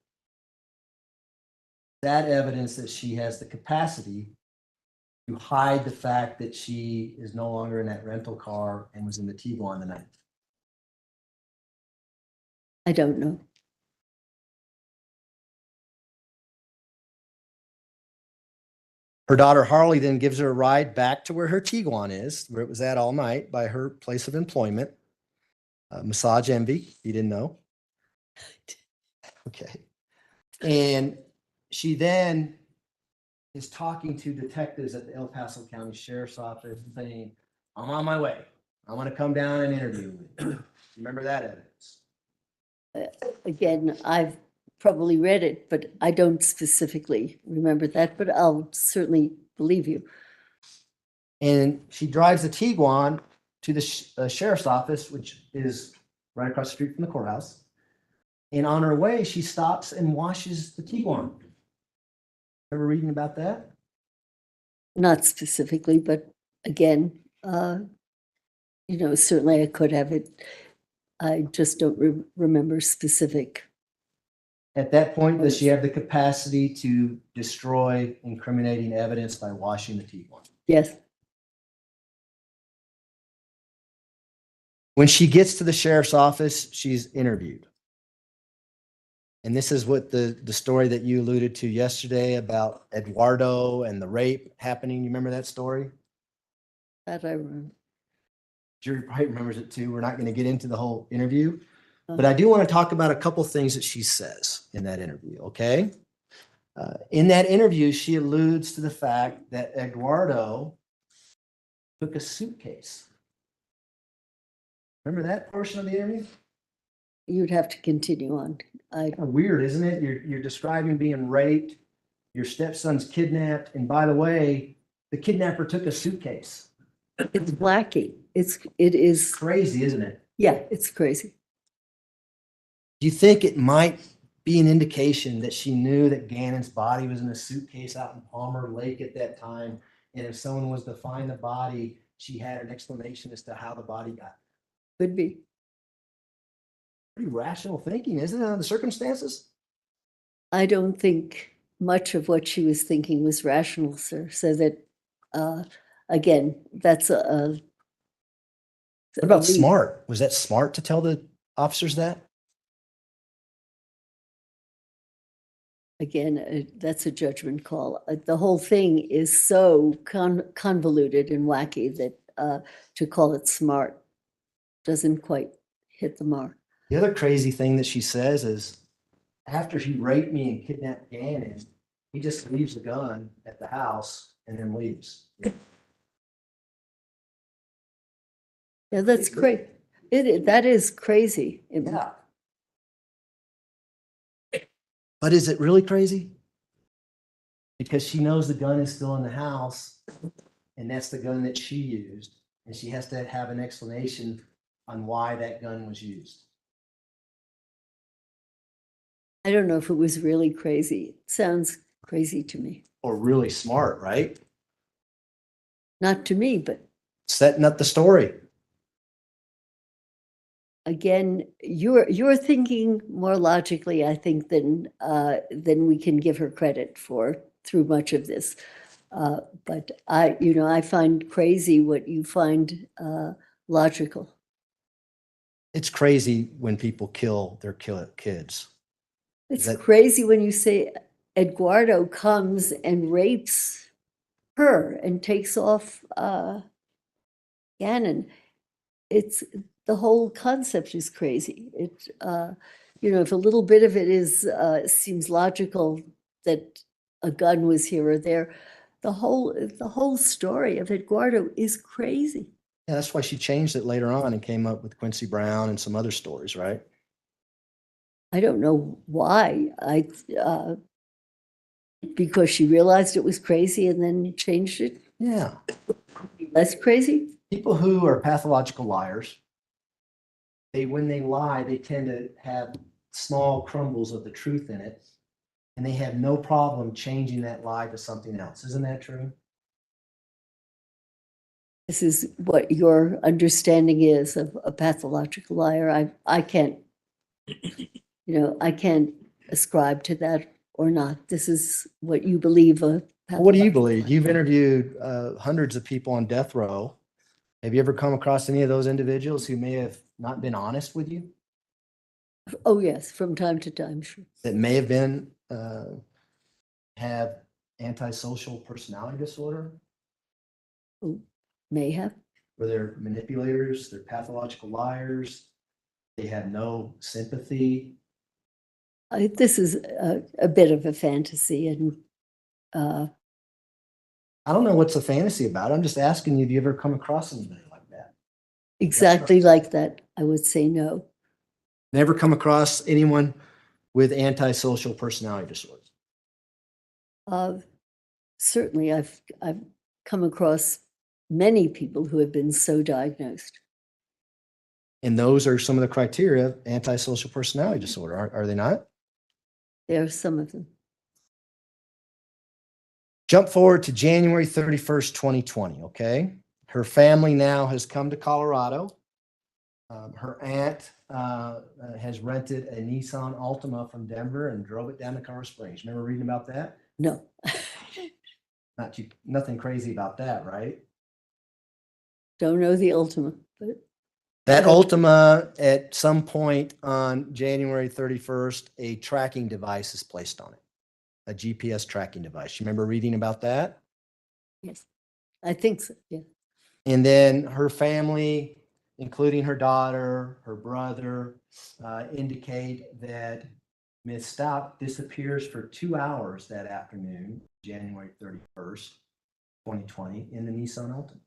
That evidence that she has the capacity to hide the fact that she is no longer in that rental car and was in the Tiguan the night. I don't know. Her daughter Harley then gives her a ride back to where her Tiguan is, where it was at all night, by her place of employment. Massage Envy, you didn't know. Okay. And she then is talking to detectives at the El Paso County Sheriff's Office saying, I'm on my way. I want to come down and interview with you. Remember that evidence? Again, I've probably read it, but I don't specifically remember that, but I'll certainly believe you. And she drives the Tiguan to the sheriff's office, which is right across the street from the courthouse. And on her way, she stops and washes the Tiguan. Ever reading about that? Not specifically, but again, certainly I could have it. I just don't remember specific. At that point, does she have the capacity to destroy incriminating evidence by washing the Tiguan? Yes. When she gets to the sheriff's office, she's interviewed. And this is what the story that you alluded to yesterday about Eduardo and the rape happening. You remember that story? That I remember. Jury probably remembers it too. We're not going to get into the whole interview, but I do want to talk about a couple things that she says in that interview, okay? In that interview, she alludes to the fact that Eduardo took a suitcase. Remember that portion of the interview? You'd have to continue on. Weird, isn't it? You're describing being raped, your stepson's kidnapped, and by the way, the kidnapper took a suitcase. It's wacky. It is crazy, isn't it? Yeah, it's crazy. Do you think it might be an indication that she knew that Gannon's body was in a suitcase out in Palmer Lake at that time? And if someone was to find the body, she had an explanation as to how the body got there? Could be. Pretty rational thinking, isn't it, under the circumstances? I don't think much of what she was thinking was rational, sir. So that, again, that's What about smart? Was that smart to tell the officers that? Again, that's a judgment call. The whole thing is so convoluted and wacky that to call it smart doesn't quite hit the mark. The other crazy thing that she says is, after he raped me and kidnapped Gannon, he just leaves the gun at the house and then leaves. Yeah, that's great. That is crazy. Yeah. But is it really crazy? Because she knows the gun is still in the house, and that's the gun that she used, and she has to have an explanation on why that gun was used. I don't know if it was really crazy. It sounds crazy to me. Or really smart, right? Not to me, but setting up the story. Again, you're thinking more logically, I think, than we can give her credit for through much of this. But I find crazy what you find logical. It's crazy when people kill their kids. It's crazy when you say Eduardo comes and rapes her and takes off Gannon. It's the whole concept is crazy. It if a little bit of it is seems logical that a gun was here or there, the whole story of Eduardo is crazy. Yeah, that's why she changed it later on and came up with Quincy Brown and some other stories, right? I don't know why. Because she realized it was crazy and then changed it. Yeah. Less crazy? People who are pathological liars, when they lie, they tend to have small crumbles of the truth in it, and they have no problem changing that lie to something else. Isn't that true? This is what your understanding is of a pathological liar. I can't, I can't ascribe to that or not. This is what you believe. What do you believe? You've interviewed hundreds of people on death row. Have you ever come across any of those individuals who may have not been honest with you? Oh, yes, from time to time, sure. That may have been, have antisocial personality disorder? May have. Where they're manipulators, they're pathological liars, they have no sympathy. This is a bit of a fantasy, and I don't know what's a fantasy about. I'm just asking you, do you ever come across anybody like that? Exactly like that, I would say no. Never come across anyone with antisocial personality disorders? Certainly, I've come across many people who have been so diagnosed. And those are some of the criteria of antisocial personality disorder, are they not? There are some of them. Jump forward to January 31st, 2020, okay? Her family now has come to Colorado. Her aunt has rented a Nissan Altima from Denver and drove it down to Colorado Springs. Remember reading about that? No. Nothing crazy about that, right? Don't know the Altima, but That Ultima, at some point on January 31st, a tracking device is placed on it, a GPS tracking device. You remember reading about that? Yes, I think so, yeah. And then her family, including her daughter, her brother, indicate that Ms. Stauch disappears for 2 hours that afternoon, January 31st, 2020, in the Nissan Altima.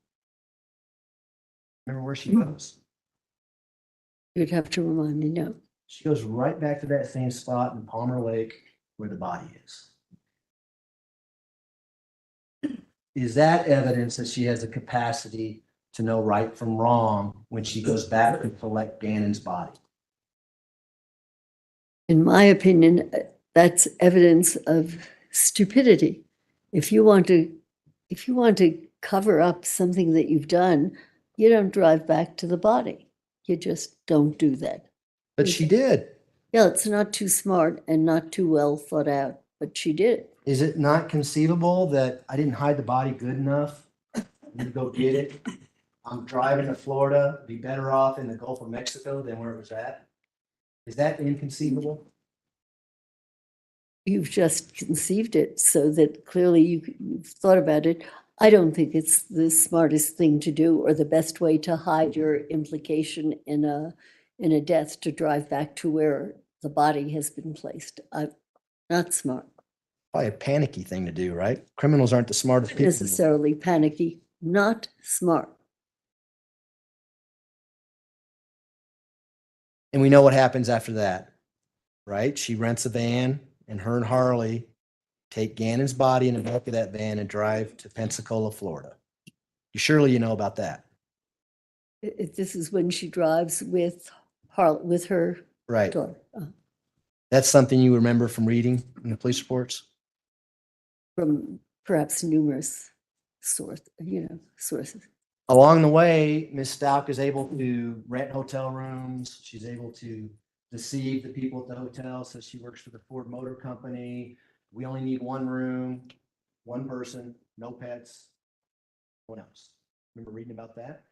Remember where she goes? You'd have to remind me, no. She goes right back to that same spot in Palmer Lake where the body is. Is that evidence that she has a capacity to know right from wrong when she goes back to collect Gannon's body? In my opinion, that's evidence of stupidity. If you want to cover up something that you've done, you don't drive back to the body. You just don't do that. But she did. Yeah, it's not too smart and not too well thought out, but she did it. Is it not conceivable that I didn't hide the body good enough? I need to go get it. I'm driving to Florida, be better off in the Gulf of Mexico than where it was at. Is that inconceivable? You've just conceived it so that clearly you've thought about it. I don't think it's the smartest thing to do or the best way to hide your implication in a death, to drive back to where the body has been placed. Not smart. Probably a panicky thing to do, right? Criminals aren't the smartest Not people. necessarily panicky, not smart. And we know what happens after that, right? She rents a van, and her and Harley take Gannon's body in the back of that van and drive to Pensacola, Florida. Surely you know about that. This is when she drives with her Right. daughter. That's something you remember from reading in the police reports? From perhaps numerous sources. Along the way, Ms. Stauch is able to rent hotel rooms. She's able to deceive the people at the hotel. So she works for the Ford Motor Company. We only need one room, one person, no pets, no one else. Remember reading about that?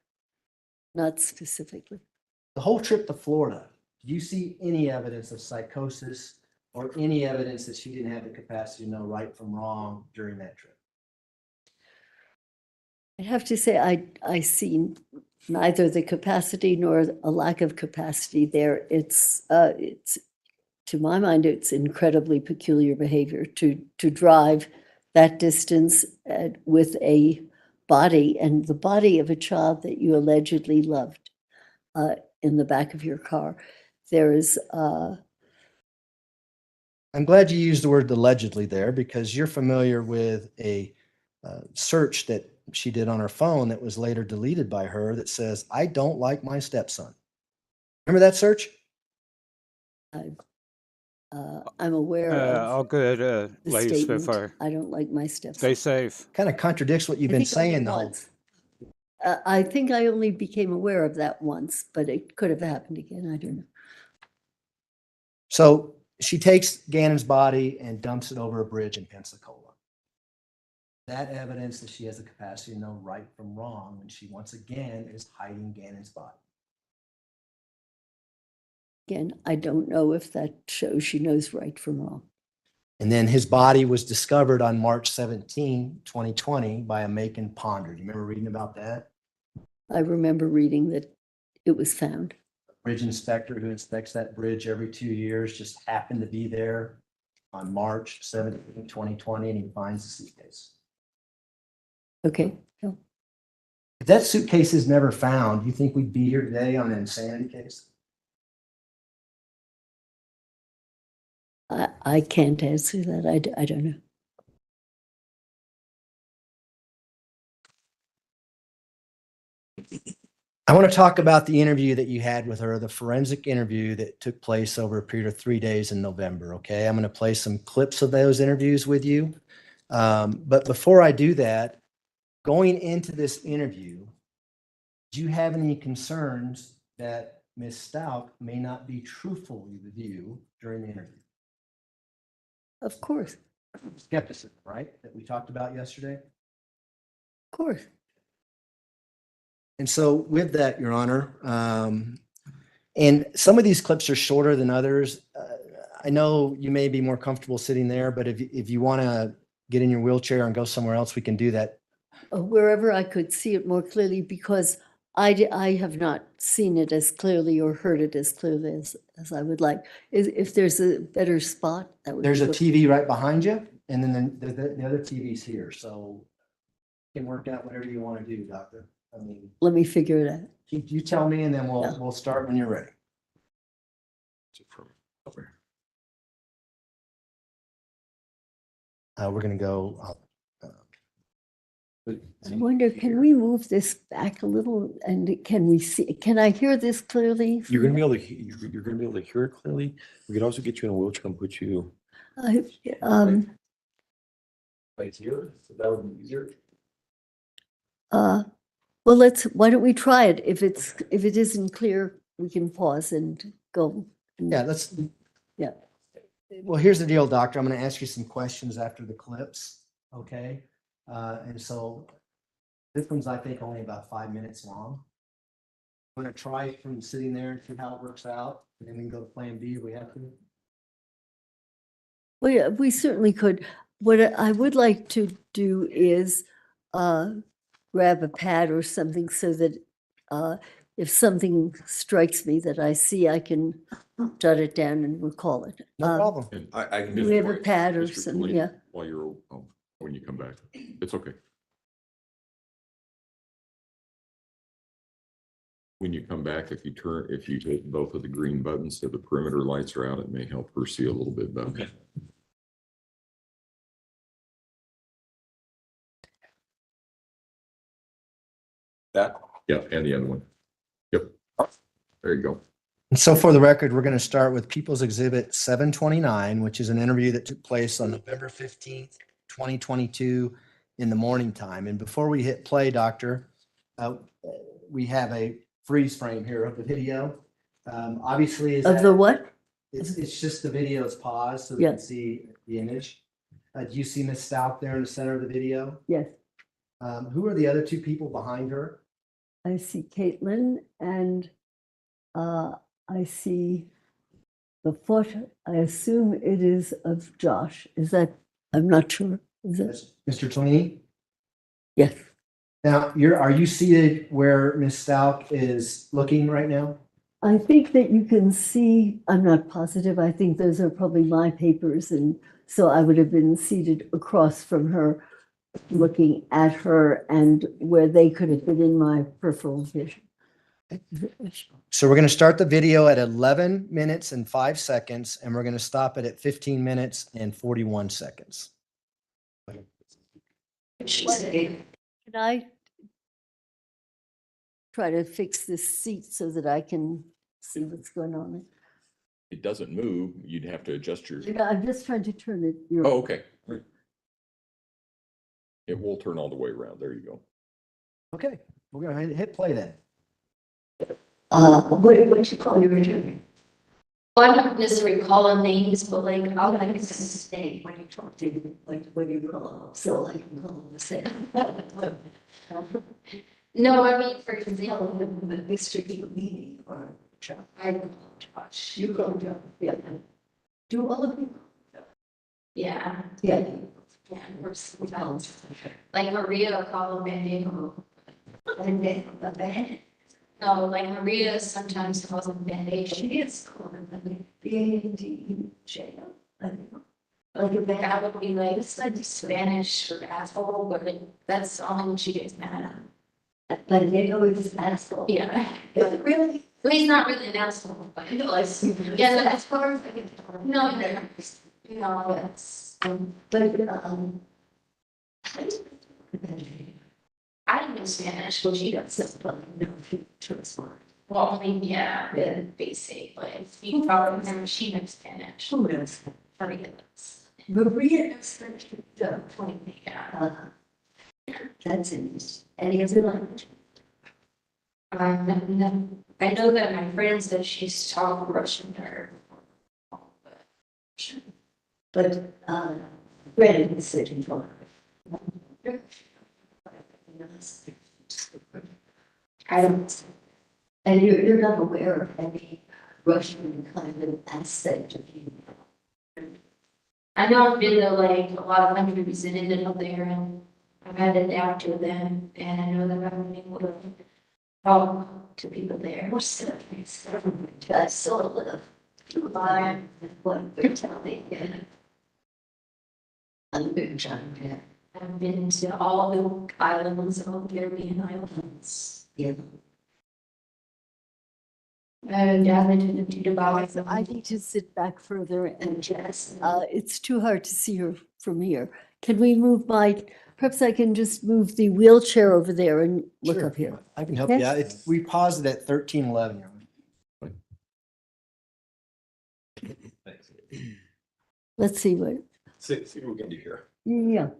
Not specifically. The whole trip to Florida, do you see any evidence of psychosis or any evidence that she didn't have the capacity to know right from wrong during that trip? I have to say, I see neither the capacity nor a lack of capacity there. It's to my mind, it's incredibly peculiar behavior to drive that distance with a body, and the body of a child that you allegedly loved, in the back of your car. There is. I'm glad you used the word allegedly there, because you're familiar with a search that she did on her phone that was later deleted by her that says, "I don't like my stepson." Remember that search? I'm aware of All good, the ladies, statement, before. I don't like my stepson. Stay safe. Kind of contradicts what you've I been think only saying the whole. once. I think I only became aware of that once, but it could have happened again. I don't know. So she takes Gannon's body and dumps it over a bridge in Pensacola. That evidence that she has the capacity to know right from wrong when she once again is hiding Gannon's body. Again, I don't know if that shows she knows right from wrong. And then his body was discovered on March 17, 2020 by a Macon ponder. Do you remember reading about that? I remember reading that it was found. Bridge inspector who inspects that bridge every 2 years just happened to be there on March 17, 2020, and he finds the suitcase. Okay. If that suitcase is never found, do you think we'd be here today on an insanity case? I can't answer that. I don't know. I want to talk about the interview that you had with her, the forensic interview that took place over a period of 3 days in November. Okay, I'm going to play some clips of those interviews with you. But before I do that, going into this interview, do you have any concerns that Ms. Stauch may not be truthful with you during the interview? Of course. Skepticism, right? That we talked about yesterday? Of course. And so with that, Your Honor, and some of these clips are shorter than others. I know you may be more comfortable sitting there, but if you want to get in your wheelchair and go somewhere else, we can do that. Wherever I could see it more clearly, because I have not seen it as clearly or heard it as clearly as I would like. If there's a better spot, that would be There's a good. TV right behind you, and then the other TV's here, so you can work out whatever you want to do, Doctor. I mean, Let me figure it out. you tell me, and then we'll start when you're ready. We're gonna go. I wonder, can we move this back a little and can we see, can I hear this clearly? You're gonna be able to, you're gonna be able to hear it clearly. We could also get you in a wheelchair and put you. I, Right here, so that would be easier. well, why don't we try it? If it isn't clear, we can pause and go. Yeah, let's. Yeah. Well, here's the deal, Doctor. I'm going to ask you some questions after the clips, okay? And so this one's, I think, only about 5 minutes long. I'm going to try it from sitting there and see how it works out, and then we can go to plan B if we have to. Well, yeah, we certainly could. What I would like to do is grab a pad or something so that if something strikes me that I see, I can jot it down and recall it. No problem. And I can Do just. we have a wait, pad or Mr. something? Delaney, Yeah. While you're, when you come back, it's okay. When you come back, if you hit both of the green buttons so the perimeter lights are out, it may help her see a little bit better. Okay. That? Yeah, and the other one. Yep. There you go. And so for the record, we're going to start with People's Exhibit 729, which is an interview that took place on November 15th, 2022 in the morning time. And before we hit play, Doctor, we have a freeze frame here of the video. Obviously, Of the what? It's just the video is paused so we can see the image. Do you see Miss Stauch there in the center of the video? Yes. Who are the other two people behind her? I see Caitlin and I see the foot. I assume it is of Josh. Is that, I'm not sure. Is it? Mr. Tolini? Yes. Now, are you seated where Miss Stauch is looking right now? I think that you can see, I'm not positive. I think those are probably my papers. And so I would have been seated across from her, looking at her and where they could have been in my peripheral vision. So we're going to start the video at 11 minutes and 5 seconds, and we're going to stop it at 15 minutes and 41 seconds. Can I try to fix this seat so that I can see what's going on? It doesn't move. You'd have to adjust your. I'm just trying to turn it. Oh, okay. It will turn all the way around. There you go. Okay, we're going to hit play then. What you call your doing? Well, I don't necessarily call them names, but like I'll like to say when you talk to like what do you call them? So I can call them the same. No, I mean for example, Mr. Delaney or I call Josh. You call Josh. Yeah. Do all of you? Yeah. Yeah. Yeah. We're sometimes like Maria call them Bendigo. And then the bed. No, like Maria sometimes calls them Bendigo. She is called them B-A-N-D-J. Like that would be like it's like Spanish for asshole, but that's all she gets mad at. Bendigo is asshole. Yeah. Really? Well, he's not really an asshole, but yeah, as far as no, it's I don't know Spanish, well, she does something, no, she was smart. Well, only, yeah, the basic, but if you follow her, she knows Spanish. Who knows? Maria does. Maria knows Spanish, yeah. That's in any other language? No. I know that my friend said she's taught Russian to her. But, Brandon is sitting for her. I don't, and you're not aware of any Russian kind of aspect of you. I know I've been to like a lot of countries and ended up there and I've had to adapt to them and I know that I'm able to talk to people there. What's the things I sort of by what you're telling me? I'm big John, yeah. I've been to all the islands, all the Caribbean islands. Yeah. And I've been to Dubai. So I need to sit back further and just, it's too hard to see her from here. Can we move perhaps I can just move the wheelchair over there and look Sure. up here. I can help Okay. you out. We paused it at 1311. Let's see what, See what we can do here. yeah.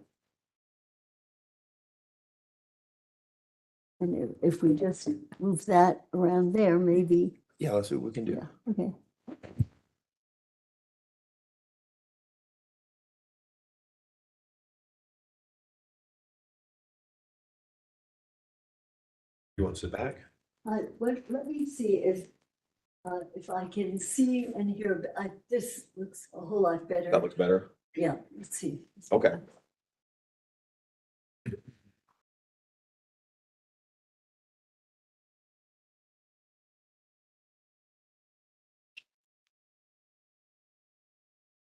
And if we just move that around there, maybe, Yeah, let's see what we can do. yeah, okay. You want to sit back? Let me see if I can see and hear, this looks a whole lot better. That looks better. Yeah, let's see. Okay.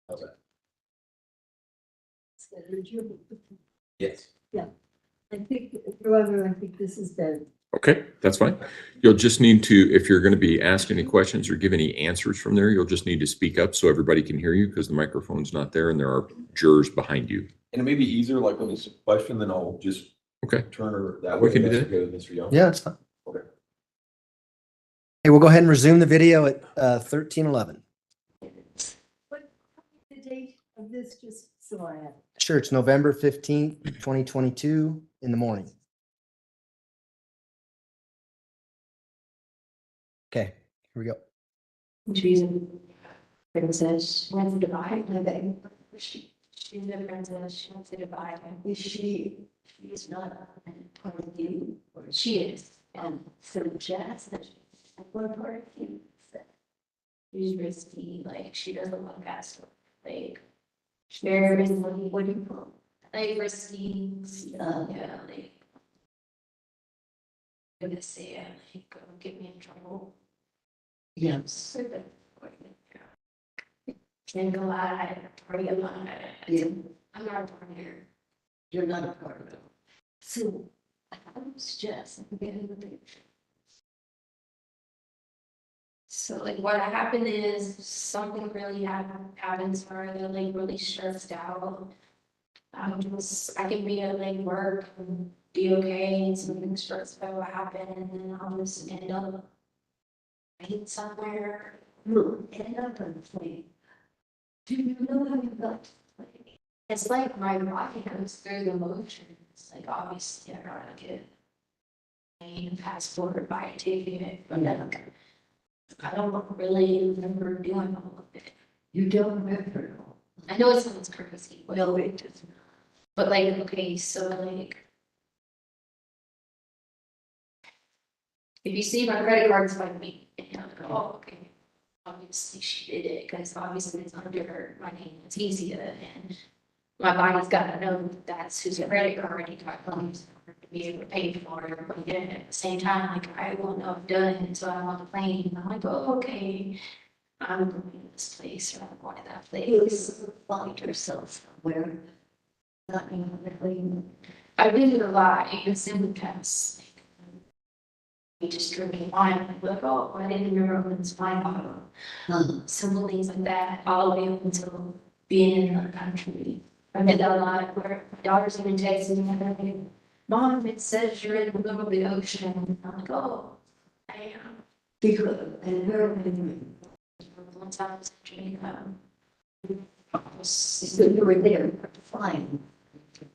Okay. Yes. Yeah, I think, however, I think this is better. Okay, that's fine. You'll just need to, if you're going to be asked any questions or give any answers from there, you'll just need to speak up so everybody can hear you because the microphone's not there and there are jurors behind you. And it may be easier, like when there's a question, then I'll just turn her that We way. can do That's that. okay with Mr. Young? Yeah, that's fine. Okay. Hey, we'll go ahead and resume the video at 1311. What the date of this, just so I have. Sure, it's November 15th, 2022 in the morning. Okay, here we go. She's a princess. She went to Dubai. She's a princess. She went to Dubai. Is she's not part of you, or She is. so jazz that what part of you is that? She's risky. Like she doesn't look at like she's very risky. What do you call Like risky. Yeah, like I'm gonna say like get me in trouble. Yeah. So that can't go out. I party a lot. Yeah. I'm not a partner. You're not a part of it. So I was just getting the picture. So like what happened is something really happens where they're like really stressed out. I can be at like work and be okay and something stressful will happen and then I'll just end up right somewhere. End up on the plane. Do you know how you got to the plane? It's like my body goes through the motions. Like obviously I gotta get a passport, buy a ticket, but I don't really remember doing all of it. You don't remember? I know it sounds crazy, but No, it doesn't. But like, okay, so like, if you see my credit card's by me, and you're like, oh, okay, obviously she did it, because obviously it's under my name, it's easy to, and my body's gotta know that's whose credit card you got funds to be able to pay for it, but then at the same time, like, I won't know I've done it, so I'm on the plane, and I'm like, oh, okay, I'm going to this place, or I'm going to that place. Find yourself somewhere. Not even really. I've been to a lot, even simply past. We just drinking wine, like, oh, I didn't remember this wine bottle. Simple things like that, all the way up until being in another country. I've been to a lot where my daughter's even texting me, like, Mom, it says you're in the middle of the ocean. I'm like, oh, I am. Because, and where one time I was in Jamaica. so you were there flying.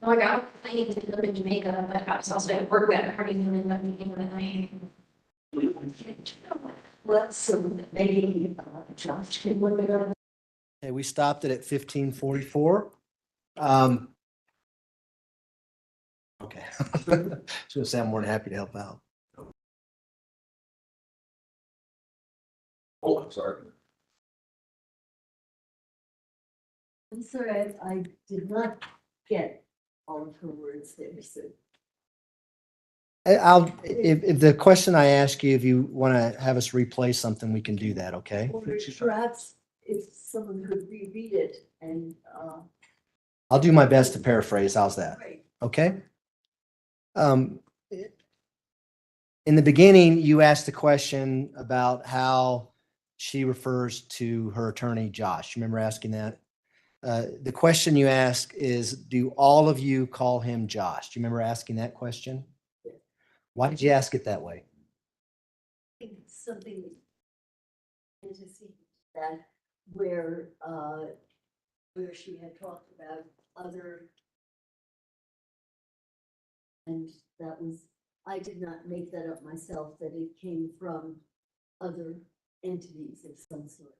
No, I got a plane to live in Jamaica, but I was also at work that party and ended up meeting with a night. Well, so maybe Josh can look it up. Okay, we stopped it at 1544. Okay. So I'm more than happy to help out. Oh, I'm sorry. I'm sorry, I did not get all of her words there, so. If the question I ask you, if you want to have us replay something, we can do that, okay? Or perhaps if someone could reread it and, I'll do my best to paraphrase. How's that? Great. Okay? In the beginning, you asked the question about how she refers to her attorney, Josh. You remember asking that? The question you ask is, do all of you call him Josh? Do you remember asking that question? Why did you ask it that way? I think it's something fantasy that where she had talked about other, and that was, I did not make that up myself, that it came from other entities of some sort.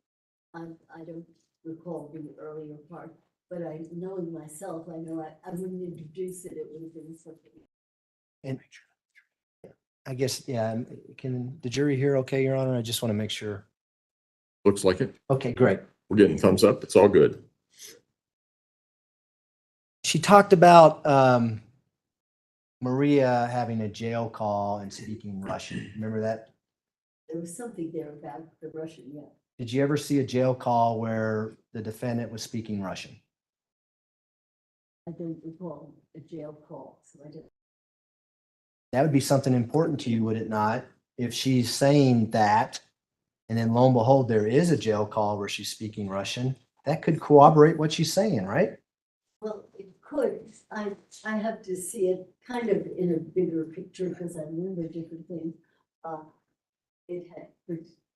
I don't recall the earlier part, but knowing myself, I know I wouldn't introduce it, it would have been something. And I guess, yeah, can the jury hear okay, Your Honor? I just want to make sure. Looks like it. Okay, great. We're getting thumbs up. It's all good. She talked about Maria having a jail call and speaking Russian. Remember that? There was something there about the Russian, yeah. Did you ever see a jail call where the defendant was speaking Russian? I don't recall a jail call, so I don't. That would be something important to you, would it not? If she's saying that, and then lo and behold, there is a jail call where she's speaking Russian, that could corroborate what she's saying, right? Well, it could. I have to see it kind of in a bigger picture because I remember different things. It had,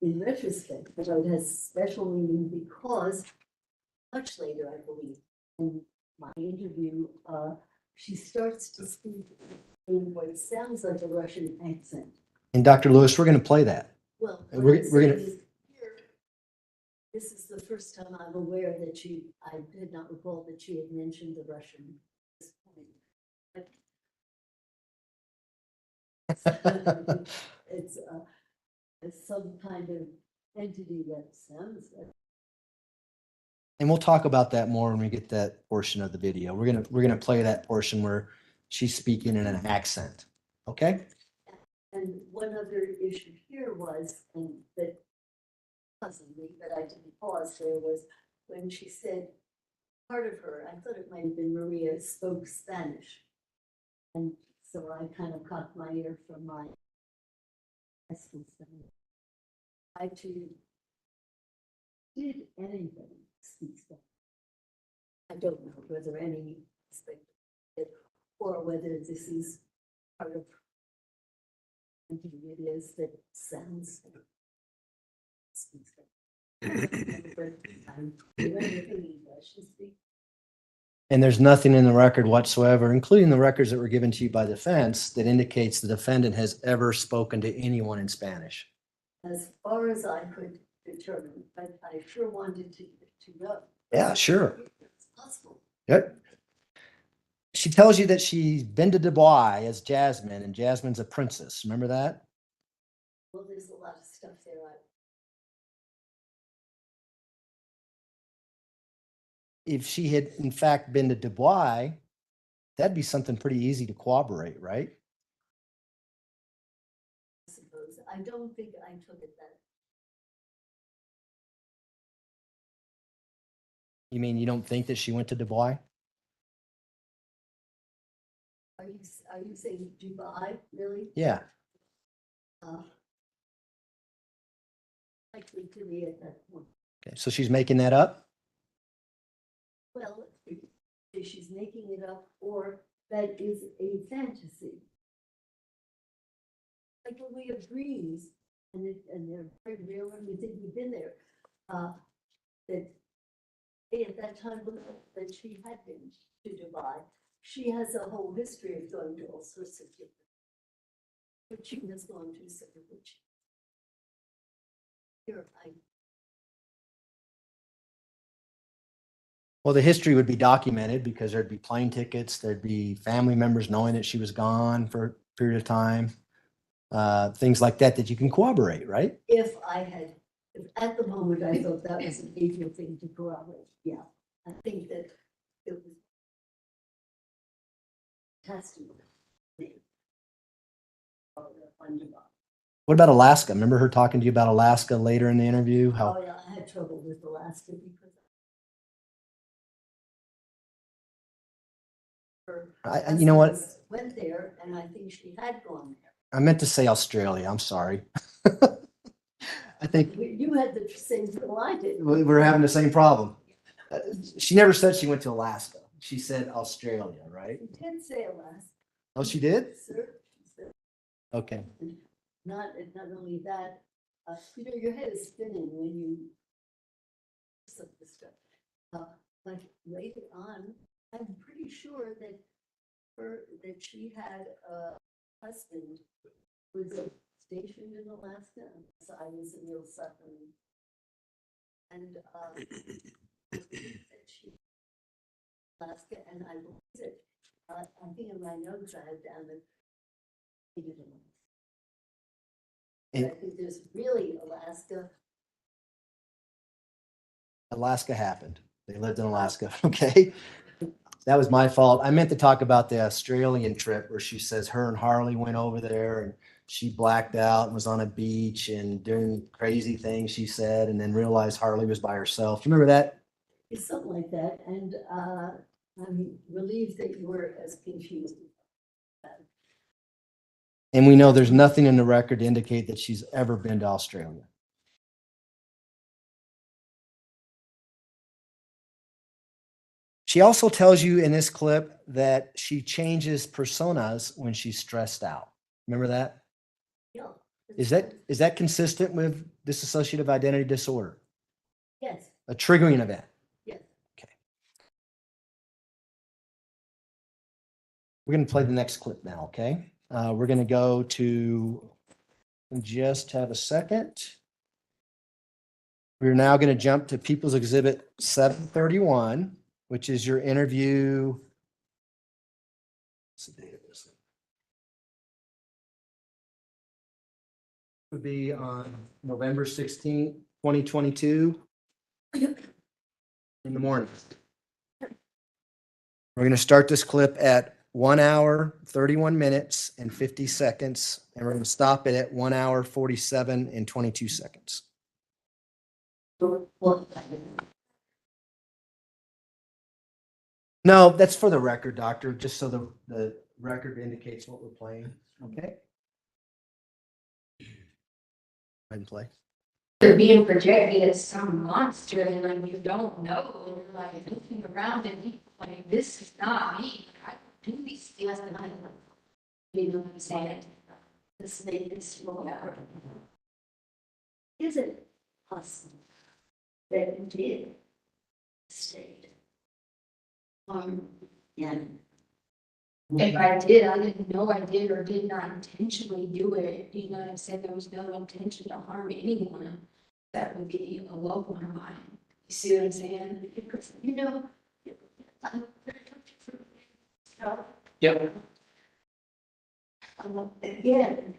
in retrospect, but it has special meaning because much later, I believe, in my interview, she starts to speak in what sounds like a Russian accent. And Dr. Lewis, we're going to play that. Well, We're going to. This is the first time I'm aware that I did not recall that she had mentioned the Russian. It's some kind of entity that sounds like. And we'll talk about that more when we get that portion of the video. We're gonna play that portion where she's speaking in an accent. Okay? And one other issue here was, and that puzzled me, but I didn't pause there, was when she said part of her, I thought it might have been Maria, spoke Spanish. And so I kind of cocked my ear from my I too did anything speak Spanish. I don't know whether any or whether this is part of something it is that sounds speaks And there's nothing in the record whatsoever, including the records that were given to you by defense, that indicates the defendant has ever spoken to anyone in Spanish. As far as I could determine, but I sure wanted to know. Yeah, sure. It's possible. Yep. She tells you that she's been to Dubai as Jasmine, and Jasmine's a princess. Remember that? Well, there's a lot of stuff there. If she had in fact been to Dubai, that'd be something pretty easy to corroborate, right? I suppose. I don't think I took it that. You mean you don't think that she went to Dubai? Are you saying Dubai, really? Yeah. Likely to be at that point. Okay, so she's making that up? Well, if she's making it up, or that is a fantasy. Like when we have dreams, and they're very real, and we think we've been there, that at that time that she had been to Dubai, she has a whole history of going to all sorts of different, but she has gone to some of which. Here, Well, the history would be documented because there'd be plane tickets, there'd be family members knowing that she was gone for a period of time, things like that, that you can corroborate, right? if I had At the moment, I thought that was an easier thing to corroborate. Yeah, I think that it was testimony. What about Alaska? Remember her talking to you about Alaska later in the interview? How Oh, yeah, I had trouble with Alaska because you know what? went there, and I think she had gone there. I meant to say Australia. I'm sorry. I think You had the same thing I did. we're having the same problem. She never said she went to Alaska. She said Australia, right? She did say Alaska. Oh, she did? Sir, she said, Okay. not only that, your head is spinning when you some of the stuff. But later on, I'm pretty sure that she had a husband who was stationed in Alaska. So I was a real sucker. And that she Alaska, and I believe it. I think in my notes I have down that he did I think there's really Alaska. Alaska happened. They lived in Alaska. Okay. That was my fault. I meant to talk about the Australian trip where she says her and Harley went over there and she blacked out and was on a beach and doing crazy things, she said, and then realized Harley was by herself. Do you remember that? It's something like that. And I'm relieved that you were as confused. And we know there's nothing in the record to indicate that she's ever been to Australia. She also tells you in this clip that she changes personas when she's stressed out. Remember that? Yeah. Is that consistent with dissociative identity disorder? Yes. A triggering event? Yes. Okay. We're going to play the next clip now, okay? We're going to go to, just have a second. We're now going to jump to People's Exhibit 731, which is your interview. What's the date of this? Would be on November 16th, 2022 in the morning. We're going to start this clip at 1 hour, 31 minutes and 50 seconds, and we're going to stop it at 1 hour, 47 and 22 seconds. No, that's for the record, doctor, just so the record indicates what we're playing. Okay. Go ahead and play. They're being projected as some monster and like you don't know, and you're like looking around and you like, this is not me. I don't do these things and I don't, you know what I'm saying? This made this roll out. Is it possible that you did state? Yeah. If I did, I didn't know I did or did not intentionally do it. You know what I'm saying? There was no intention to harm anyone. That would be a loved one of mine. You see what I'm saying? Because, you know, Yep. Again,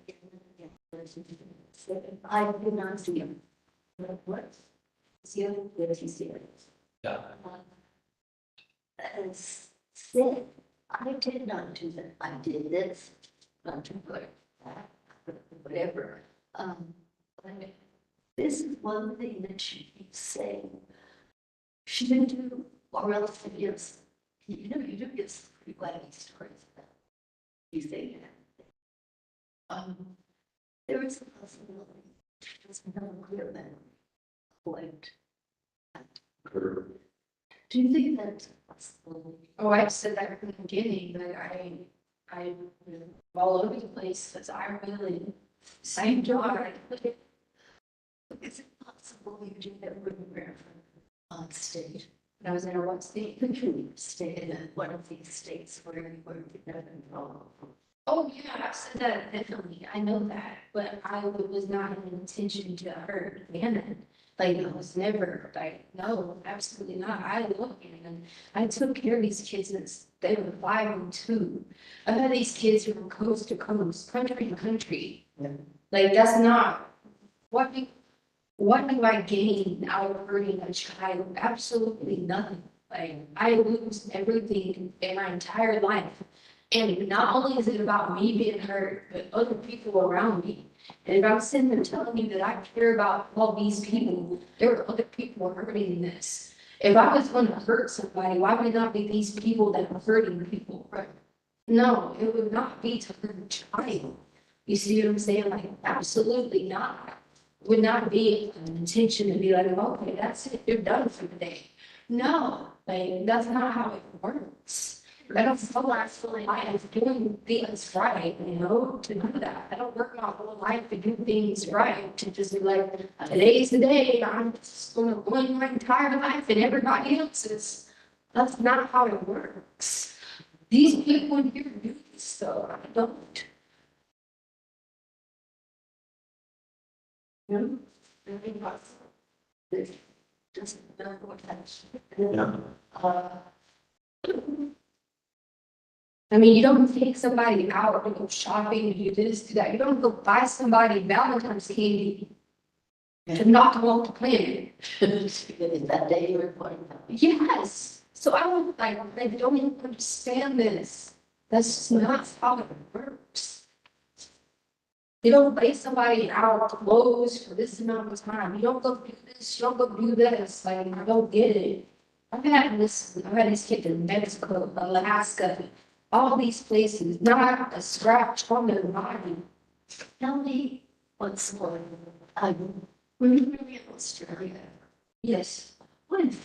I did not see him. What? See him? Where did you see him? Yeah. As said, I did not do that. I did this, not to put that, whatever. But this is one thing that she keeps saying. She didn't do, or else it gives, you know, you do get some pretty wacky stories about you say that. There is a possibility. It's not clear that point. Do you think that's a possibility? oh, I said that from the beginning, but I all over the place because I really, same job. Is it possible you did that when you were on stage? I was in a what state? Stayed in one of these states where you were never involved. Oh, yeah, I've said that definitely. I know that, but I was not an intention to hurt Anna. Like, it was never like, no, absolutely not. I love Anna. I took care of these kids since they were 5 and 2. I've had these kids from coast to coast, country to country. Like, that's not what what do I gain out of hurting a child? Absolutely nothing. Like, I lose everything in my entire life. And not only is it about me being hurt, but other people around me. And if I'm sitting there telling you that I care about all these people, there are other people hurting in this. If I was going to hurt somebody, why would it not be these people that are hurting people? Right? No, it would not be to hurt a child. You see what I'm saying? Like, absolutely not. Would not be an intention to be like, okay, that's it, you're done for the day. No, like, that's not how it works. I don't feel like I'm doing things right, you know, to do that. I don't work my whole life to do things right, to just be like, today's the day, I'm just gonna ruin my entire life and everybody else's. That's not how it works. These people in here do this stuff, I don't. I mean, you don't take somebody out to go shopping, do this, do that. You don't go buy somebody Valentine's candy to knock them off the planet. Is that day you were pointing out? Yes. So I don't they don't even understand this. That's just not how it works. You don't pay somebody out clothes for this amount of time. You don't go do this, you don't go do this. Like, I don't get it. I've had these kids in Mexico, Alaska, all these places, not a scratch on their body. Tell me what's going on. We're in Australia. Yes. When?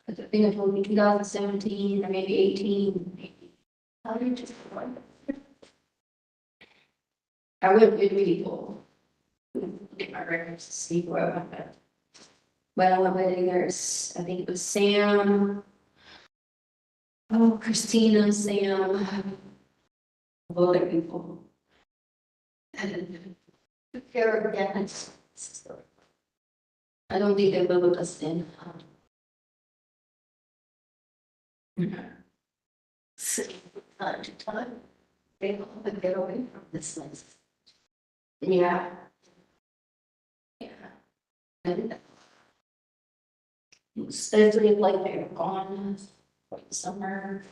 I think I told you 2017 or maybe 18. Maybe. How did you just wonder? I went with people. Get my records to see where I went. But I went with there's, I think it was Sam. Oh, Christina, Sam. Other people. And took care of Dennis. I don't think they live with us in. Sitting from time to time. They want to get away from this place. Yeah. Yeah. And especially like they're gone for the summer.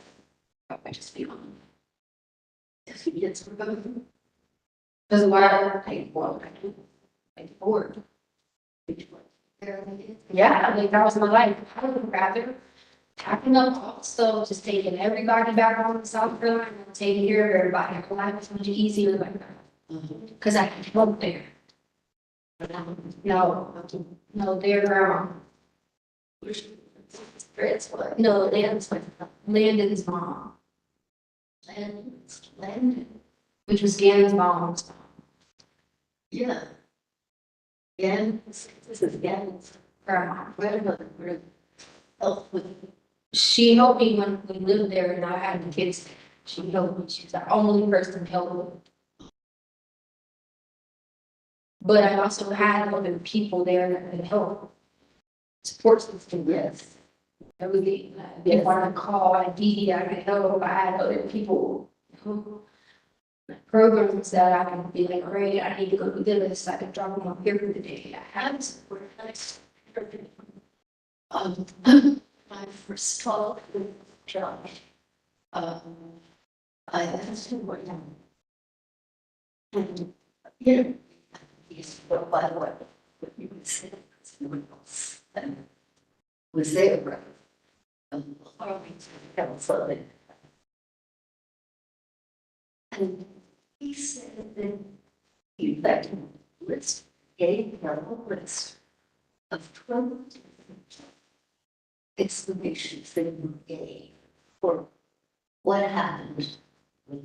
Probably just be on. It's because why I well, I bored. Yeah, like that was my life. I would rather packing up all stuff, just taking everybody back home to South Carolina and taking care of everybody. My life was much easier like that. Because I can help there. No, their grandma. No, Landon's mom. Landon, which was Gannon's mom's mom. Yeah. Gannon, this is Gannon's grandma. She helped me when we lived there and I had the kids. She helped me. She's the only person to help me. But I also had other people there that could help. Support system, yes. Everything. If I could call, I could help. I had other people. Programs that I could be like, great, I need to go do this. I could drop them up here for the day. I had support. My first talk with Josh, I asked him what time. And yeah, he's well, by the way, what you would say, no one else was there, right? And he said that he let him list, gave him a list of 12 explanations that he gave for what happened when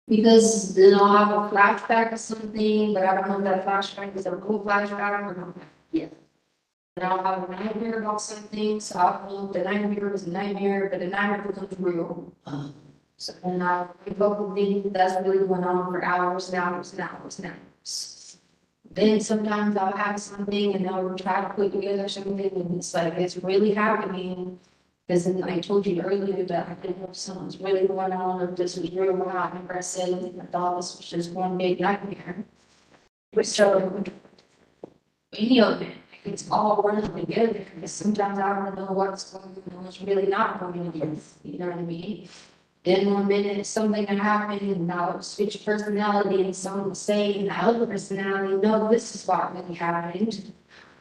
because then I'll have a flashback or something, but I don't know if that flashback is a cool flashback or not. Yeah. And I'll have a nightmare about something, so I don't know if the nightmare was a nightmare, but the nightmare becomes real. So then I'll evoke things that's really going on for hours and hours and hours and hours. Then sometimes I'll have something and I'll try to put together something and it's like, it's really happening. Because I told you earlier that I didn't know if something's really going on, or if this was real or not. Remember I said I thought this was just one big nightmare. But so, any of it, it's all running together, because sometimes I don't know what's going on, and what's really not going on, you know what I mean? Then 1 minute something can happen, and I'll switch personality, and someone will say, and the other personality, no, this is what really happened.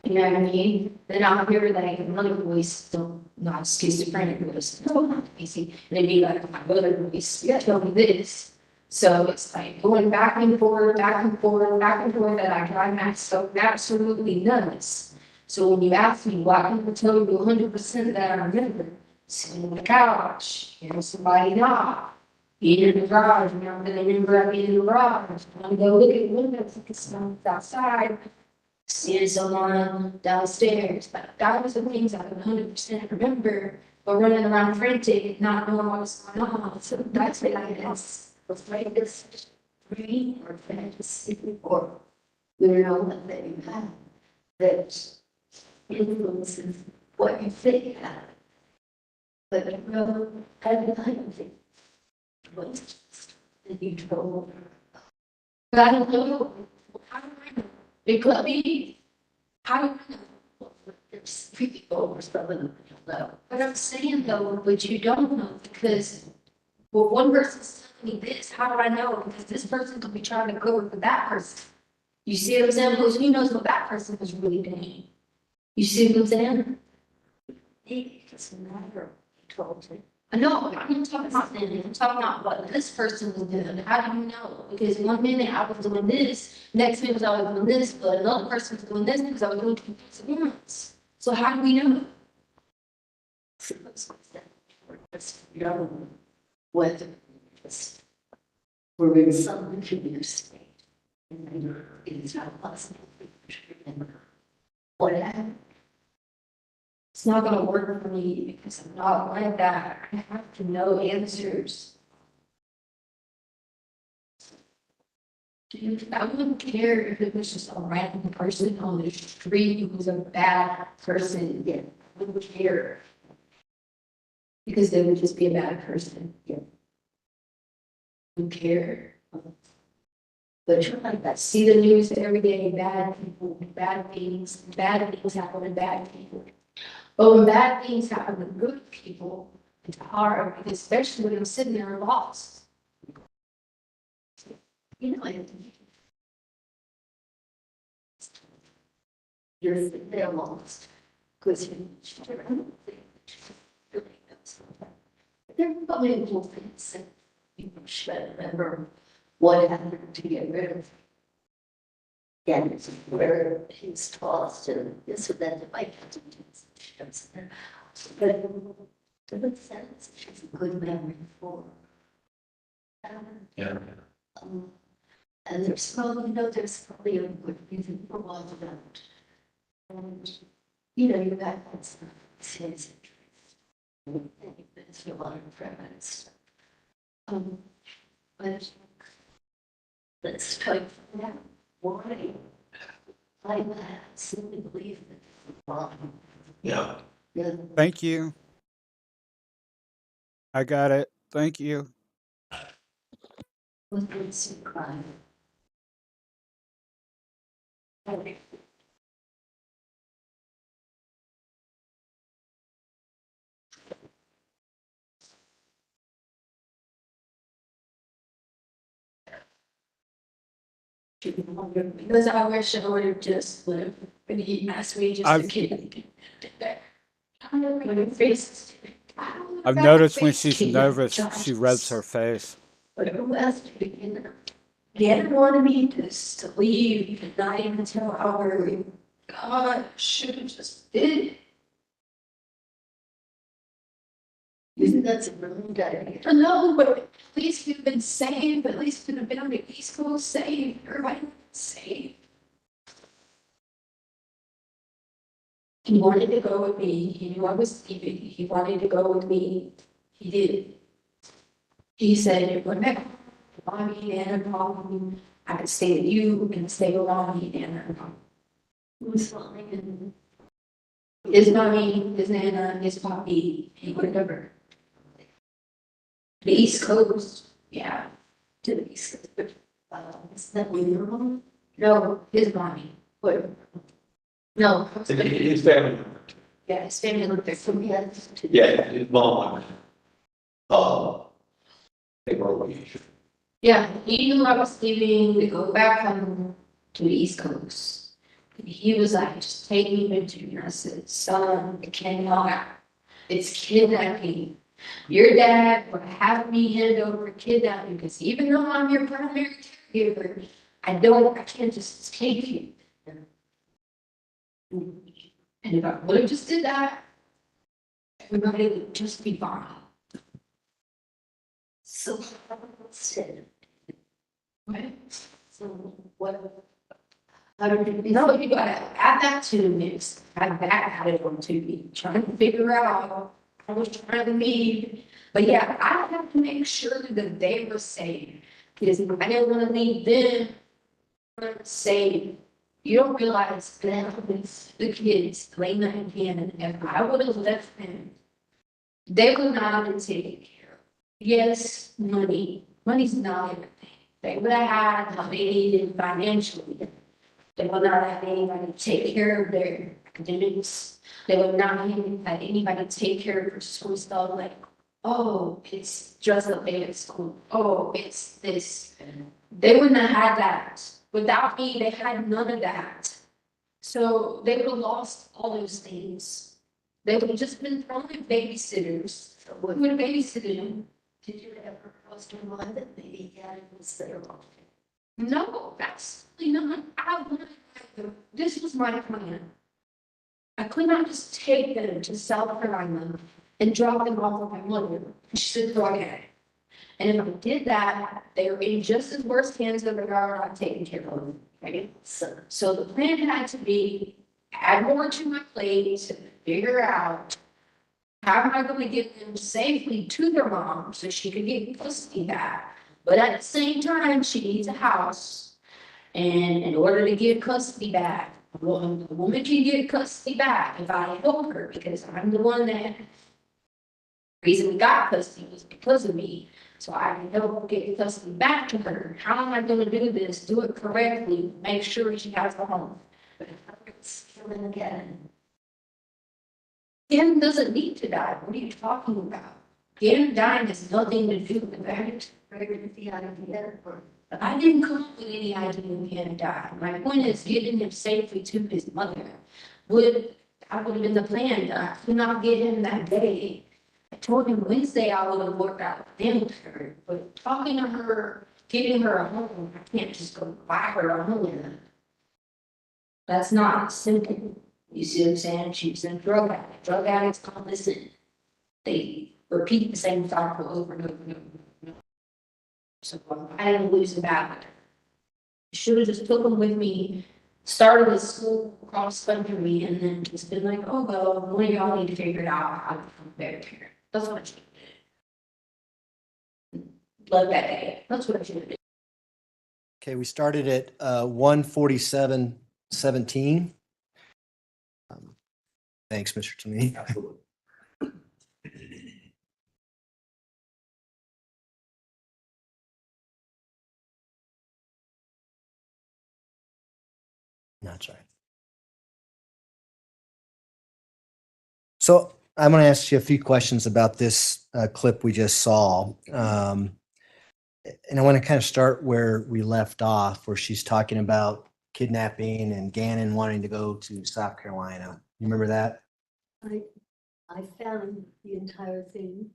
You know what I mean? Then I'll hear like another voice, not schizophrenic voice, easy, and it'd be like my other voice, yeah, tell me this. So it's like going back and forth, back and forth, back and forth, and I drive myself absolutely nuts. So when you ask me, why can't I tell you 100% that I remember? Sitting on the couch, hearing somebody knock, being in the garage, remember I being in the garage, I go look at the windows, look at someone outside, seeing someone downstairs. That was the things I could 100% remember, but running around frantic, not knowing what was going on. So that's what I guess was like this dream or fantasy, or you know, that you have that influences what you think of. But you know, I don't think was just that you told. But I don't know. How do I know? It could be. How do I know? There's people or something. But I'm saying though, but you don't know, because well, one person's telling me this, how do I know? Because this person could be trying to go with that person. You see what I'm saying? Because who knows what that person was really doing? You see what I'm saying? It doesn't matter. He told me. No, I'm not talking about that. I'm talking about what this person was doing. How do you know? Because 1 minute I was doing this, next minute I was doing this, but another person was doing this because I was doing something else. So how do we know? Whether we're in some computer state, and it's not possible to remember what happened. It's not gonna work for me because I'm not like that. I have to know answers. Dude, I wouldn't care if it was just a random person on the street who was a bad person. Yeah, I wouldn't care. Because they would just be a bad person. Yeah. I don't care. But you're like that. See the news every day, bad people, bad things happen to bad people. But when bad things happen to good people, it's hard, especially when I'm sitting there lost. You know, you're sitting there lost. Because there are probably little things that you should remember what happened to get rid of. Yeah, where he's tossed and this or that, it might have to do something. But in a sense, it's a good memory for. Yeah. And there's probably, there's probably a good reason for all of that. And, you know, you got that stuff, says it's a lot of preference. But let's try from that. Why? I simply believe that. Yeah. Thank you. I got it. Thank you. What's a crime? Because I wish I would have just lived and he asked me just a kid. I've noticed when she's nervous, she rubs her face. But it was beginning. Dad wanted me to leave at night until hour. God, I should have just did it. Isn't that a really good idea? No, but at least we've been safe. At least we've been on the East Coast safe. Everybody safe. He wanted to go with me. He knew I was leaving. He wanted to go with me. He did. He said, "You're going back. Mommy and Mom, I could stay with you and stay with Mommy and Mom." It was fine. his mommy, his nana, his poppy, and whatever. The East Coast, yeah, to the East Coast. Is that with your mom? No, his mommy. What? No. His family. Yeah, his family lived there. So we had. Yeah, his mom. They were away. Yeah, he knew I was leaving to go back home to the East Coast. He was like, just take me to June. I said, son, it cannot. It's kidnapping. Your dad would have me hand over kidnapping because even though I'm your primary caregiver, I can't just take you. And if I would have just did that, everybody would just be fine. So I said, what? So what? I don't know. You gotta add that to the mix. Add that added on to me. Trying to figure out. I was trying to leave. But yeah, I have to make sure that they were safe. Because if I didn't want to leave them safe, you don't realize that the kids, Layla and Cannon, if I would have left them, they would not have been taken care of. Yes, money. Money's not everything. They would have had what they needed financially. They would not have anybody to take care of their academics. They would not have anybody to take care of their school stuff like, oh, it's just a day at school. Oh, it's this. They wouldn't have had that. Without me, they had none of that. So they would have lost all those things. They would have just been thrown in babysitters. Who would have babysitted them? Did you ever cross your mind that maybe Dad was there? No, absolutely not. This was my plan. I could not just take them to South Carolina and drop them off with my mother. She's a drug addict. And if I did that, they were in just as worse hands as the guard I've taken care of them. Right? So the plan had to be add more to my plate to figure out how am I going to get them safely to their mom so she could get custody back. But at the same time, she needs a house. And in order to get custody back, a woman can get custody back if I help her because I'm the one that reason we got custody was because of me. So I can help get custody back to her. How am I going to do this? Do it correctly. Make sure she has a home. But it's killing again. Kim doesn't need to die. What are you talking about? Kim dying has nothing to do with that. I didn't come up with any idea of him dying. My point is getting him safely to his mother. I would have been the plan. I could not get him that day. I told him Wednesday I would have worked out with her. But talking to her, getting her a home, I can't just go buy her a home. That's not simple. You see what I'm saying? She's a drug addict. Drug addicts don't listen. They repeat the same cycle over and over and over. So I didn't lose the battle. Should have just took them with me, started the school cross country, and then just been like, oh, well, one of y'all need to figure it out how to become a better parent. That's what I should have done. Love that day. That's what I should have done. Okay, we started at 147:17. Thanks, Mr. Toomey. Absolutely. That's right. So I'm going to ask you a few questions about this clip we just saw. And I want to kind of start where we left off, where she's talking about kidnapping and Gannon wanting to go to South Carolina. You remember that? I found the entire thing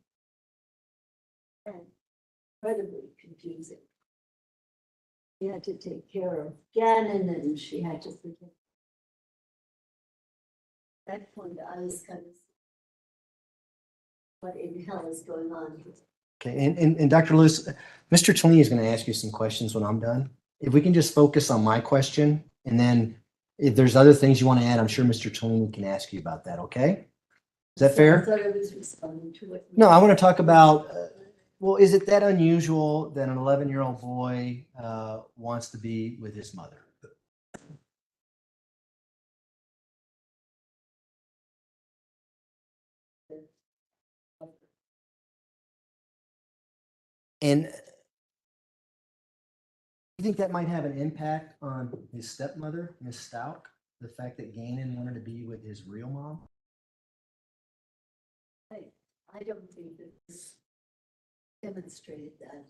incredibly confusing. She had to take care of Gannon and she had to forget. At that point, I was kind of, what in hell is going on here? Okay, and Dr. Lewis, Mr. Toomey is going to ask you some questions when I'm done. If we can just focus on my question, and then if there's other things you want to add, I'm sure Mr. Toomey can ask you about that, okay? Is that fair? I thought I was responding to it. No, I want to talk about, well, is it that unusual that an 11-year-old boy wants to be with his mother? And you think that might have an impact on his stepmother, Miss Stauch? The fact that Gannon wanted to be with his real mom? I don't think that this demonstrated that.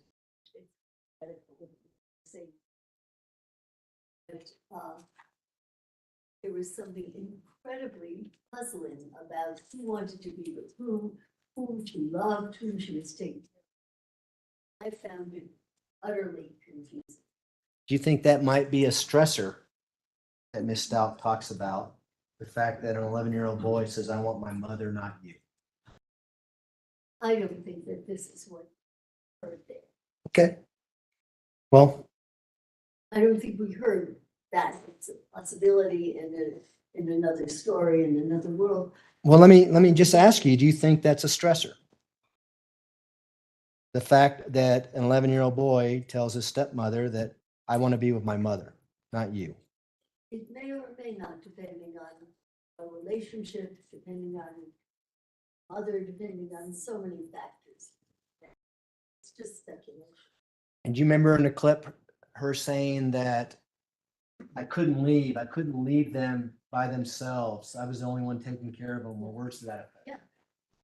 There was something incredibly puzzling about who wanted to be with whom she loved, whom she was taking care of. I found it utterly confusing. Do you think that might be a stressor that Miss Stauch talks about? The fact that an 11-year-old boy says, I want my mother, not you. I don't think that this is what heard there. Okay. Well, I don't think we heard that. It's a possibility in another story, in another world. well, let me just ask you, do you think that's a stressor? The fact that an 11-year-old boy tells his stepmother that I want to be with my mother, not you. It may or may not, depending on a relationship, depending on mother, depending on so many factors. It's just speculation. And do you remember in the clip her saying that I couldn't leave them by themselves. I was the only one taking care of them, or words to that effect. Yeah,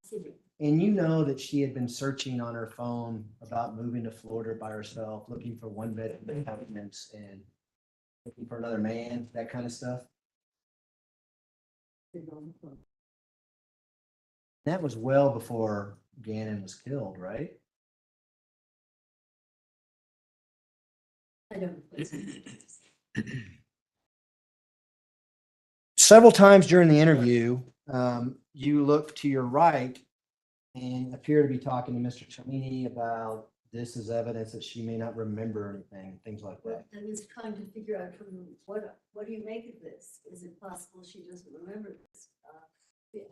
absolutely. And you know that she had been searching on her phone about moving to Florida by herself, looking for one-bedroom apartments and looking for another man, that kind of stuff. That was well before Gannon was killed, right? I don't. Several times during the interview, you look to your right and appear to be talking to Mr. Cellini about this is evidence that she may not remember anything, things like that. I was trying to figure out from what do you make of this? Is it possible she doesn't remember this?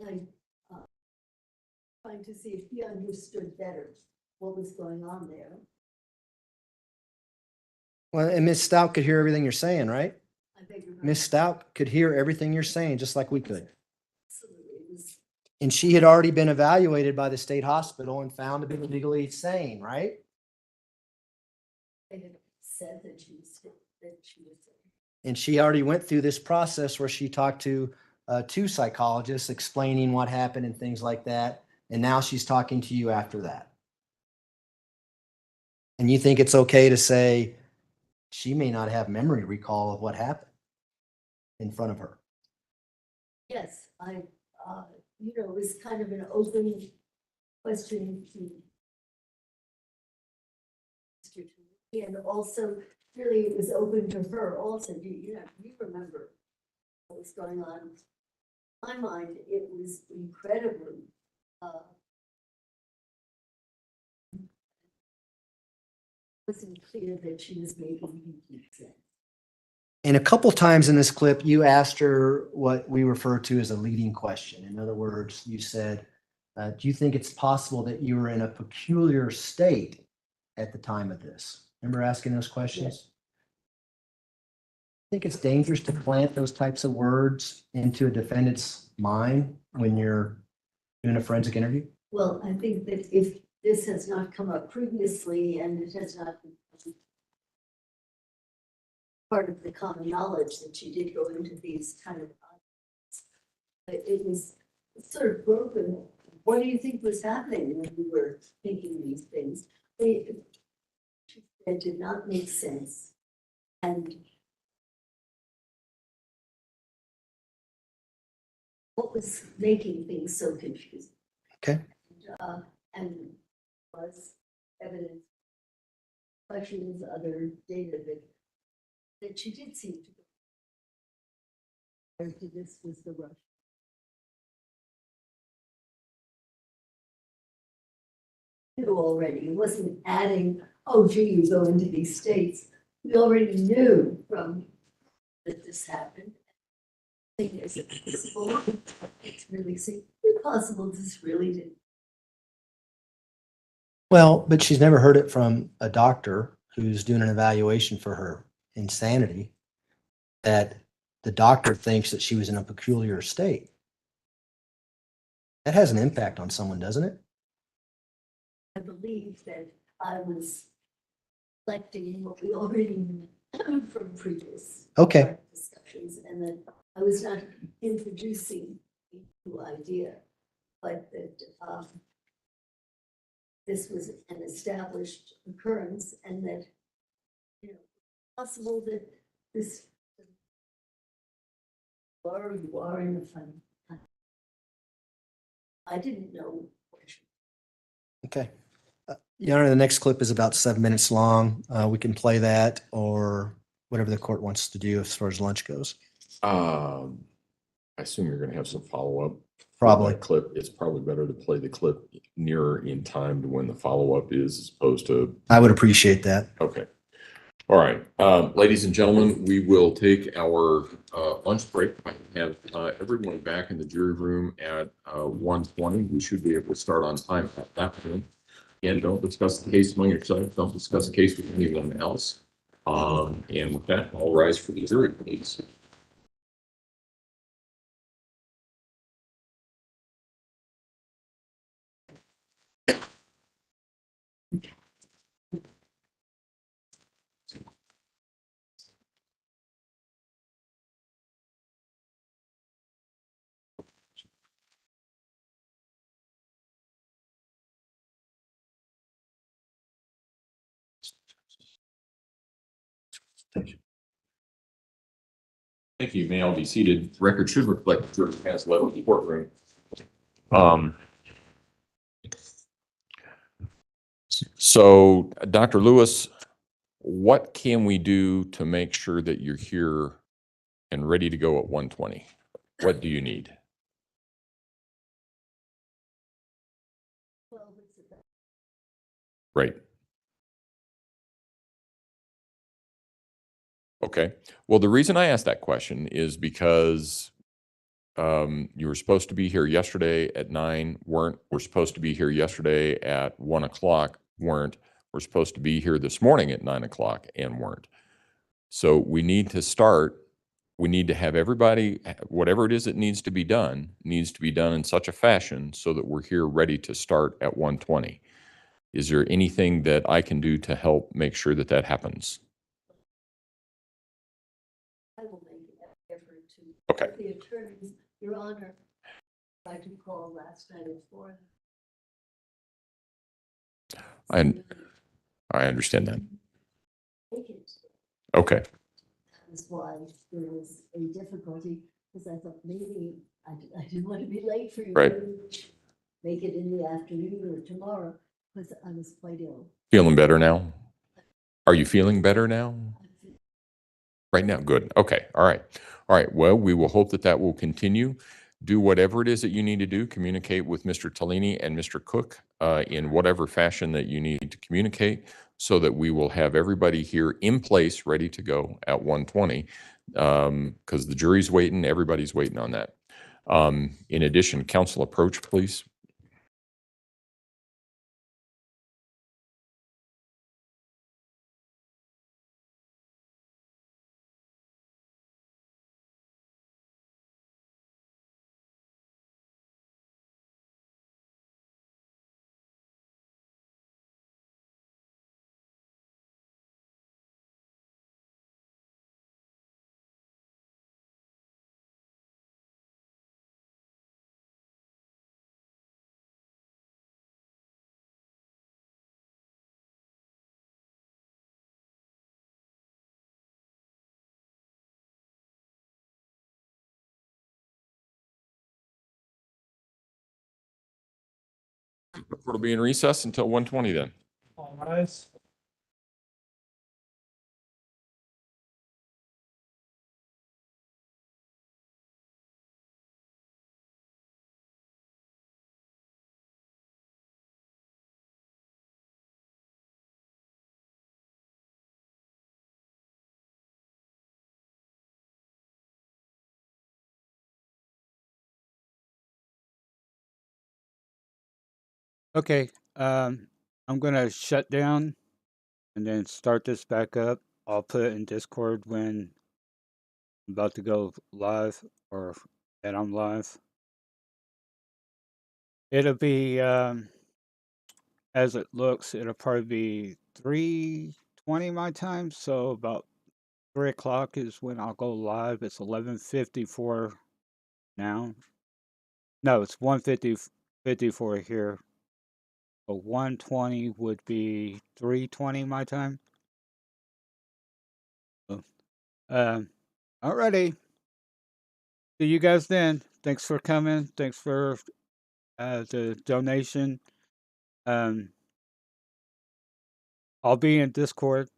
I'm trying to see if he understood better what was going on there. Well, and Miss Stauch could hear everything you're saying, right? I beg your pardon. Miss Stauch could hear everything you're saying, just like we could. Absolutely. It was, And she had already been evaluated by the state hospital and found to be legally sane, right? they had said that she was And she already went through this process where she talked to two psychologists explaining what happened and things like that. And now she's talking to you after that. And you think it's okay to say she may not have memory recall of what happened in front of her. Yes, it was kind of an open question to Mr. Cellini, and also really it was open to her also. You remember what was going on. In my mind, it was incredibly wasn't clear that she was making complete sense. And a couple times in this clip, you asked her what we refer to as a leading question. In other words, you said, do you think it's possible that you were in a peculiar state at the time of this? Remember asking those questions? Yes. I think it's dangerous to plant those types of words into a defendant's mind when you're doing a forensic interview? Well, I think that if this has not come up previously and it has not been part of the common knowledge that she did go into these kind of, it was sort of broken. What do you think was happening when we were thinking these things? It did not make sense. And what was making things so confusing? Okay. And was evidence, questions, other data that she did seem to go. This was the rush. Knew already. It wasn't adding, oh, gee, you go into these states. We already knew from that this happened. I think is it possible? It's really possible this really did. Well, but she's never heard it from a doctor who's doing an evaluation for her insanity, that the doctor thinks that she was in a peculiar state. That has an impact on someone, doesn't it? I believe that I was collecting what we already knew from previous Okay. discussions, and that I was not introducing a new idea, but that this was an established occurrence, and that, you know, possible that this, or you are in a fun. I didn't know. Okay. Your Honor, the next clip is about 7 minutes long. We can play that or whatever the court wants to do as far as lunch goes. I assume you're gonna have some follow-up. for Probably. that clip. It's probably better to play the clip nearer in time to when the follow-up is as opposed to. I would appreciate that. Okay. All right, ladies and gentlemen, we will take our lunch break. I have everyone back in the jury room at 1:20. We should be able to start on time at that point. And don't discuss the case among yourselves. Don't discuss the case with anyone else. And with that, I'll rise for the jury, please. Thank you. May all be seated. Record should reflect the jury has left the courtroom. So, Dr. Lewis, what can we do to make sure that you're here and ready to go at 1:20? What do you need? Right. Okay. Well, the reason I asked that question is because you were supposed to be here yesterday at 9, weren't. We're supposed to be here yesterday at 1 o'clock, weren't. We're supposed to be here this morning at 9 o'clock and weren't. So we need to start. We need to have everybody, whatever it is that needs to be done in such a fashion so that we're here ready to start at 1:20. Is there anything that I can do to help make sure that that happens? I will make an effort to. Okay. The attorneys, Your Honor, I did call last night at 4. I understand that. Take it. Okay. That's why there was a difficulty, because I thought maybe I didn't want to be late for you. Right. Make it in the afternoon or tomorrow, because I was quite ill. Feeling better now? Are you feeling better now? Right now? Good. Okay. All right. All right. Well, we will hope that that will continue. Do whatever it is that you need to do. Communicate with Mr. Tellini and Mr. Cook in whatever fashion that you need to communicate so that we will have everybody here in place, ready to go at 1:20 because the jury's waiting. Everybody's waiting on that. In addition, counsel approach, please. Court will be in recess until 1:20 then. All rise. Okay, I'm gonna shut down and then start this back up. I'll put it in Discord when I'm about to go live or that I'm live. It'll be as it looks, it'll probably be 3:20 my time. So about 3 o'clock is when I'll go live. It's 11:54 now. No, it's 1:54 here. So 1:20 would be 3:20 my time. So, alrighty. See you guys then. Thanks for coming. Thanks for the donation. I'll be in Discord.